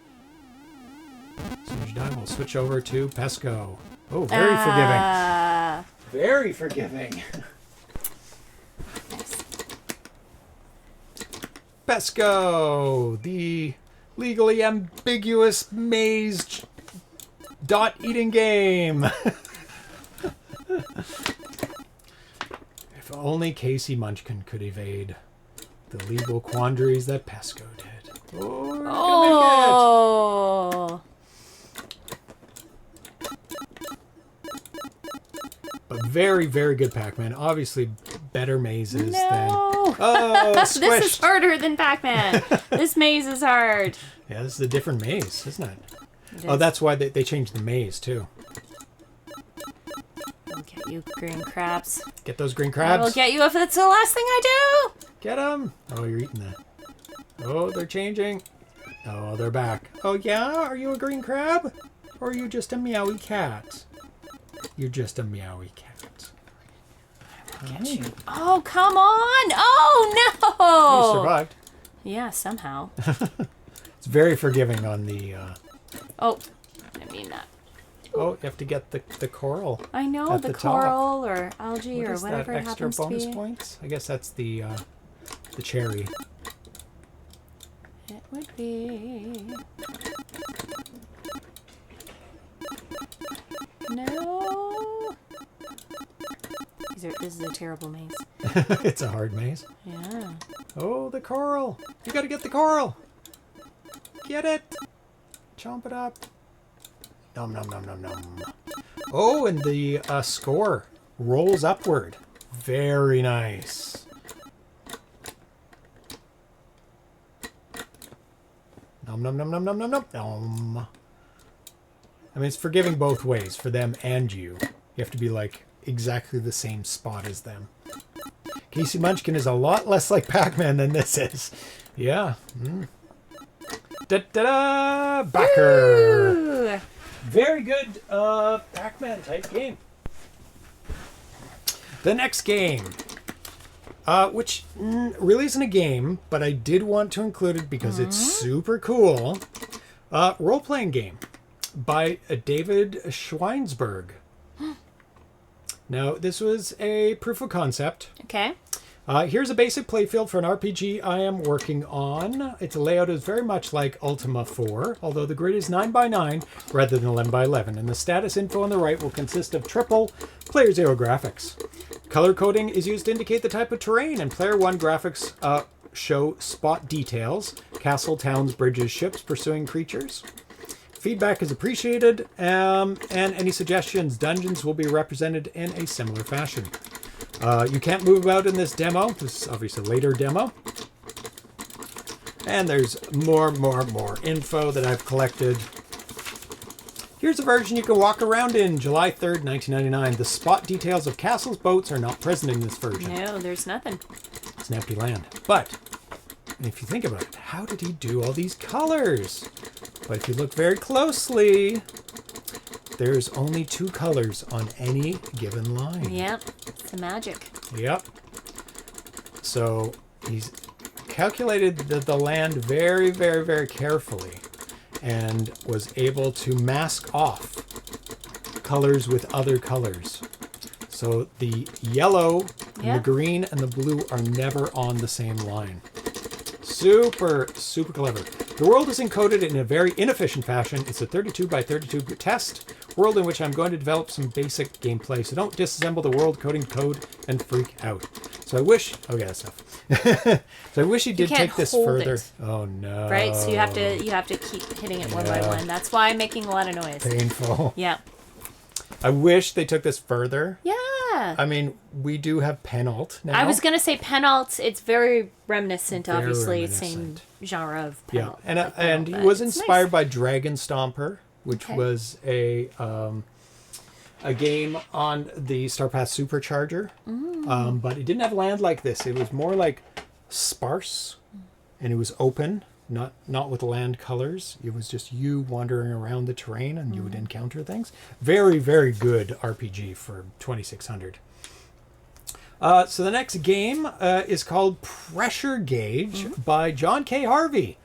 As soon as you're done, we'll switch over to Pesco. Oh, very forgiving. Very forgiving.
Nice.
Pesco, the legally ambiguous maze dot eating game. If only Casey Munchkin could evade the legal quandaries that Pesco did. Oh, we're gonna make it. But very, very good Pac-Man. Obviously, better mazes than... Oh, squished.
This is harder than Pac-Man. This maze is hard.
Yeah, this is a different maze, isn't it?
It
Oh,
is.
that's why they changed the maze, too.
I'll get you, green crabs.
Get those green
I
crabs.
will get you if it's the last thing I do.
Get them. Oh, you're eating that. Oh, they're changing. Oh, they're back. Oh, yeah? Are you a green crab? Or are you just a meowy cat? You're just a meowy cat.
Get you. Oh, come on. Oh, no.
You survived.
Yeah, somehow.
It's very forgiving on the...
Oh, I didn't mean that.
Oh, you have to get the coral.
I know,
at
the
the top.
coral or algae
What
or
is
whatever
that
it
extra
happens to
bonus
be.
points? I guess that's the cherry.
It would be. No. This is a terrible maze.
It's a hard maze.
Yeah.
Oh, the coral. You gotta get the coral. Get it. Chomp it up. Nom nom nom nom nom. Oh, and the score rolls upward. Very nice. Nom nom nom nom nom nom nom nom. I mean, it's forgiving both ways, for them and you. You have to be like exactly the same spot as them. Casey Munchkin is a lot less like Pac-Man than this is. Yeah. Da-da-da! Bacher!
Ooh.
Very good Pac-Man type game. The next game, which really isn't a game, but I did want to include it because it's super cool. Role-playing game by David Schweinsberg. Now, this was a proof of concept.
Okay.
Here's a basic playfield for an RPG I am working on. Its layout is very much like Ultima 4, although the grid is 9x9 rather than 11x11, and the status info on the right will consist of triple Player 0 graphics. Color coding is used to indicate the type of terrain, and Player 1 graphics show spot details, castle, towns, bridges, ships, pursuing creatures. Feedback is appreciated, and any suggestions, dungeons will be represented in a similar fashion. You can't move about in this demo. This is obviously a later demo. And there's more info that I've collected. Here's a version you can walk around in, July 3rd, 1999. The spot details of castles, boats are not present in this version.
No, there's nothing.
It's an empty land. But, if you think about it, how did he do all these colors? But if you look very closely, there's only 2 colors on any given line.
Yep, it's the magic.
Yep. So he's calculated the land very, very, very carefully and was able to mask off colors with other colors. So the yellow, and the green, and the blue are never on the same line. Super, super clever. The world is encoded in a very inefficient fashion. It's a 32 by 32 test world in which I'm going to develop some basic gameplay. So don't disassemble the world coding code and freak out. So I wish... Oh, yeah, stuff. So I wish he did take this further.
It.
Oh, no.
Right? So you have to keep hitting it one by one. That's why I'm making a lot of noise.
Painful.
Yeah.
I wish they took this further.
Yeah.
I mean, we do have penalt now.
I was going to say penalt. It's very reminiscent,
Very
obviously.
reminiscent.
Same genre of
Yeah,
penalt.
and he was inspired by Dragon Stomper, which was a game on the Starpath Supercharger, but it didn't have land like this. It was more like sparse, and it was open, not with land colors. It was just you wandering around the terrain, and you would encounter things. Very, very good RPG for 2600. So the next game is called Pressure Gauge by John K. Harvey,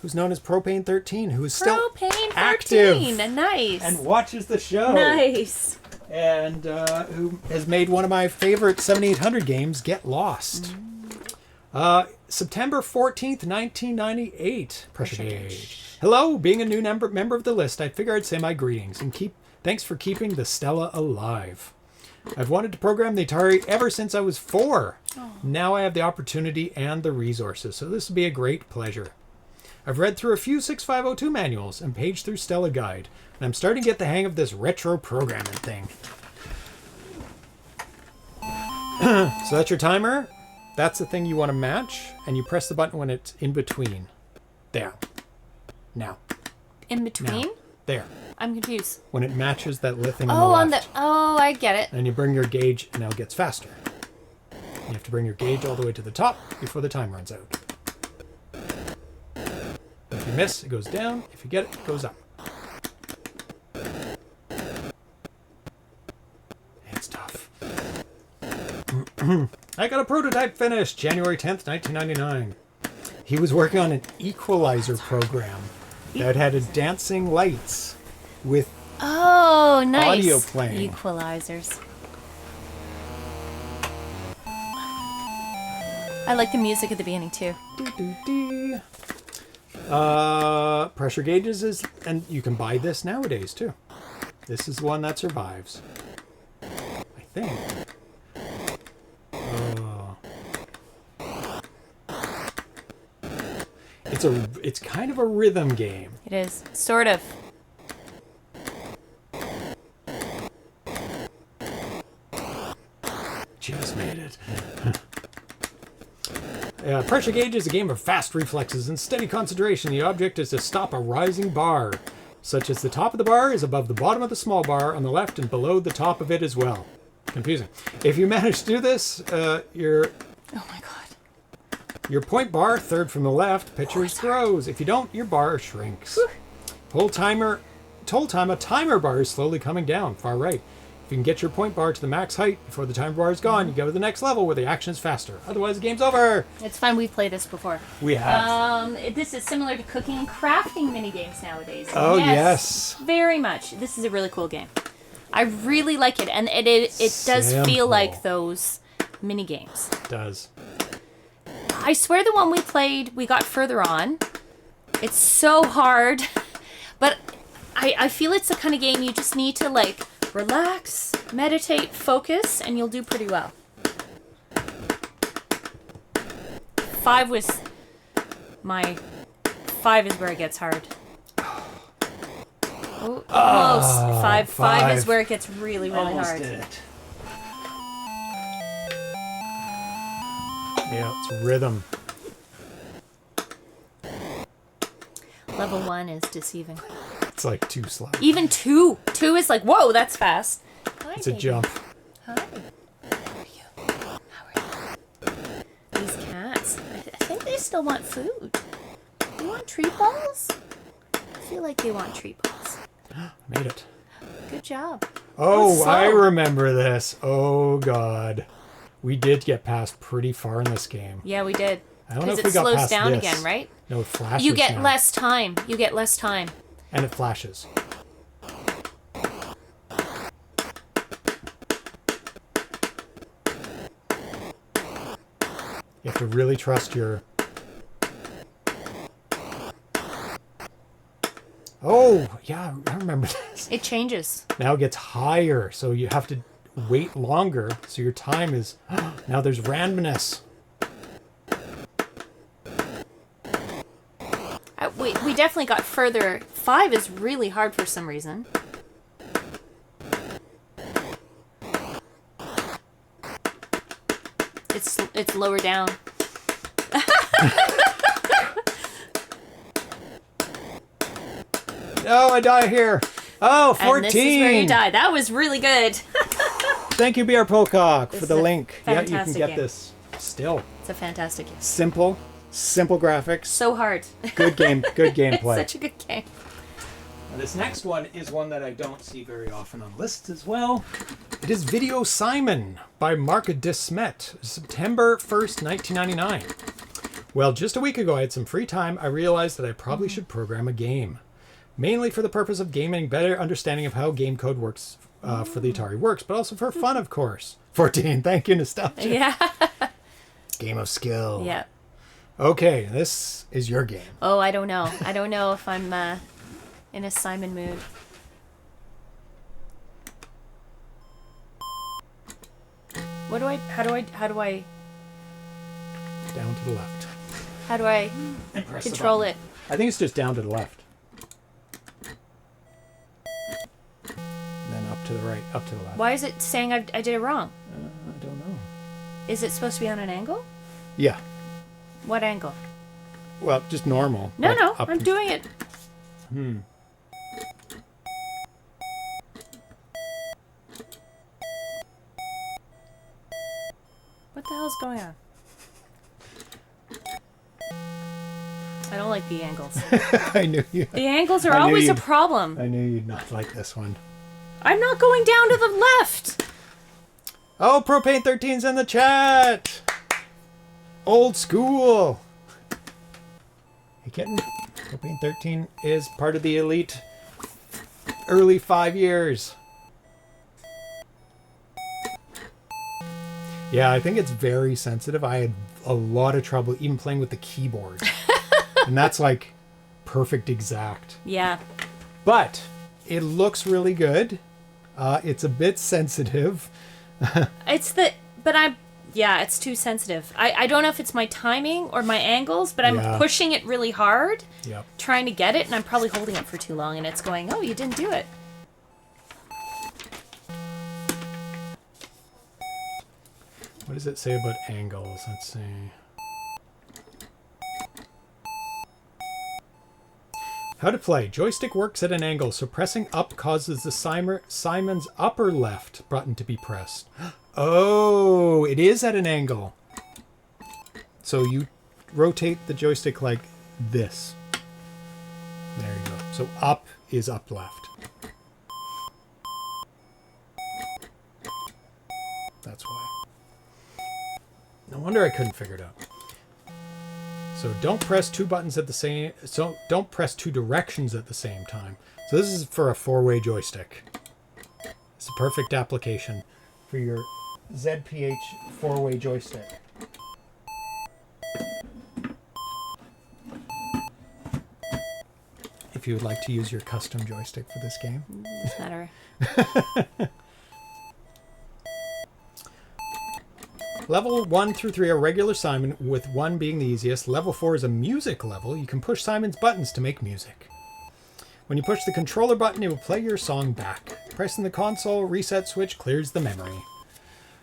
who's known as Propane 13, who is still active
Nice.
and watches the show.
Nice.
And who has made one of my favorite 7800 games, Get Lost. September 14th, 1998. Pressure Gauge. Hello, being a new member of the list, I figure I'd say my greetings and thanks for keeping the Stella alive. I've wanted to program the Atari ever since I was 4. Now I have the opportunity and the resources, so this will be a great pleasure. I've read through a few 6502 manuals and paged through Stella Guide, and I'm starting to get the hang of this retro programming thing. So that's your timer. That's the thing you want to match, and you press the button when it's in between. There. Now.
In between?
Now. There.
I'm confused.
When it matches that lit thing on the left.
I get it.
And you bring your gauge, and now it gets faster. You have to bring your gauge all the way to the top before the time runs out. If you miss, it goes down. If you get it, it goes up. It's tough. I got a prototype finished January 10th, 1999. He was working on an equalizer program that had a dancing lights with
nice.
audio playing.
Equalizers. I like the music at the beginning too.
Pressure gauges and you can buy this nowadays too. This is the one that survives, I think. It's kind of a rhythm game.
It is sort of.
Pressure gauge is a game of fast reflexes and steady concentration. The object is to stop a rising bar, such as the top of the bar is above the bottom of the small bar on the left and below the top of it as well. Confusing. If you manage to do this, your
Oh my god.
your point bar, third from the left, pictures grows. If you don't, your bar shrinks. Whole time, a timer bar is slowly coming down, far right. If you can get your point bar to the max height before the timer bar is gone, you go to the next level where the action is faster. Otherwise, the game's over.
It's fun. We've played this before.
We have.
This is similar to cooking and crafting mini games nowadays.
Oh, yes.
Very much. This is a really cool game. I really like it, and it does feel like those mini games.
It does.
I swear the one we played, we got further on. It's so hard, but I feel it's the kind of game you just need to like relax, meditate, focus, and you'll do pretty well. 5 is where it gets hard. Oh, close. Five is where it gets really, really
Almost
hard.
did it. Yeah, it's rhythm.
Level 1 is deceiving.
It's like 2 slides.
Even 2. 2 is like, whoa, that's fast. Hi,
It's a
baby.
jump.
Hi. How are you? How are you? These cats, I think they still want food. They want treat balls? I feel like they want treat balls.
Made it.
Good job.
Oh,
slow.
I remember this. Oh, God. We did get past pretty far in this game.
Yeah, we did.
I don't know
Because
if we
it
got
slows
past
down
this.
again, right?
No, it flashes
You get
now.
less time. You get less time.
And it flashes. You have to really trust your... Oh, yeah, I remember this.
It changes.
Now it gets higher, so you have to wait longer, so your time is... Now there's randomness.
We definitely got further. 5 is really hard for some reason. It's lower down.
Oh, I die here. Oh, 14.
And this is where you die. That was really good.
Thank you, BR Pocock, for
This
the
is a
link. Yeah, you can
fantastic
get
game.
this still.
It's a fantastic game.
Simple graphics.
So hard.
Good game, good gameplay.
Such a good game.
This next one is one that I don't see very often on lists as well. It is Video Simon by Mark Desmet, September 1st, 1999. Well, just a week ago I had some free time. I realized that I probably should program a game. Mainly for the purpose of gaining better understanding of how game code works for the Atari works, but also for fun, of course. 14, thank you, Nostalgia.
Yeah.
Game of skill.
Yeah.
Okay, this is your game.
Oh, I don't know. I don't know if I'm in a Simon mood. How do I
Down to the left. And press the
control
button.
it?
I think it's just down to the left. Then up to the right, up to the left.
Why is it saying I did it wrong?
I don't know.
Is it supposed to be on an angle?
Yeah.
What angle?
Well, just normal.
No,
like
no,
up
I'm
and-
doing it. What the hell's going on? I don't like the angles.
I knew you.
The angles are
I knew
always a
you'd-
problem.
I knew you'd not like this one.
I'm not going down to the left.
Oh, Propane 13's in the chat. Old school. Hey, kitten. Propane 13 is part of the elite early 5 years. Yeah, I think it's very sensitive. I had a lot of trouble even playing with the keyboard. And that's like perfect exact.
Yeah.
But it looks really good. It's a bit sensitive.
It's too sensitive. I don't know if it's my timing or my angles, but I'm
Yeah.
pushing it really hard,
Yep.
trying to get it, and I'm probably holding it for too long, and it's going, oh, you didn't do it.
What does it say about angles? Let's see. How to play. Joystick works at an angle, so pressing up causes the Simon's upper left button to be pressed. Oh, it is at an angle. So you rotate the joystick like this. There you go. So up is up left. That's why. No wonder I couldn't figure it out. So don't press two buttons at the same. So don't press two directions at the same time. So this is for a four-way joystick. It's a perfect application for your ZPH four-way joystick. If you would like to use your custom joystick for this game.
Doesn't matter.
Level 1 through 3 are regular Simon, with 1 being the easiest. Level 4 is a music level. You can push Simon's buttons to make music. When you push the controller button, it will play your song back. Pressing the console reset switch clears the memory.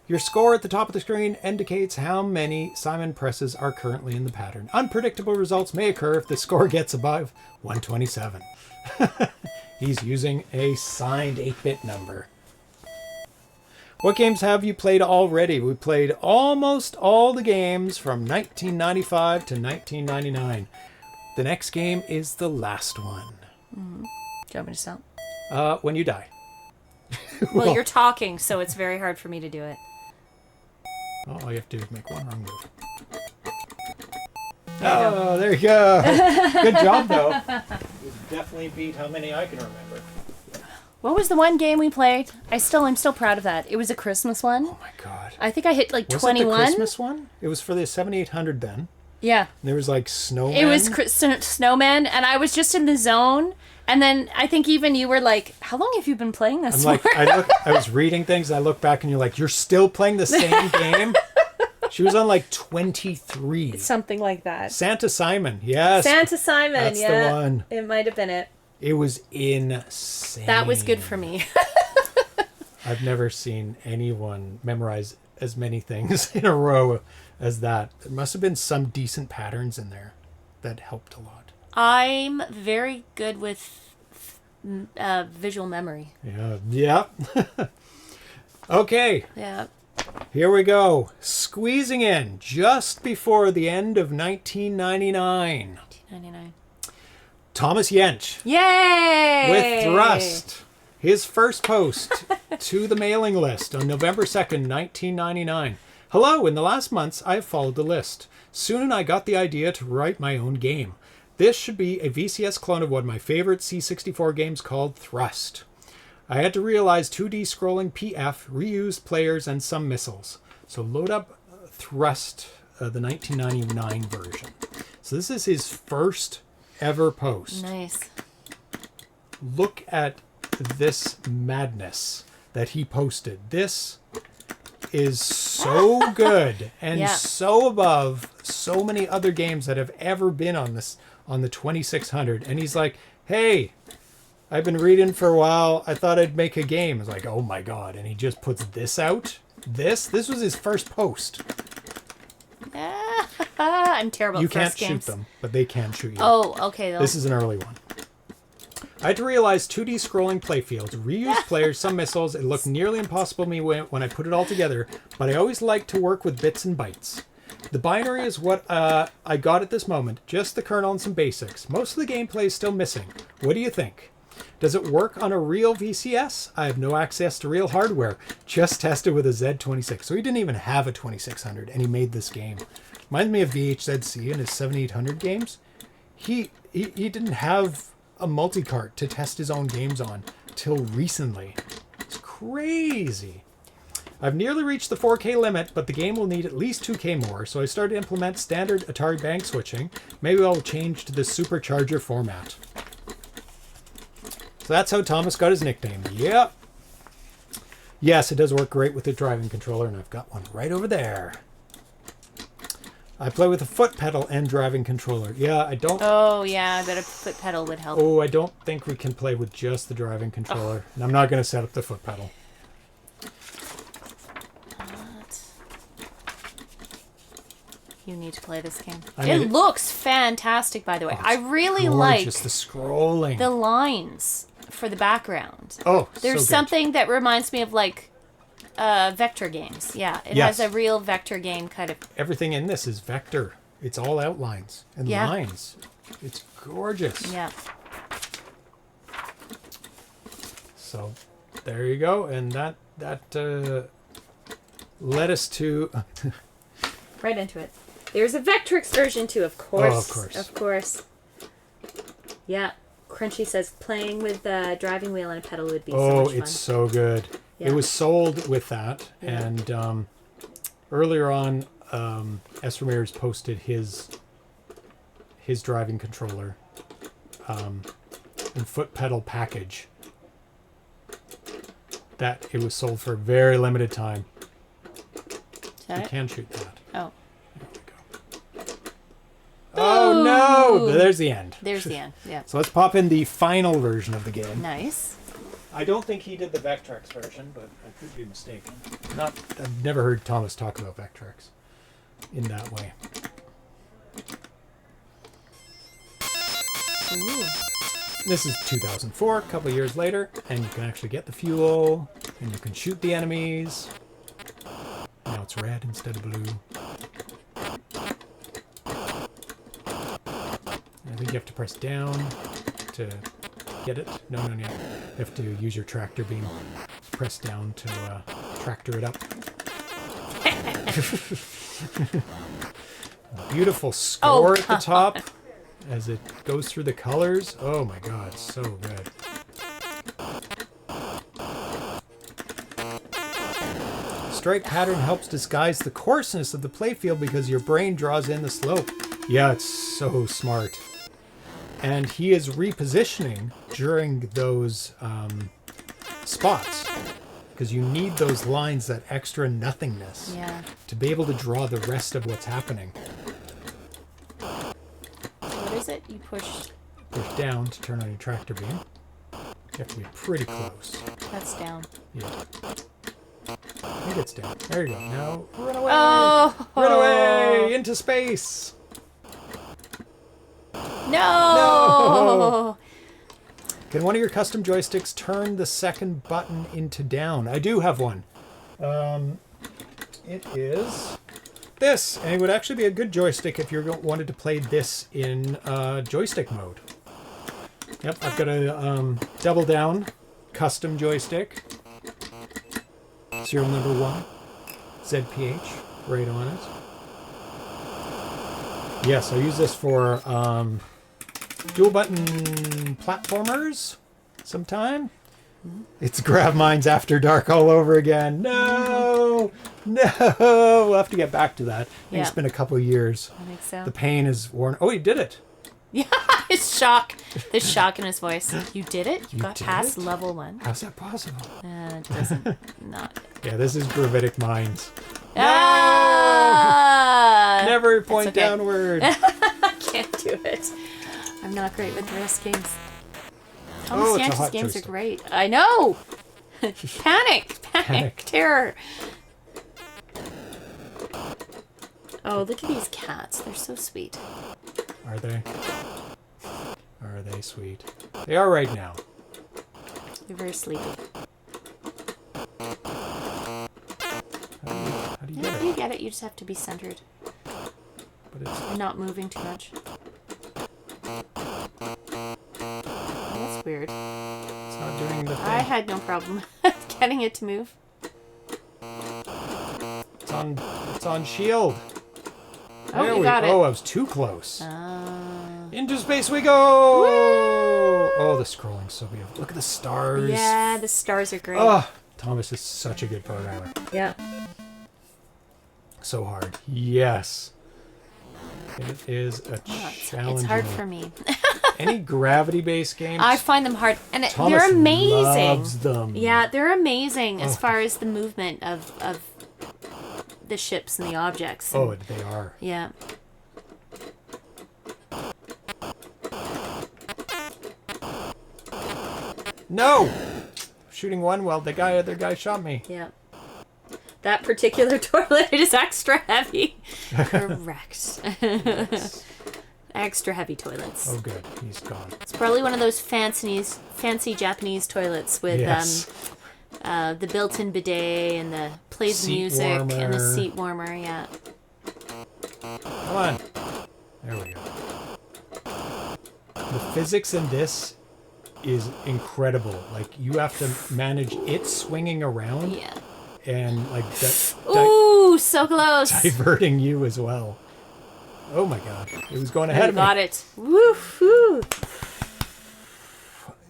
Your score at the top of the screen indicates how many Simon presses are currently in the pattern. Unpredictable results may occur if the score gets above 127. He's using a signed 8-bit number. What games have you played already? We played almost all the games from 1995 to 1999. The next game is the last one.
Mm-hmm. Do you want me to stop?
When you die.
Well, you're talking, so it's very hard for me to do it.
All you have to do is make one wrong move. Oh, there you go. Good job, though. You definitely beat how many I can remember.
What was the one game we played? I'm still proud of that. It was a Christmas one.
Oh my god.
I think I hit like
was
21.
Was it the Christmas one? It was for the 7800 then.
Yeah.
And there was like snowman.
It was snowman, and I was just in the zone. And then I think even you were like, "How long have you been playing this?"
I'm like, I was reading things, and I look back, and you're like, "You're still playing the same game?" She was on like 23.
Something like that.
Santa Simon, yes.
Santa Simon,
That's
yeah.
the one.
It might have been it.
It was insane.
That was good for me.
I've never seen anyone memorize as many things in a row as that. There must have been some decent patterns in there that helped a lot.
I'm very good with visual memory.
Yeah. Okay.
Yeah.
Here we go. Squeezing in just before the end of 1999.
1999.
Thomas Jentzsch.
Yay!
With Thrust. His first post to the mailing list on November 2nd, 1999. Hello, in the last months I have followed the list. Soon I got the idea to write my own game. This should be a VCS clone of one of my favorite C64 games called Thrust. I had to realize 2D scrolling PF, reused players, and some missiles. So load up Thrust, the 1999 version. So this is his first ever post.
Nice.
Look at this madness that he posted. This is so good and so above so many other games that have ever been on the 2600. And he's like, hey, I've been reading for a while. I thought I'd make a game. I was like, oh my god. And he just puts this out. This was his first post.
I'm terrible
You
at
can't
first games.
shoot them, but they can shoot you.
Oh, okay.
This is an early one. I had to realize 2D scrolling playfields, reused players, some missiles. It looked nearly impossible to me when I put it all together, but I always like to work with bits and bytes. The binary is what I got at this moment, just the kernel and some basics. Most of the gameplay is still missing. What do you think? Does it work on a real VCS? I have no access to real hardware. Just tested with a Z26. So he didn't even have a 2600 and he made this game. Reminds me of VHZC and his 7800 games. He didn't have a multi-cart to test his own games on till recently. It's crazy. I've nearly reached the 4K limit, but the game will need at least 2K more, so I started to implement standard Atari bank switching. Maybe I'll change to the supercharger format. So that's how Thomas got his nickname. Yep. Yes, it does work great with the driving controller, and I've got one right over there. I play with a foot pedal and driving controller. Yeah, I don't...
Oh, yeah, I bet a foot pedal would help.
Oh, I don't think we can play with just the driving controller. And I'm not going to set up the foot pedal.
You need to play this game.
I mean,
It looks fantastic, by the way. I really
gorgeous,
like
the scrolling.
the lines for the background.
Oh,
There's
so good.
something that reminds me of like vector games. Yeah, it
Yes.
has a real vector game kind of.
Everything in this is vector. It's all outlines and
Yeah.
lines. It's gorgeous.
Yeah.
So there you go, and that led us to
Right into it. There's a Vectrix version too, of course.
Oh, of course.
Of course. Yeah. Crunchy says playing with the driving wheel and a pedal would be so much fun.
it's so good.
Yeah.
It was sold with that,
Yeah.
and earlier on, Esremeyer's posted his driving controller and foot pedal package. That it was sold for a very limited time.
Is that
You
it?
can shoot that.
Oh.
There we go. Oh no!
Ooh.
There's the end.
There's the end. Yeah.
So let's pop in the final version of the game.
Nice.
I don't think he did the Vectrex version, but I could be mistaken. I've never heard Thomas talk about Vectrex in that way.
Ooh.
This is 2004, a couple years later, and you can actually get the fuel, and you can shoot the enemies. Now it's red instead of blue. I think you have to press down to get it. No. You have to use your tractor beam. Press down to tractor it up. Beautiful score at the top as it goes through the colors. Oh my god, so good. Stripe pattern helps disguise the coarseness of the playfield because your brain draws in the slope. Yeah, it's so smart. And he is repositioning during those spots because you need those lines, that extra nothingness,
Yeah.
to be able to draw the rest of what's happening.
What is it? You pushed.
Push down to turn on your tractor beam. You have to be pretty close.
That's down.
Yeah. I think it's down. There you go. Now run away!
Oh.
Run away! Into space!
No.
Can one of your custom joysticks turn the second button into down? I do have one. It is this, and it would actually be a good joystick if you wanted to play this in joystick mode. Yep, I've got a double down custom joystick. Serial number 1, ZPH, right on it. Yes, I use this for dual button platformers sometime. It's Grab Mines After Dark all over again. No! We'll have to get back to that. I think it's
Yeah.
been a couple of years.
I think so.
The pain is worn. Oh, he did it.
Yeah, it's shock. There's shock in his voice. You did it? You got
did
past
it?
level 1?
How's that possible?
It doesn't. Not.
Yeah, this is Gravitic Minds.
Ah!
Never point
okay.
downward.
I can't do it. I'm not great with the rest games. Thomas
Oh, it's a
Yankees
hot
games
joystick.
are great. I know! Panic! Terror! Oh, look at these cats. They're so sweet.
Are they? Are they sweet? They are right now.
They're very sleepy.
How do you
Yeah,
get
you
it?
get it. You just have to be centered
But it's
and not moving too much. That's weird.
not doing the thing.
I had no problem getting it to move.
It's on shield.
Oh,
There
you got it.
Oh, I was too close. Into space we go! Oh, the scrolling's so beautiful. Look at the stars.
Yeah, the stars are great.
Oh, Thomas is such a good programmer.
Yeah.
So hard. Yes. It is a challenge.
It's hard for me.
Any gravity-based games?
I find them hard, and
Thomas
they're amazing.
loves them.
Yeah, they're amazing as
Oh.
far as the movement of the ships and the objects.
Oh, they are.
Yeah.
No! Shooting one while the other guy shot me.
Yeah. That particular toilet is extra heavy. Correct. Extra heavy toilets.
Oh, good. He's gone.
It's probably one of those fancy Japanese toilets with the built-in bidet and the plays
Seat
music
warmer.
and the seat warmer. Yeah.
Come on. There we go. The physics in this is incredible. Like, you have to manage it swinging around
Yeah.
and, like,
Ooh, so close.
diverting you as well. Oh, my God. It was going ahead of me.
Got it. Woo-hoo.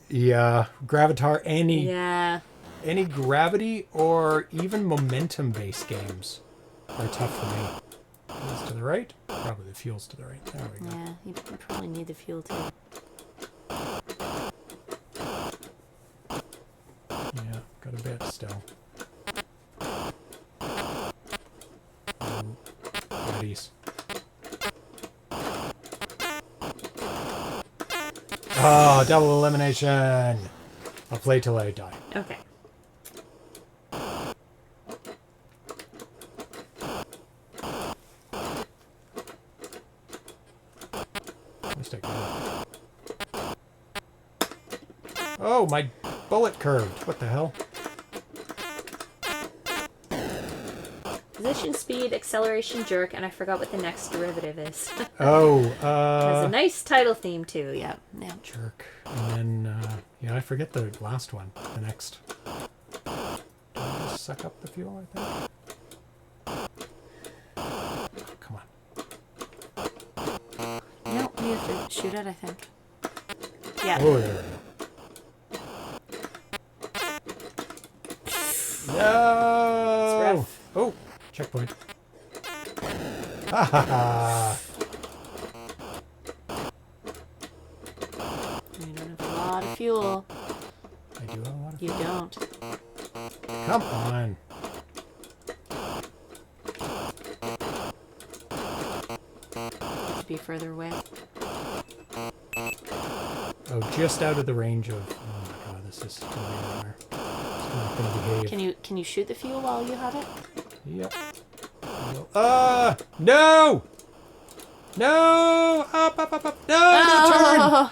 Yeah. Gravatar, any gravity or even momentum-based games are tough for me. Fuel's to the right? Probably the fuel's to the right. There we go.
Yeah, you probably need the fuel too.
Yeah, got a bit still. Ooh, buddies. Oh, double elimination. I'll play till I die.
Okay.
Oh, my bullet curved. What the hell?
Position, speed, acceleration, jerk, and I forgot what the next derivative is.
Oh,
Has a nice title theme too. Yeah. Yeah.
jerk. And then, yeah, I forget the last one. The next. Do I just suck up the fuel, I think? Come on.
No, you have to shoot it, I think. Yeah.
Oh, there we go. No!
rough.
Oh, checkpoint. Ha ha ha!
You don't have a lot of fuel.
I do have a lot of
You don't.
Come on.
You should be further away.
Oh, just out of the range of. Oh my god, this is going to be nowhere. It's not going to behave.
Can you shoot the fuel while you have it?
Yep. No! No! Up, up, up, up! No, turn!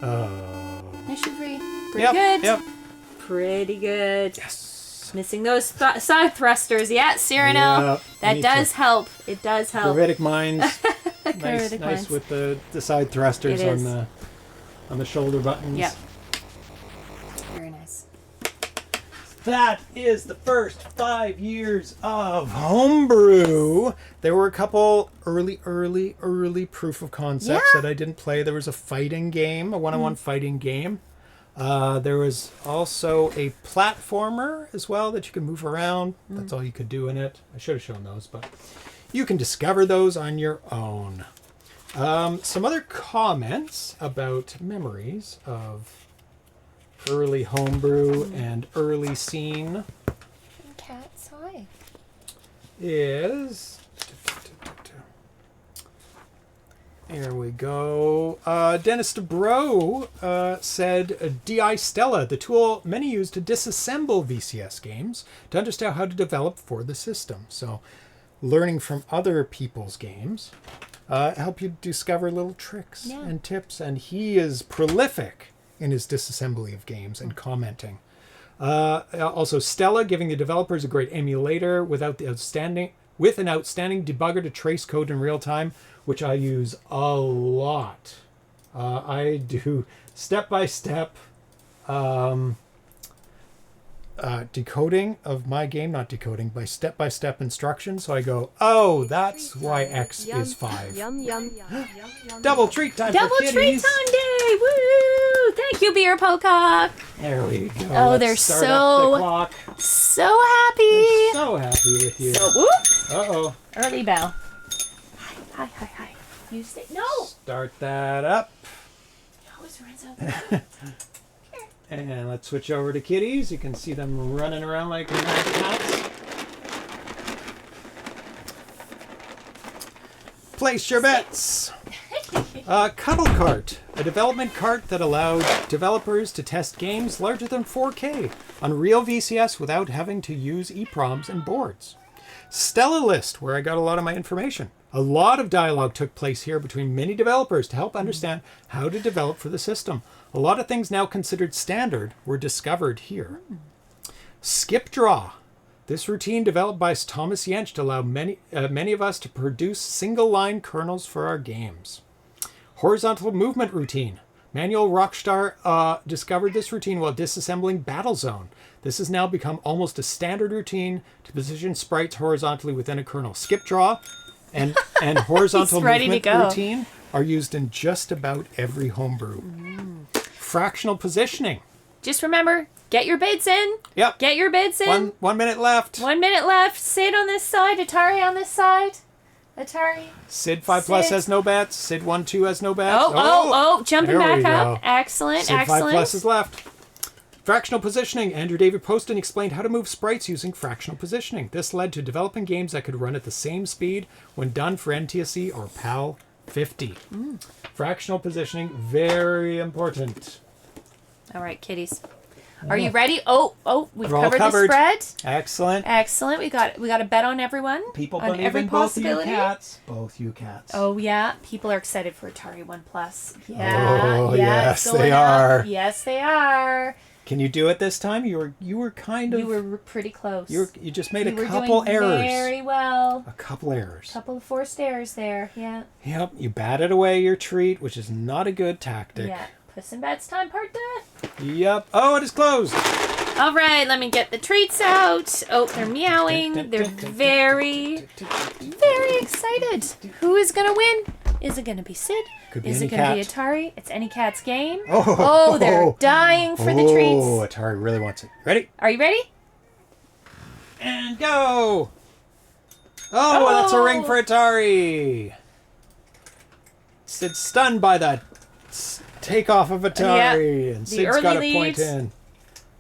Oh.
Mission 3. Pretty
Yep,
good.
yep.
Pretty good.
Yes.
Missing those side thrusters. Yeah, Cyrano.
Yep,
That
me
does
too.
help. It does help.
Gravitic mines. nice,
Gravitic
nice
mines.
with the side thrusters
It is.
on the shoulder buttons.
Yep. Very nice.
That is the first 5 years of homebrew. There were a couple early proof of concepts
Yeah.
that I didn't play. There was a fighting game, a one-on-one fighting game. There was also a platformer as well that you could move around. That's all you could do in it. I should have shown those, but you can discover those on your own. Some other comments about memories of early homebrew and early scene
Cats, hi.
is... Here we go. Dennis DeBro said, DI Stella, the tool many use to disassemble VCS games to understand how to develop for the system. So learning from other people's games help you discover little tricks and tips. And he is prolific in his disassembly of games and commenting. Also, Stella, giving the developers a great emulator with an outstanding debugger to trace code in real time, which I use a lot. I do step-by-step decoding of my game, not decoding, by step-by-step instructions. So I go, oh, that's why X is 5.
Yum, yum, yum, yum, yum.
Double treat time
Double
for
treat
kitties.
time day! Woo! Thank you, Beer Pocock.
There we go.
Oh,
Let's
they're
start up
so-
the clock.
So happy.
They're so happy with you.
So, whoop.
Uh-oh.
Early bell. Hi. You stay. No.
Start that up.
It always runs out.
And let's switch over to kitties. You can see them running around like mad cats. Place your bets. Cuddle Cart, a development cart that allowed developers to test games larger than 4K on real VCS without having to use EPROMs and boards. Stella List, where I got a lot of my information. A lot of dialogue took place here between many developers to help understand how to develop for the system. A lot of things now considered standard were discovered here. Skip Draw. This routine developed by Thomas Jensch to allow many of us to produce single-line kernels for our games. Horizontal movement routine. Manuel Rockstar discovered this routine while disassembling Battlezone. This has now become almost a standard routine to position sprites horizontally within a kernel. Skip Draw and horizontal movement routine are used in just about every homebrew. Fractional positioning.
Just remember, get your bids in.
Yep.
Get your bids in.
1 minute left.
1 minute left. Sid on this side. Atari on this side. Atari.
Sid 5 Plus
Sid.
has no bets. Sid 1 2 has no bets.
Jumping
there we
back up.
go.
Excellent,
Sid 5
excellent.
Plus is left. Fractional positioning. Andrew David Poston explained how to move sprites using fractional positioning. This led to developing games that could run at the same speed when done for NTSC or PAL 50. Fractional positioning, very important.
All right, kitties. Are you ready? We've
We're all
covered the
covered.
spread.
Excellent.
Excellent. We got a bet on everyone.
People
on
believe
every
in both you
possibility.
cats. Both you cats.
Oh yeah, people are excited for Atari 1 Plus. Yeah,
Oh,
yeah,
yes,
it's going
they
up.
are.
Yes, they are.
Can you do it this time? You were kind of.
You were pretty close.
You just made
You were
a couple
doing
errors.
Very well.
A couple errors.
Couple of forced errors there. Yeah.
Yep, you batted away your treat, which is not a good tactic.
Yeah. Puss in Beds time, partner.
Yep. Oh, it is closed.
All right, let me get the treats out. Oh, they're meowing. They're very, very excited. Who is going to win? Is it going to be Sid?
Could be
Is
any
it going to be
cat.
Atari? It's any cat's game.
Oh,
They're dying for the treats.
Oh, Atari really wants it. Ready?
Are you ready?
And go! Oh, that's a ring for Atari. Sid's stunned by that takeoff of Atari.
Yep.
And
The
Sid's got
early
a point
lead.
in.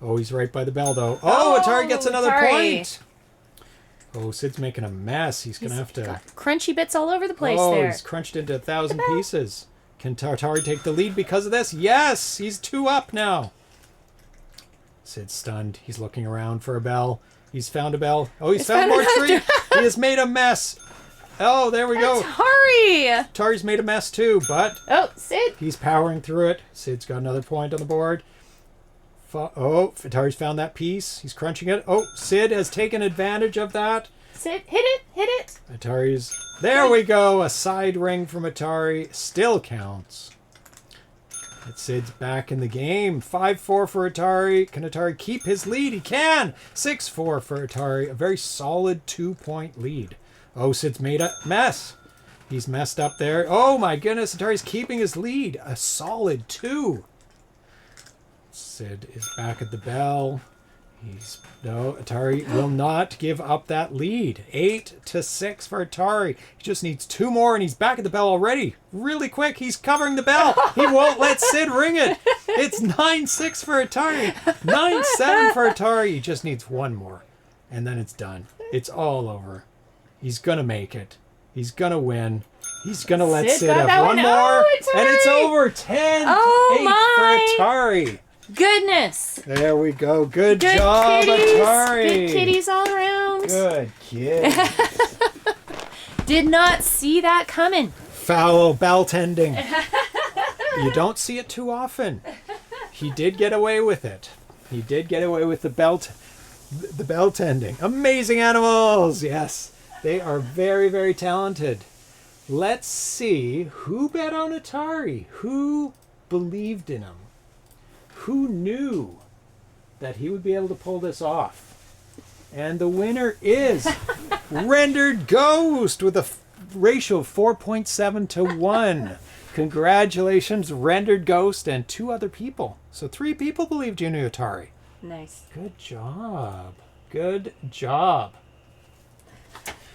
Oh, he's right by the bell, though. Oh, Atari gets another
Atari.
point. Oh, Sid's making a mess. He's going to have to...
Got crunchy bits all over the place
Oh,
there.
he's crunched into 1,000 pieces. Can Atari take the lead because of this? Yes! He's 2 up now. Sid's stunned. He's looking around for a bell. He's found a bell. Oh, he's found more treat. He has made a mess. Oh, there we go.
Atari!
Atari's made a mess too, but
Oh, Sid.
he's powering through it. Sid's got another point on the board. Atari's found that piece. He's crunching it. Oh, Sid has taken advantage of that.
Sid, hit it, hit it.
Atari's... There we go. A side ring from Atari. Still counts. But Sid's back in the game. 5-4 for Atari. Can Atari keep his lead? He can. 6-4 for Atari. A very solid 2-point lead. Oh, Sid's made a mess. He's messed up there. Oh my goodness. Atari's keeping his lead. A solid 2. Sid is back at the bell. No, Atari will not give up that lead. 8-6 for Atari. He just needs 2 more and he's back at the bell already. Really quick, he's covering the bell. He won't let Sid ring it. It's 9-6 for Atari. 9-7 for Atari. He just needs 1 more. And then it's done. It's all over. He's gonna make it. He's gonna win. He's gonna let
Sid
Sid
got
have
that
1
one.
more.
Oh, Atari.
And it's over. 10-8
Oh,
for Atari.
Goodness.
There we go. Good
Good
job,
kitties.
Atari.
Good kitties all around.
Good kid.
Did not see that coming.
Foul bell tending. You don't see it too often. He did get away with it. He did get away with the bell tending. Amazing animals. Yes, they are very, very talented. Let's see who bet on Atari. Who believed in him? Who knew that he would be able to pull this off? And the winner is Rendered Ghost with a ratio of 4.7 to 1. Congratulations, Rendered Ghost and 2 other people. So 3 people believed you knew Atari.
Nice.
Good job. Good job.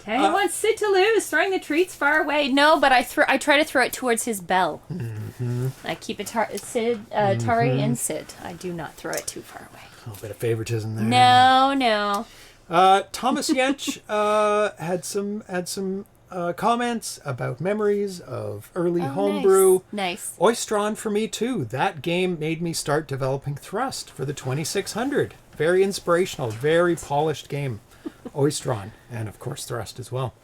He wants Sid to lose, throwing the treats far away. No, but I try to throw it towards his bell. Mm-hmm. I keep Atari and Sid. I do not throw it too far away.
A little bit of favoritism there.
No.
Thomas Jensch had some comments about memories of early homebrew.
Nice.
Oystron for me too. That game made me start developing Thrust for the 2600. Very inspirational, very polished game. Oystron, and of course Thrust as well.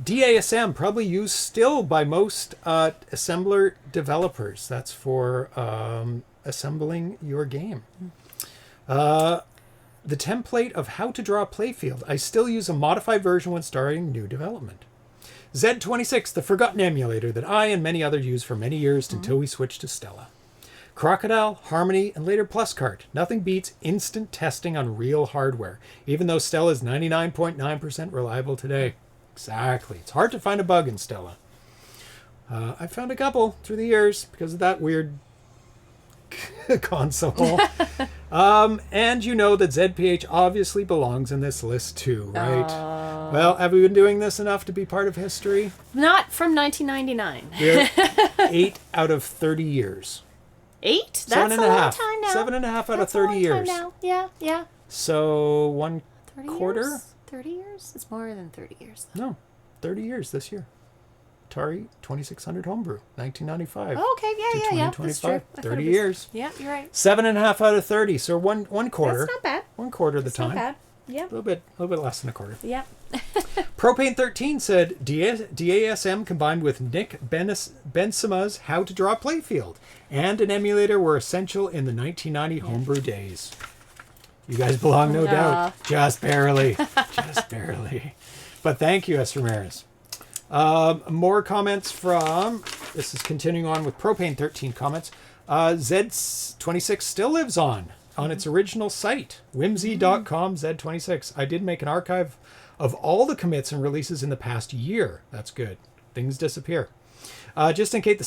DASM, probably used still by most assembler developers. That's for assembling your game. The template of how to draw a playfield. I still use a modified version when starting new development. Z26, the forgotten emulator that I and many others used for many years until we switched to Stella. Crocodile, Harmony, and later PlusCart. Nothing beats instant testing on real hardware, even though Stella is 99.9% reliable today. Exactly. It's hard to find a bug in Stella. I found a couple through the years because of that weird console. And you know that ZPH obviously belongs in this list too, right? Well, have we been doing this enough to be part of history?
Not from 1999.
We're 8 out of 30 years.
8? That's a long time now.
7.5 out of 30 years.
Now. Yeah.
So 1 quarter?
Years? 30 years? It's more than 30 years.
No, 30 years this year. Atari 2600 Homebrew, 1995.
Oh, okay, yeah. That's true.
30 years.
Yeah, you're right.
7.5 out of 30. So one quarter.
That's not bad.
1 quarter of the time.
Not bad. Yeah.
A little bit less than a quarter.
Yeah.
Propane 13 said DASM combined with Nick Bensema's How to Draw Playfield and an emulator were essential in the 1990 homebrew days. You guys belong, no doubt. Just barely. Just barely. But thank you, S. Ramirez. More comments from, this is continuing on with Propane 13 comments. Z26 still lives on its original site, whimsy.com Z26. I did make an archive of all the commits and releases in the past year. That's good. Things disappear. Just in case the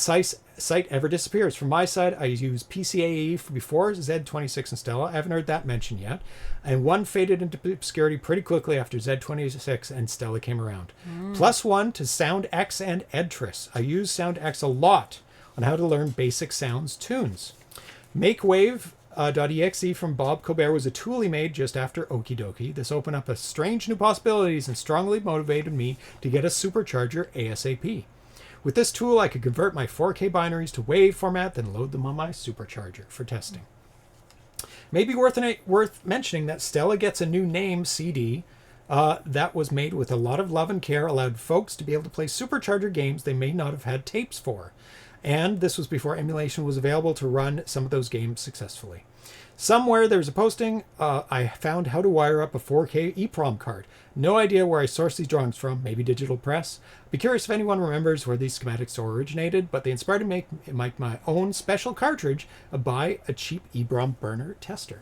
site ever disappears. From my side, I use PCAE before Z26 and Stella. I haven't heard that mentioned yet. And one faded into obscurity pretty quickly after Z26 and Stella came around. +1 to SoundX and Edtris. I use SoundX a lot on how to learn basic sounds tunes. MakeWave.exe from Bob Colbert was a tool he made just after Okie Dokie. This opened up a strange new possibilities and strongly motivated me to get a supercharger ASAP. With this tool, I could convert my 4K binaries to WAV format, then load them on my supercharger for testing. Maybe worth mentioning that Stella Gets a New Name CD that was made with a lot of love and care, allowed folks to be able to play supercharger games they may not have had tapes for. And this was before emulation was available to run some of those games successfully. Somewhere there's a posting, I found how to wire up a 4K EEPROM card. No idea where I sourced these drawings from, maybe Digital Press. Be curious if anyone remembers where these schematics originated, but they inspired me to make my own special cartridge buy a cheap EEPROM burner tester.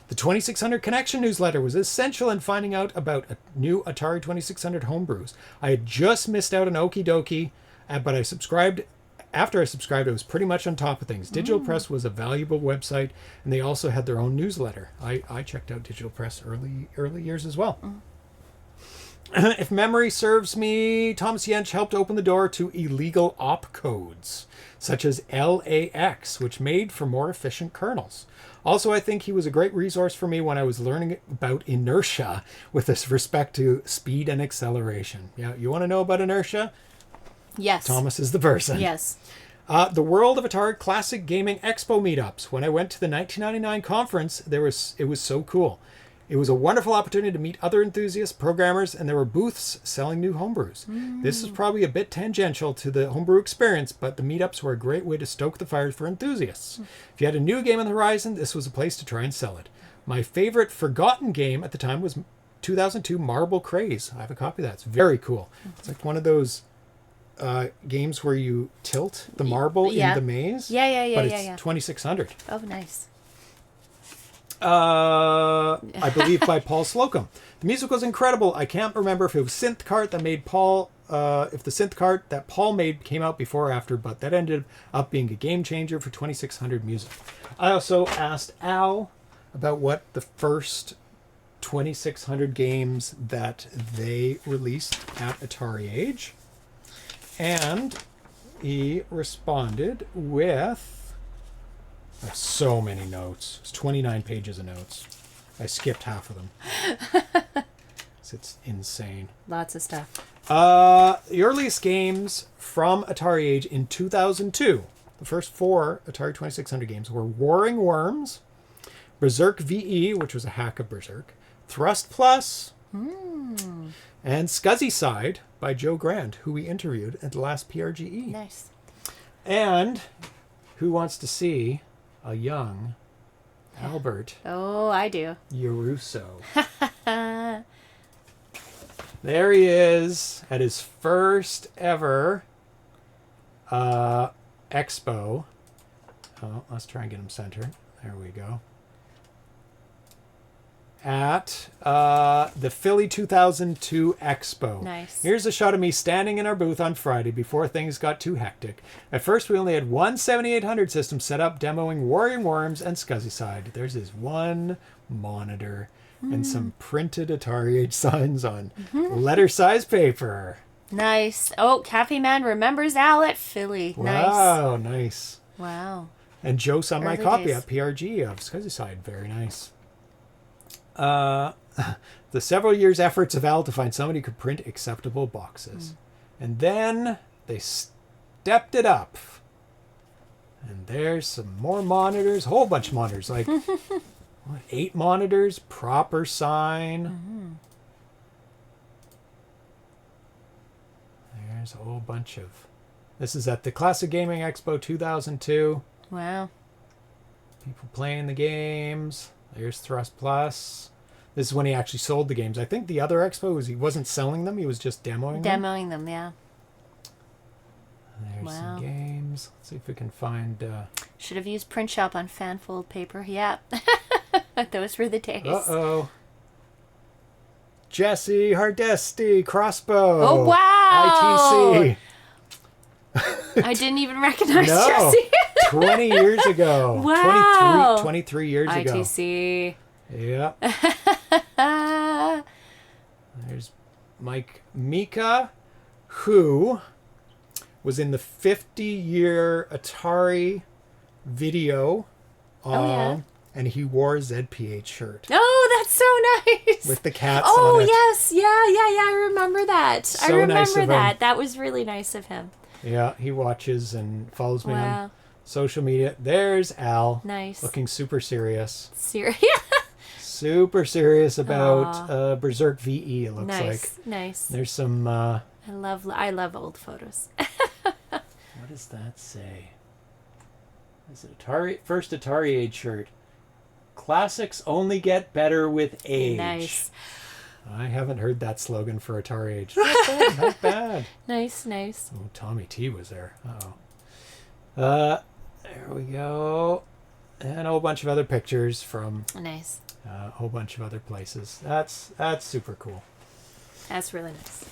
The 2600 Connection newsletter was essential in finding out about a new Atari 2600 homebrews. I had just missed out on Okie Dokie, but I subscribed. After I subscribed, I was pretty much on top of things. Digital Press was a valuable website, and they also had their own newsletter. I checked out Digital Press early years as well. If memory serves me, Thomas Jensch helped open the door to illegal opcodes, such as LAX, which made for more efficient kernels. Also, I think he was a great resource for me when I was learning about inertia with respect to speed and acceleration. Yeah, you want to know about inertia?
Yes.
Thomas is the person.
Yes.
The World of Atari Classic Gaming Expo meetups. When I went to the 1999 conference, it was so cool. It was a wonderful opportunity to meet other enthusiasts, programmers, and there were booths selling new homebrews. This is probably a bit tangential to the homebrew experience, but the meetups were a great way to stoke the fires for enthusiasts. If you had a new game on the horizon, this was a place to try and sell it. My favorite forgotten game at the time was 2002 Marble Craze. I have a copy of that. It's very cool. It's like one of those games where you tilt the marble in the maze. But it's 2600.
Oh, nice.
I believe by Paul Slocum. The music was incredible. I can't remember if it was Synth Cart that made Paul, if the Synth Cart that Paul made came out before or after, but that ended up being a game changer for 2600 music. I also asked Al about what the first 2600 games that they released at Atari Age. And he responded with so many notes. It's 29 pages of notes. I skipped half of them. It's insane.
Lots of stuff.
The earliest games from Atari Age in 2002. The first 4 Atari 2600 games were Warring Worms, Berserk VE, which was a hack of Berserk, Thrust Plus, and Scuzzy Side by Joe Grant, who we interviewed at the last PRGE.
Nice.
And who wants to see a young Albert
Oh, I do.
Yaruso? There he is at his first ever expo. Oh, let's try and get him centered. There we go. At the Philly 2002 Expo.
Nice.
Here's a shot of me standing in our booth on Friday before things got too hectic. At first, we only had one 7800 system set up demoing Warring Worms and Scuzzy Side. There's his one monitor and some printed Atari Age signs on letter-size paper.
Nice. Oh, Cafe Man remembers Al at Philly.
Wow, nice.
Wow.
And Joe saw my
Early
copy
days.
at PRG of Scuzzy Side. Very nice. The several years' efforts of Al to find somebody who could print acceptable boxes. And then they stepped it up. And there's some more monitors, a whole bunch of monitors, like what, 8 monitors, proper sign. There's a whole bunch of... This is at the Classic Gaming Expo 2002.
Wow.
People playing the games. There's Thrust Plus. This is when he actually sold the games. I think the other expo was he wasn't selling them. He was just demoing them.
Demoing them, yeah.
There's
Wow.
some games. Let's see if we can find...
Should have used print shop on fanfold paper. Yeah. Those were the days.
Uh-oh. Jesse, Hardesty, Crossbow.
Oh, wow.
ITC.
I didn't even recognize
No.
Jesse.
20 years ago.
Wow.
23 years ago.
ITC.
Yeah. There's Mike Mika, who was in the 50-year Atari video.
Yeah.
And he wore a ZPH shirt
Oh, that's so nice.
with the cats
Oh,
on it.
yes. Yeah. I remember that.
So
I remember
nice of him.
that. That was really nice of him.
Yeah, he watches and follows me
Wow.
on social media. There's Al.
Nice.
Looking super serious.
Serious.
Super serious about Berserk VE, it looks like.
Nice. Nice.
There's some...
I love old photos.
what does that say? Is it first Atari Age shirt? Classics only get better with age.
Nice.
I haven't heard that slogan for Atari Age. Not bad. Not bad.
Nice.
Oh, Tommy T was there. Uh-oh. There we go. And a whole bunch of other pictures from
Nice.
a whole bunch of other places. That's super cool.
That's really nice.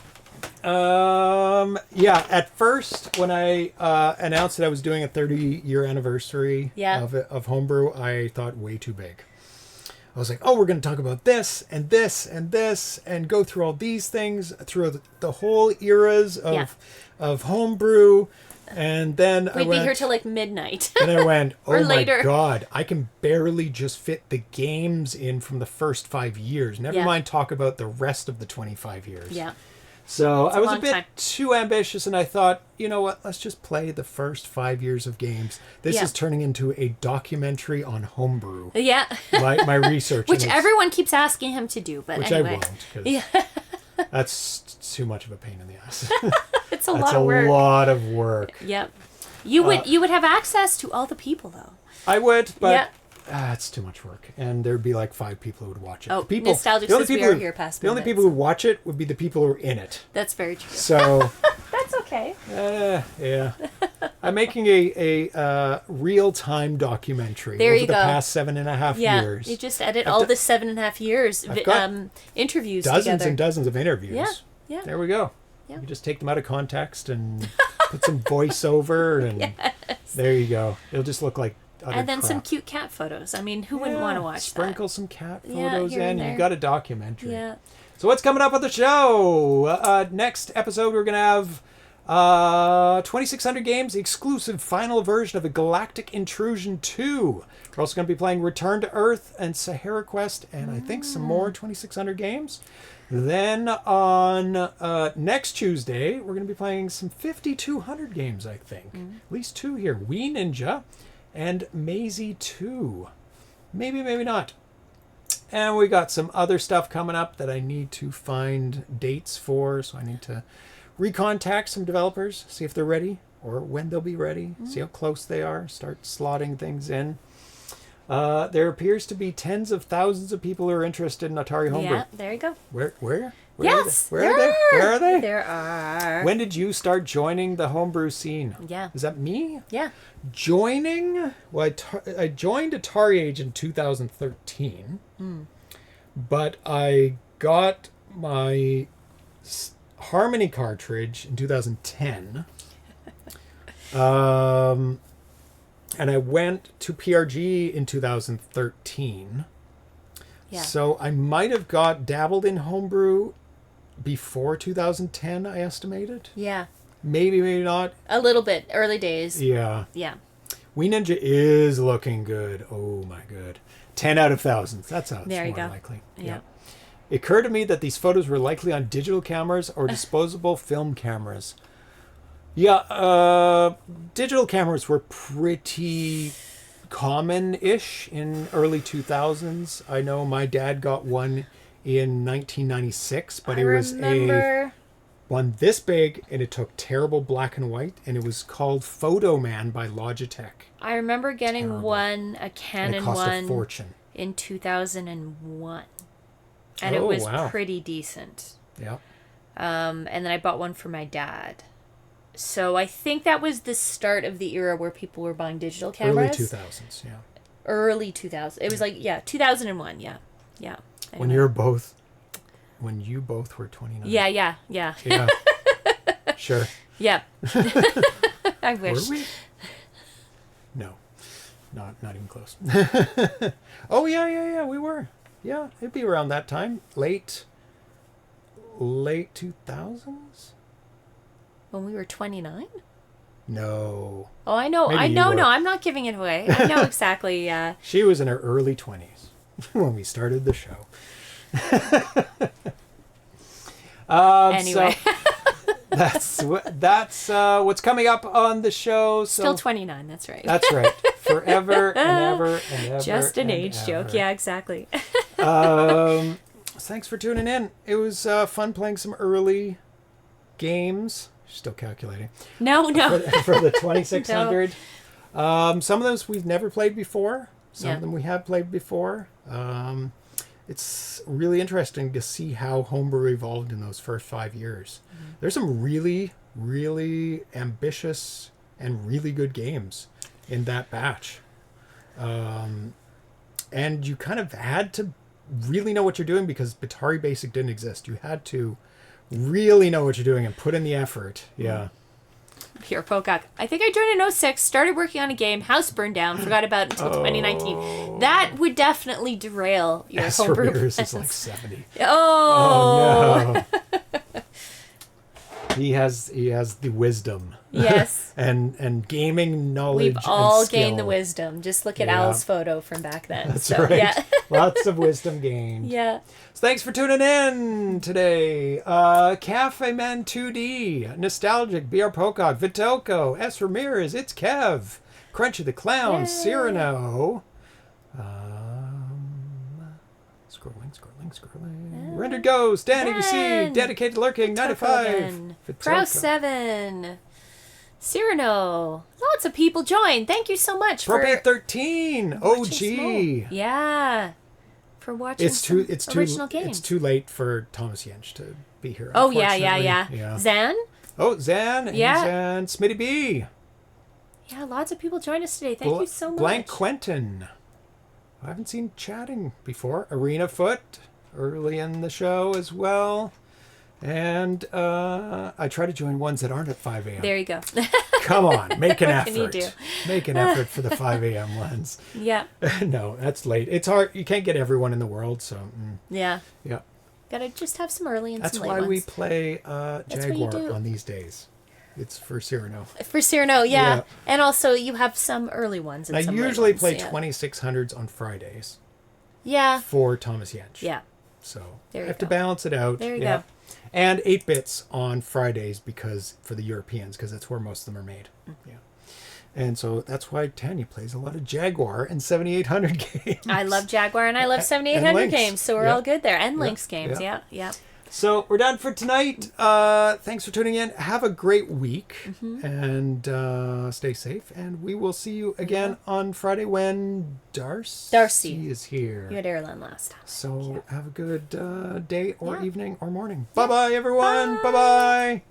Yeah, at first when I announced that I was doing a 30-year anniversary of Homebrew, I thought way too big. I was like, oh, we're going to talk about this and this and this and go through all these things through the whole eras of Homebrew. And then
We'd be here till like midnight.
and I went, oh
Or
my
later.
God, I can barely just fit the games in from the first 5 years. Never
Yeah.
mind talk about the rest of the 25 years.
Yeah.
So I was a
long
bit
time.
too ambitious, and I thought, you know what? Let's just play the first 5 years of games. This
Yeah.
is turning into a documentary on Homebrew.
Yeah.
my research,
Which
and it's-
everyone keeps asking him to do, but
which
anyway.
I won't, because that's too much of a pain in the ass.
It's a
That's
lot
a
of work.
lot of work.
Yep. You would have access to all the people though.
I would, but
Yeah.
it's too much work, and there'd be like 5 people who would watch it.
Oh,
The people,
nostalgic
the only
says we
people
are
who-
here past
The only
minutes.
people who watch it would be the people who are in it.
That's very true.
So.
That's okay.
Yeah. I'm making a real-time documentary
There
over
you
the
go.
past 7.5
Yeah.
years.
You just edit
I've
all
done-
the 7.5 years
I've got
interviews
dozens
together.
and dozens of interviews.
Yeah, yeah.
There we go.
Yeah.
You just take them out of context and put some voiceover, and there you go. It'll just look like utter
And then
crap.
some cute cat photos. I mean, who wouldn't want to watch
Sprinkle some cat
Yeah,
photos
here
in.
and
You
there.
got a documentary.
that? Yeah.
So what's coming up on the show? Next episode, we're going to have 2600 games, the exclusive final version of a Galactic Intrusion 2. We're also going to be playing Return to Earth and Sahara Quest, and I think some more 2600 games. Then on next Tuesday, we're going to be playing some 5200 games, I think. At least 2 here. Wee Ninja and Maisie 2. Maybe, maybe not. And we got some other stuff coming up that I need to find dates for, so I need to recontact some developers, see if they're ready or when they'll be ready, see how close they are, start slotting things in. There appears to be tens of thousands of people who are interested in Atari Homebrew.
Yeah, there you go.
Where
Yes,
are they? Where are they?
There are.
When did you start joining the homebrew scene?
Yeah.
Is that me?
Yeah.
Joining? Well, I joined Atari Age in 2013, but I got my Harmony cartridge in 2010. And I went to PRG in 2013.
Yeah.
So I might have dabbled in homebrew before 2010, I estimated.
Yeah.
Maybe, maybe not.
A little bit. Early days.
Yeah.
Yeah.
Wee Ninja is looking good. Oh my good. 10 out of thousands. That's how it's
There you
more
go.
likely.
Yeah.
It occurred to me that these photos were likely on digital cameras or disposable film cameras. Yeah, digital cameras were pretty common-ish in early 2000s. I know my dad got one in 1996, but it was one this big, and it took terrible black and white, and it was called Photo Man by Logitech.
I remember getting
Terrible.
a Canon
And it cost
one
a fortune.
in 2001. And
Oh,
it was
wow.
pretty decent.
Yeah.
And then I bought one for my dad. So I think that was the start of the era where people were buying digital cameras.
Early 2000s, yeah.
Early 2000s. It was like, 2001, yeah. Yeah.
When you both were 29.
Yeah.
Yeah. Sure.
Yeah. I wish.
Were we? No. Not even close. Oh, yeah, we were. Yeah, it'd be around that time. Late 2000s?
When we were 29?
No.
Oh, I know.
Maybe
No,
you were.
I'm not giving it away. I know exactly.
She was in her early 20s when we started the show.
Anyway.
So that's what's coming up on the show. So
Still 29, that's right.
That's right. Forever and ever and ever.
Just an
and
age
ever.
joke. Yeah, exactly.
Thanks for tuning in. It was fun playing some early games. Still calculating.
No.
For the 2600. Some of those we've never played before. Some of them we have played before. It's really interesting to see how homebrew evolved in those first 5 years. There's some really, really ambitious and really good games in that batch. And you kind of had to really know what you're doing because Atari Basic didn't exist. You had to really know what you're doing and put in the effort. Yeah.
Pure Pocock. I think I joined in 06, started working on a game, house burned down, forgot about it until 2019. That would definitely derail your
As for
homebrew
yours,
plans.
it's like 70.
Oh
No. He has the wisdom.
yes.
and gaming knowledge.
We've all
and skill.
gained the wisdom. Just look at
Yeah.
Al's photo from back then.
That's
so,
right.
Yeah.
Lots of wisdom gained.
Yeah.
So thanks for tuning in today. Cafe Man 2D, Nostalgic, BR Pocock, Vitoko, S. Ramirez, It's Kev, Crunchy the Clown,
Yay.
Cyrano. Scrolling. Rendered Ghost, Dan ABC,
Dan.
Dedicated Lurking, 95.
Pro 7. Cyrano. Lots of people joined. Thank you so much
Appropriate 13.
watching
OG.
Smo. Yeah. For watching
It's
original games.
It's too late for Thomas Jensch to be here.
Oh, yeah.
unfortunately.
Zan?
Oh, Zan.
Yeah.
And Smitty B.
Yeah, lots of people joined us today. Thank you so much.
Blank Quentin. I haven't seen chatting before. Arena Foot early in the show as well. And I try to join ones that aren't at 5 a.m.
There you go.
Come on, make an
What can you
effort.
do?
Make an effort for the 5 a.m. ones.
Yeah.
No, that's late. It's hard. You can't get everyone in the world, so
Yeah.
yeah.
Gotta just have some early and
That's
some late
why
ones.
we play
what you
Jaguar
do.
on these days. It's for Cyrano.
For Cyrano, yeah.
Yeah.
And also you have some early ones. And
I
some late
usually
ones,
play
yeah.
2600s on Fridays
Yeah.
for Thomas Jensch.
Yeah.
So
There
I
you
have to
go.
balance it out.
There you
yeah.
go.
And 8-bits on Fridays because for the Europeans, because that's where most of them are made. Yeah. And so that's why Tanya plays a lot of Jaguar and 7800 games.
I love Jaguar and I love
And
7800
Lynx.
games, so we're
Yeah.
all good there. And
Yeah.
Lynx games,
Yeah.
yeah.
So we're done for tonight. Thanks for tuning in. Have a great week and stay safe. And we will see you again on Friday when Darcy is here.
You had Ireland last time.
So have a good day or
Yeah.
evening or morning. Bye-bye, everyone. Bye-bye.